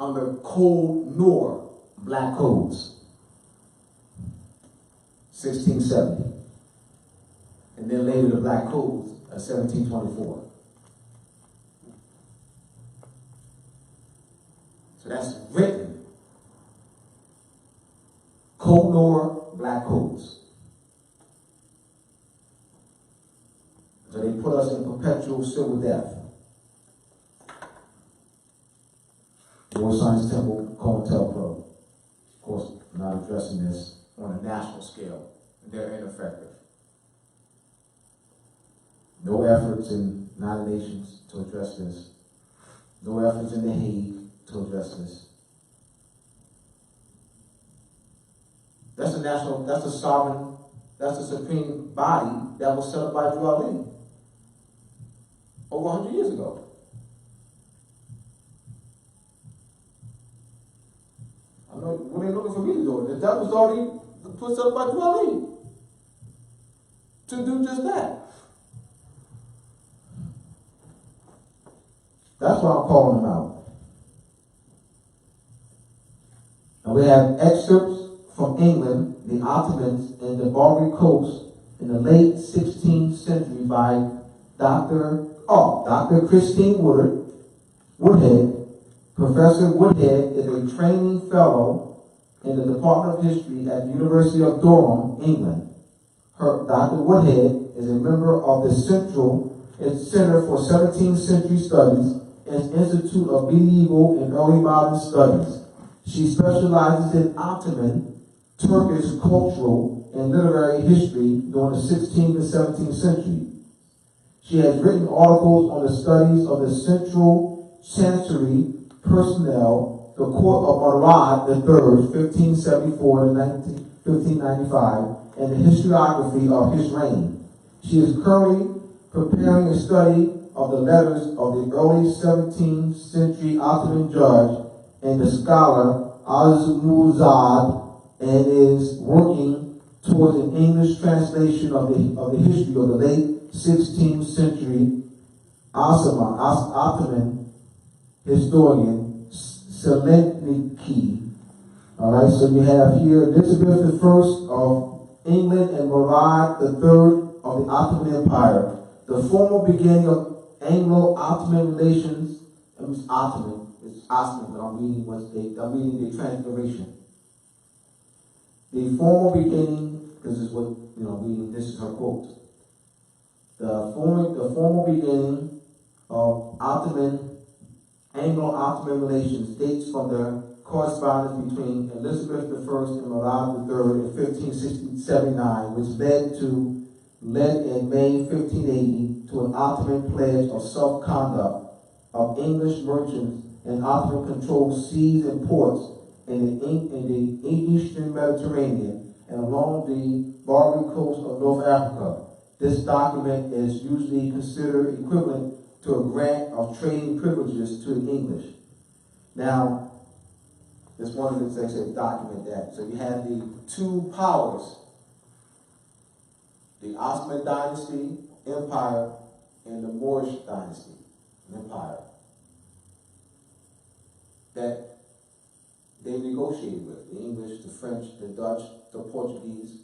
under Code Noir, black codes, 1670. And then later the black codes of 1724. So that's written. Code Noir, black codes. So they put us in perpetual civil death. War Science Temple, COINTELPRO. Of course, not addressing this on a national scale. They're ineffective. No efforts in United Nations to address this. No efforts in The Hague to address this. That's a national, that's a sovereign, that's a supreme body that was set up by Drew Ali over 100 years ago. I know when they're looking for me to do it, that was already put up by Drew Ali to do just that. That's why I'm calling them out. And we have excerpts from England, the Ottomans, and the Barbary Coast in the late 16th century by Dr. Christine Woodhead. Professor Woodhead is a training fellow in the Department of History at the University of Durham, England. Dr. Woodhead is a member of the Center for 17th Century Studies and Institute of Medieval and Early Modern Studies. She specializes in Ottoman, Turkish cultural and literary history during the 16th and 17th century. She has written articles on the studies of the Central Chancery personnel, the Court of Murad III, 1574 to 1595, and the historiography of his reign. She is currently preparing a study of the letters of the early 17th century Ottoman judge and the scholar Azmuzad, and is working towards an English translation of the history of the late 16th century Ottoman historian Seleniki. All right, so you have here Elizabeth I of England and Murad III of the Ottoman Empire. The formal beginning of Anglo-Ottoman relations, it's Ottoman, but I'm reading the transliteration. The formal beginning, this is what, this is her quote. The formal beginning of Anglo-Ottoman relations dates from the correspondence between Elizabeth I and Murad III in 1579, which led in May 1580 to an Ottoman pledge of self-conduct of English merchants and Ottoman-controlled seas and ports in the eastern Mediterranean and along the Barbary coast of North Africa. This document is usually considered equivalent to a grant of trading privileges to the English. Now, this one of the things they document that. So you have the two powers, the Ottoman dynasty, empire, and the Moorish dynasty, empire, that they negotiated with, the English, the French, the Dutch, the Portuguese,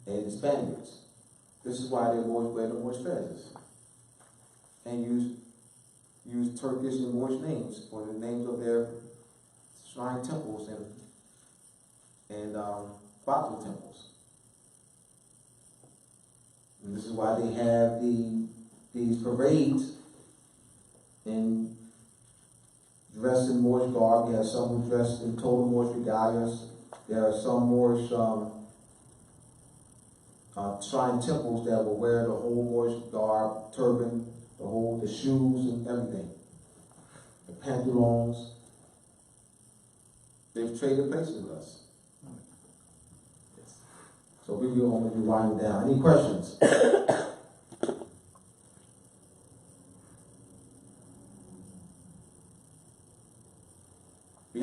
and the Spaniards. This is why they always wear the Moorish feathers and use Turkish and Moorish names for the names of their shrine temples and Baal temples. And this is why they have these parades and dressed in Moorish garb. You have some who dressed in total Moorish regalias. There are some Moorish shrine temples that will wear the whole Moorish garb, turban, the shoes and everything. The pantaloons. They've traded places with us. So we will only be winding down. Any questions?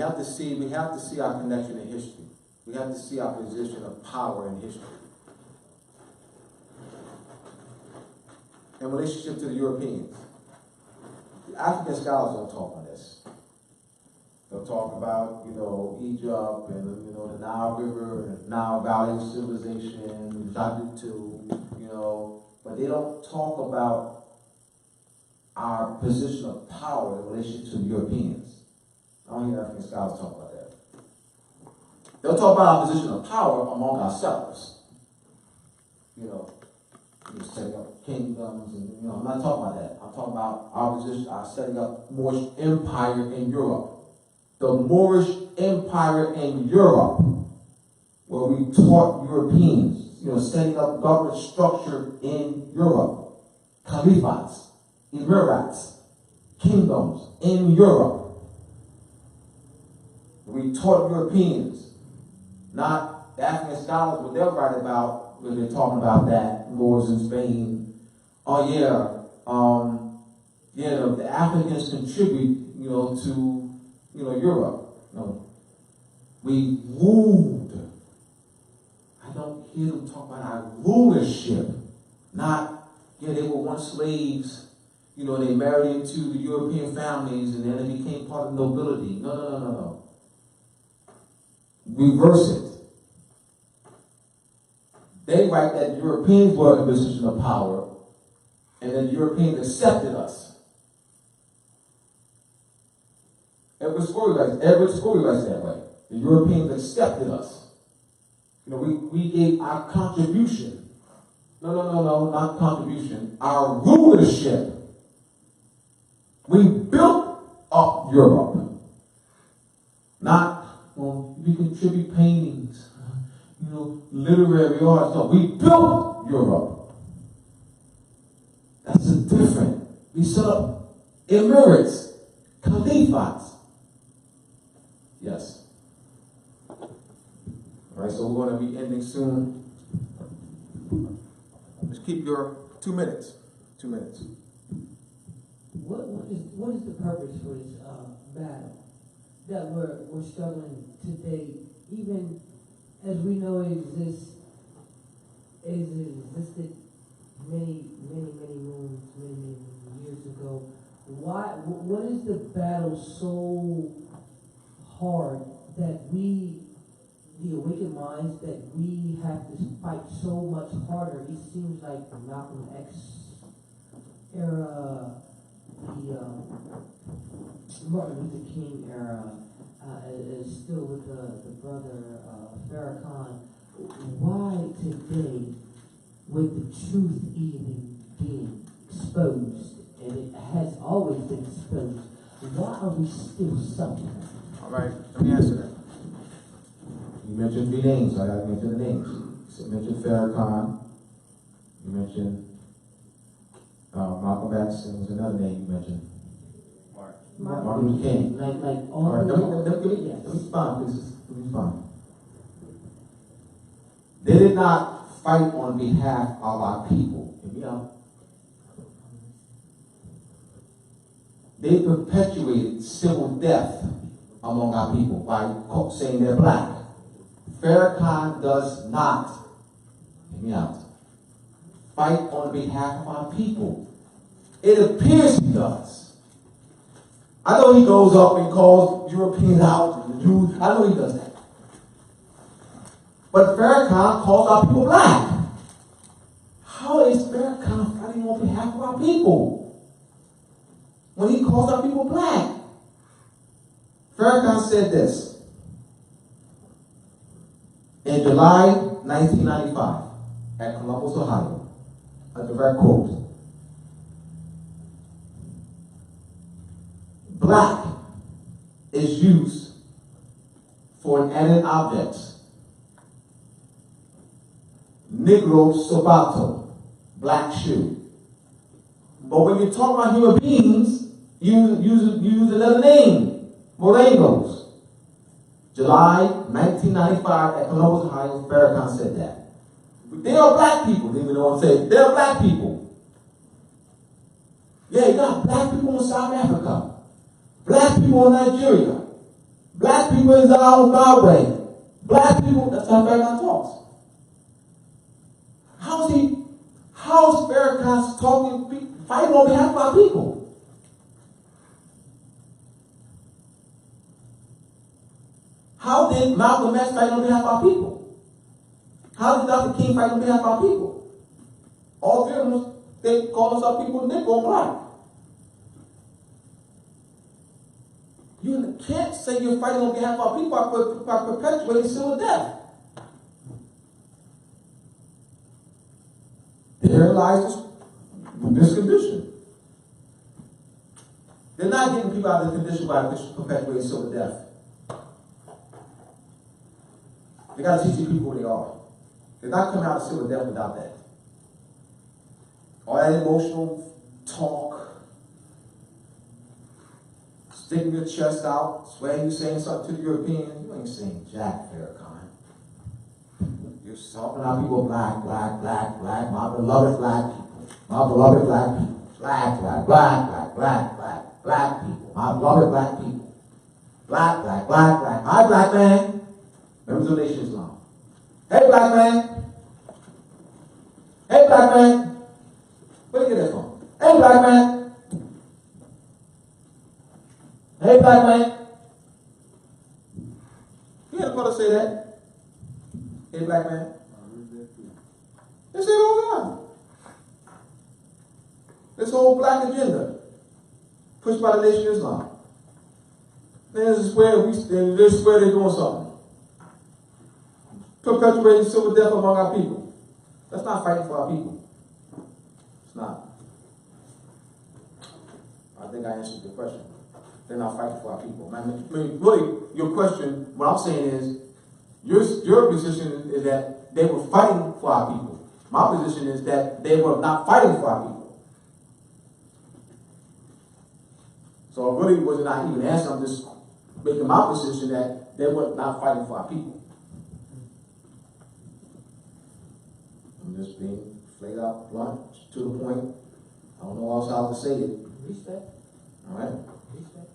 have to see our connection in history. We have to see our position of power in history. In relationship to the Europeans, the African scholars don't talk on this. They'll talk about, Egypt and, the Nile River and the Nile Valley of Civilization, Timbuktu, but they don't talk about our position of power in relation to the Europeans. I don't hear African scholars talk about that. They'll talk about our position of power among ourselves. Setting up kingdoms, and I'm not talking about that. I'm talking about our position, our setting up Moorish empire in Europe. The Moorish Empire in Europe, where we taught Europeans, setting up government structure in Europe, caliphs, emirats, kingdoms in Europe. We taught Europeans, not the African scholars, what they'll write about when they're talking about that, Moors in Spain. The Africans contribute, to Europe. We ruled. I don't hear them talk about our rulership. Not, they were once slaves, they married into the European families and then they became part of nobility. No. Reverse it. They write that Europeans were in a position of power and then the Europeans accepted us. Every story writes that way. The Europeans accepted us. We gave our contribution. No, not contribution. Our rulership. We built up Europe. Not, we contribute paintings, literary arts. No, we built Europe. That's different. We set up emirates, caliphs. Yes. All right, so we're going to be ending soon. Just keep your 2 minutes. 2 minutes. What is the purpose for this battle that we're struggling today? Even as we know it existed many moons, many years ago. What is the battle so hard that we, the awakened minds, that we have to fight so much harder? It seems like the Malcolm X era, the Martin Luther King era, is still with the brother Farrakhan. Why today, with the truth even being exposed, and it has always been exposed, why are we still suffering? All right, let me answer that. You mentioned 3 names, so I gotta mention the names. So you mentioned Farrakhan, you mentioned Malcolm X, and there was another name you mentioned. Martin Luther King. Like all right, the let me respond, please. Let me respond. They did not fight on behalf of our people. Hear me out. They perpetuated civil death among our people by saying they're black. Farrakhan does not, hear me out, fight on behalf of our people. It appears he does. I know he goes up and calls Europeans out and the Jews. I know he does that. But Farrakhan calls our people black. How is Farrakhan fighting on behalf of our people when he calls our people black? Farrakhan said this in July 1995 at Columbus, Ohio. A direct quote. Black is used for inanimate objects. Negro sabato, black shoe. But when you talk about human beings, you use another name, Morengos. July 1995 at Columbus, Ohio, Farrakhan said that. They are black people, even though I'm saying they're black people. Yeah, you got black people in South Africa, black people in Nigeria, Black people is out of my way. Black people, that's how Farrakhan talks. How is Farrakhan talking, fighting on behalf of our people? How did Malcolm X fight on behalf of our people? How did Dr. King fight on behalf of our people? All three of them, they call us our people Negro and black. You can't say you're fighting on behalf of our people by perpetuating civil death. There lies this condition. They're not getting people out of this condition by perpetuating civil death. They got to teach these people who they are. They're not coming out of civil death without that. All that emotional talk, sticking your chest out, swearing you're saying something to the Europeans. You ain't saying Jack Farrakhan. You're talking about people black, black, black, black, my beloved black people. My beloved black people. Black, black, black, black, black, black, black people. My beloved black people. Black, black, black, black. Hi, black man. Members of Nation Islam. Hey, black man. Hey, black man. Where do you get that from? Hey, black man. Hey, black man. You hear the brother say that? Hey, black man. They say it all the time. This whole black agenda pushed by the Nation of Islam. This is where they're doing something. Perpetuating civil death among our people. That's not fighting for our people. It's not. I think I answered your question. They're not fighting for our people. I mean, really, your question, what I'm saying is, your position is that they were fighting for our people. My position is that they were not fighting for our people. So it really was not even answering. I'm just making my position that they were not fighting for our people. I'm just being flat out blunt, to the point. I don't know else how to say it. Respect. All right. Respect.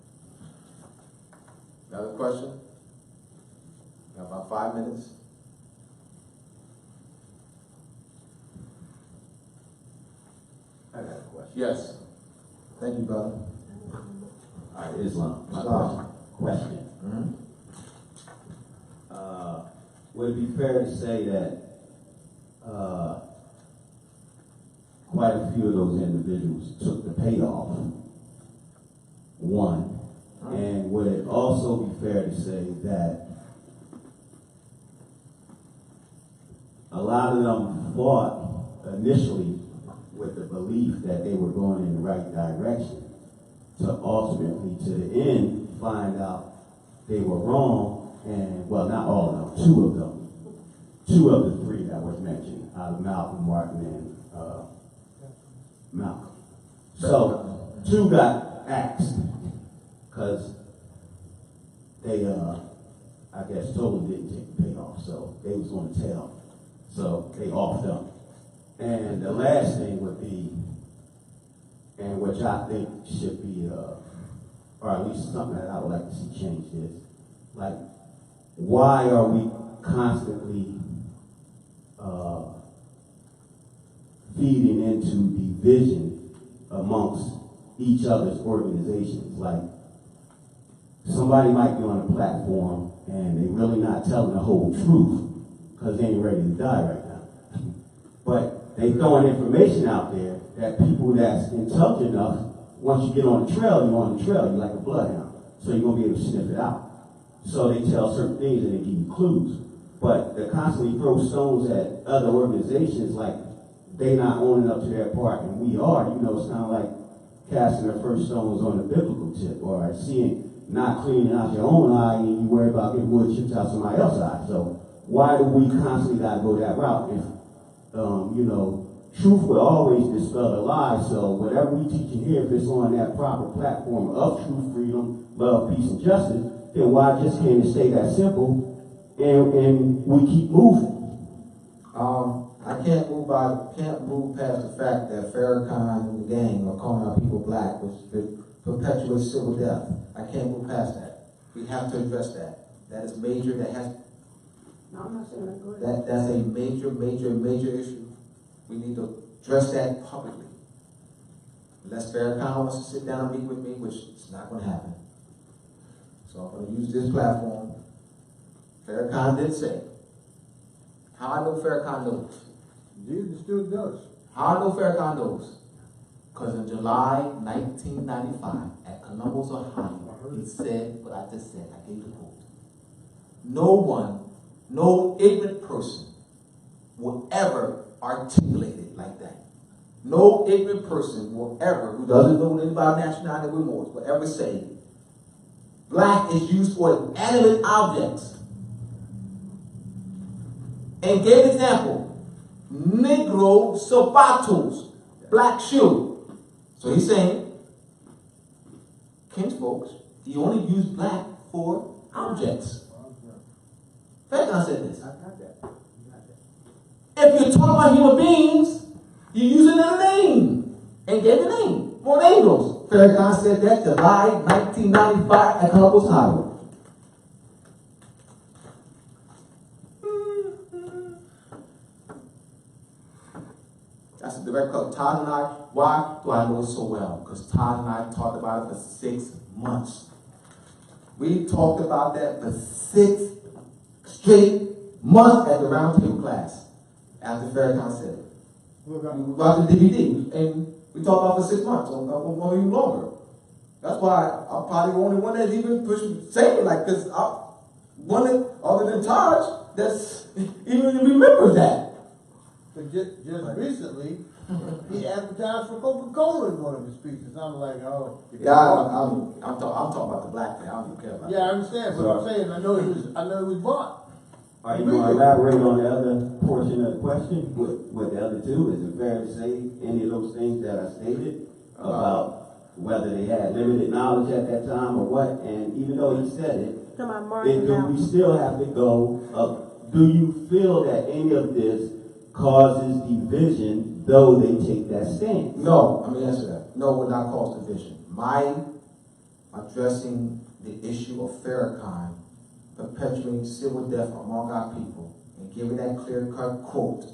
Another question? Got about 5 minutes. I got a question. Yes. Thank you, brother. All right, Islam. My Islam. question. Mm-hmm. Would it be fair to say that quite a few of those individuals took the payoff? One. And would it also be fair to say that a lot of them fought initially with the belief that they were going in the right direction, to ultimately, to the end, find out they were wrong, and, well, not all of them, two of the three that was mentioned, out of Malcolm, Martin, and Malcolm. So, two got axed, because they, I guess, totally didn't take the payoff, so they was going to tell, so they offed them. And the last thing would be, and which I think should be, or at least something that I would like to see changed is, like, why are we constantly feeding into division amongst each other's organizations? Like, somebody might be on a platform and they really not telling the whole truth because they ain't ready to die right now. But they throwing information out there that people that's intelligent enough, once you get on the trail, you're on the trail. You're like a bloodhound. So you're going to be able to sniff it out. So they tell certain things and they give you clues. But they constantly throw stones at other organizations like they not owning up to their part and we are. You know, it's kind of like casting their first stones on the biblical tip, or seeing not cleaning out your own eye and you worry about getting wood chipped out somebody else's eye. So why do we constantly got to go that route? If, you know, truth will always dispel the lie, so whatever we teaching here, if it's on that proper platform of truth, freedom, love, peace, and justice, then why just can't it stay that simple and we keep moving? I can't move past the fact that Farrakhan and the gang are calling out people black, which perpetuates civil death. I can't move past that. We have to address that. That is major, No, I'm not saying that. Go ahead. that's a major issue. We need to address that publicly. Unless Farrakhan wants to sit down and meet with me, which is not going to happen. So I'm going to use this platform. Farrakhan did say. How I know Farrakhan knows? Jesus still does. How I know Farrakhan knows? Because in July 1995, at Columbus, Ohio, he said what I just said. I gave the quote. No ignorant person will ever articulate it like that. No ignorant person will ever, who doesn't know anything about nationality or remorse, will ever say, black is used for inanimate objects. And gave an example. Negro zapatos, black shoe. So he's saying, kinsfolks, you only use black for objects. Farrakhan said this. I got that. If you're talking about human beings, you're using their name. And gave the name. More angels. Farrakhan said that July 1995 at Columbus, Ohio. That's a direct cut. Todd and I, why do I know it so well? Because Todd and I talked about it for 6 months. We talked about that for 6 straight months at the round table class after Farrakhan said it. We watched the DVD and we talked about it for 6 months or even longer. That's why I'm probably the only one that's even pushing saying like this. One other than Taj that's even remembers that. But just recently, he advertised for Coca-Cola in one of his speeches. I'm like, oh. Yeah, I'm talking about the black man. I don't even care about Yeah, I understand, but I'm saying, I know it was bought. Are you going to elaborate on the other portion of the question with the other two? Is it fair to say any of those things that I stated about whether they had limited knowledge at that time or what? And even though he said it, do we still have to go up? Do you feel that any of this causes division, though they take that stance? No, let me answer that. No, it would not cause division. My addressing the issue of Farrakhan perpetuating civil death among our people and giving that clear-cut quote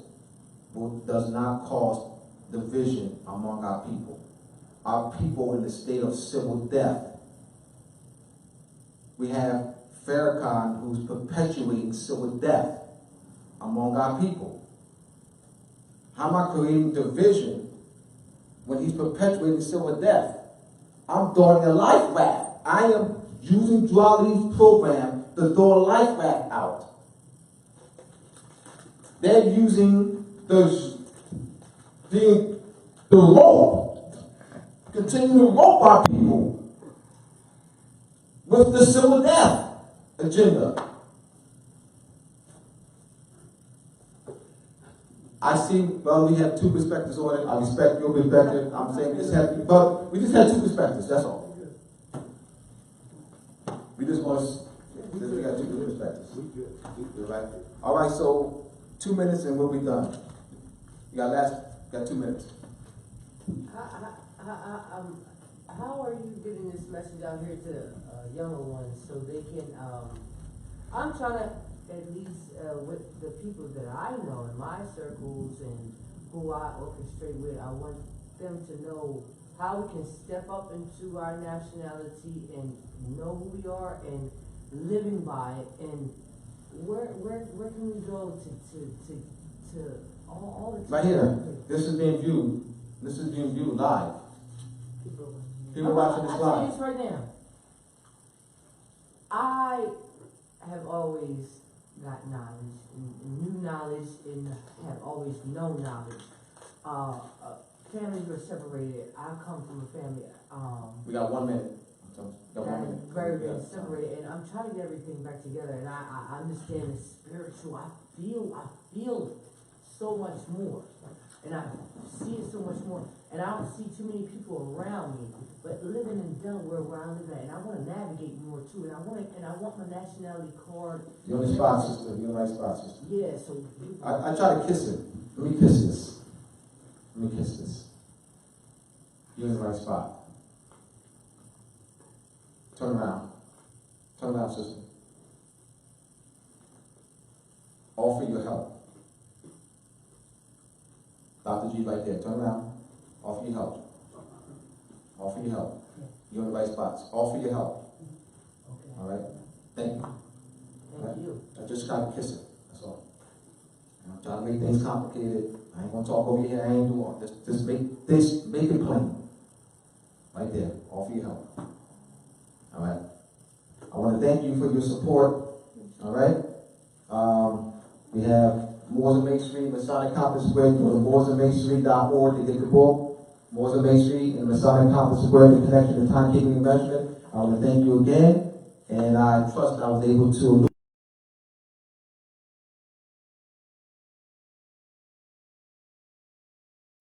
does not cause division among our people. Our people in the state of civil death. We have Farrakhan who's perpetuating civil death among our people. How am I creating division when he's perpetuating civil death? I'm throwing a life raft. I am using Duality's program to throw a life raft out. They're using the rope, continue to rope our people with the civil death agenda. I see, well, we have two perspectives on it. I respect your perspective. I'm saying we just have, but we just had two perspectives, that's all. We just want to, we got two perspectives. Right? All right, so 2 minutes and we'll be done. You got 2 minutes. How are you getting this message out here to younger ones so they can, I'm trying to, at least with the people that I know in my circles and who I orchestrate with, I want them to know how we can step up into our nationality and know who we are and living by it, and where can we go to all the Right here. This is being viewed. This is being viewed live. People watching this I'll tell you live. this right now. I have always got knowledge, and new knowledge, and have always known knowledge. Families were separated. I come from a family. We got 1 minute. Very separated, and I'm trying to get everything back together. And I understand the spiritual. I feel it so much more, and I see it so much more. And I don't see too many people around me, but living in Delaware where I live at, and I want to navigate more too. And I want my nationality card. You're on the spot, sister. You're on the right spot, sister. Yeah. So I try to kiss it. Let me kiss this. You're in the right spot. Turn around. Turn around, sister. Offer your help. Dr. G right there. Turn around. Offer your help. Offer your help. You're in the right spots. Offer your help. Okay. All right? Thank you. Thank you. I just gotta kiss it. That's all. I'm trying to make things complicated. I ain't gonna talk over here. I ain't doing just make it plain. Right there. Offer your help. All right. I want to thank you for your support. All right. We have Moors of Main Street, Masonic Conference Square. Go to moorsofmainstreet.org to get the book. Moors of Main Street and Masonic Conference Square, the connection to timekeeping and measurement. I want to thank you again, and I trust I was able to.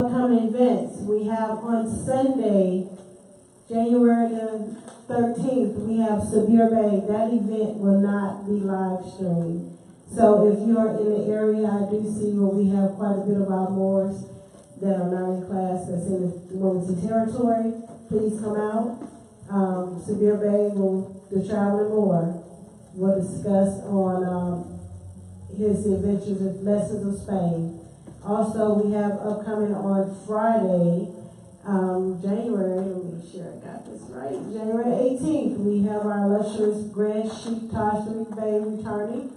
Upcoming events, we have on Sunday, January the 13th, we have Sabir Bay. That event will not be live streamed. So if you're in the area, I do see where we have quite a bit of our Moors that are not in class that's in the Wilmington territory. Please come out. Sabir Bay the traveling Moor will discuss on his adventures and lessons of Spain. Also, we have upcoming on Friday, January, let me make sure I got this right, January 18th, we have our illustrious Grand Sheikh Taj Bay returning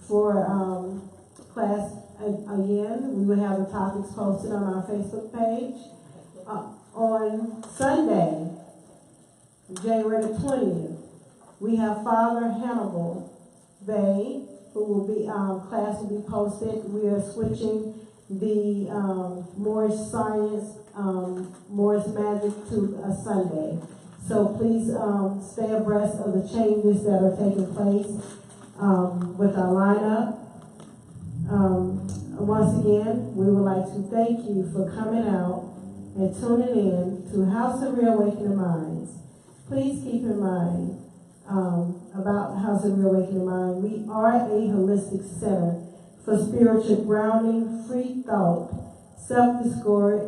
for class again. We will have the topics posted on our Facebook page. On Sunday, January the 20th, we have Father Hannibal Bay, who will be, class will be posted. We are switching the Moorish science, Moorish magic to a Sunday. So please stay abreast of the changes that are taking place with our lineup. Once again, we would like to thank you for coming out and tuning in to House of Reawakening Minds. Please keep in mind about House of Reawakening Mind. We are a holistic center for spiritual grounding, free thought, self-discovery,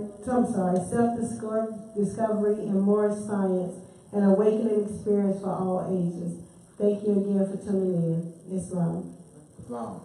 and Moorish science, and awakening experience for all ages. Thank you again for tuning in. Islam. Wow.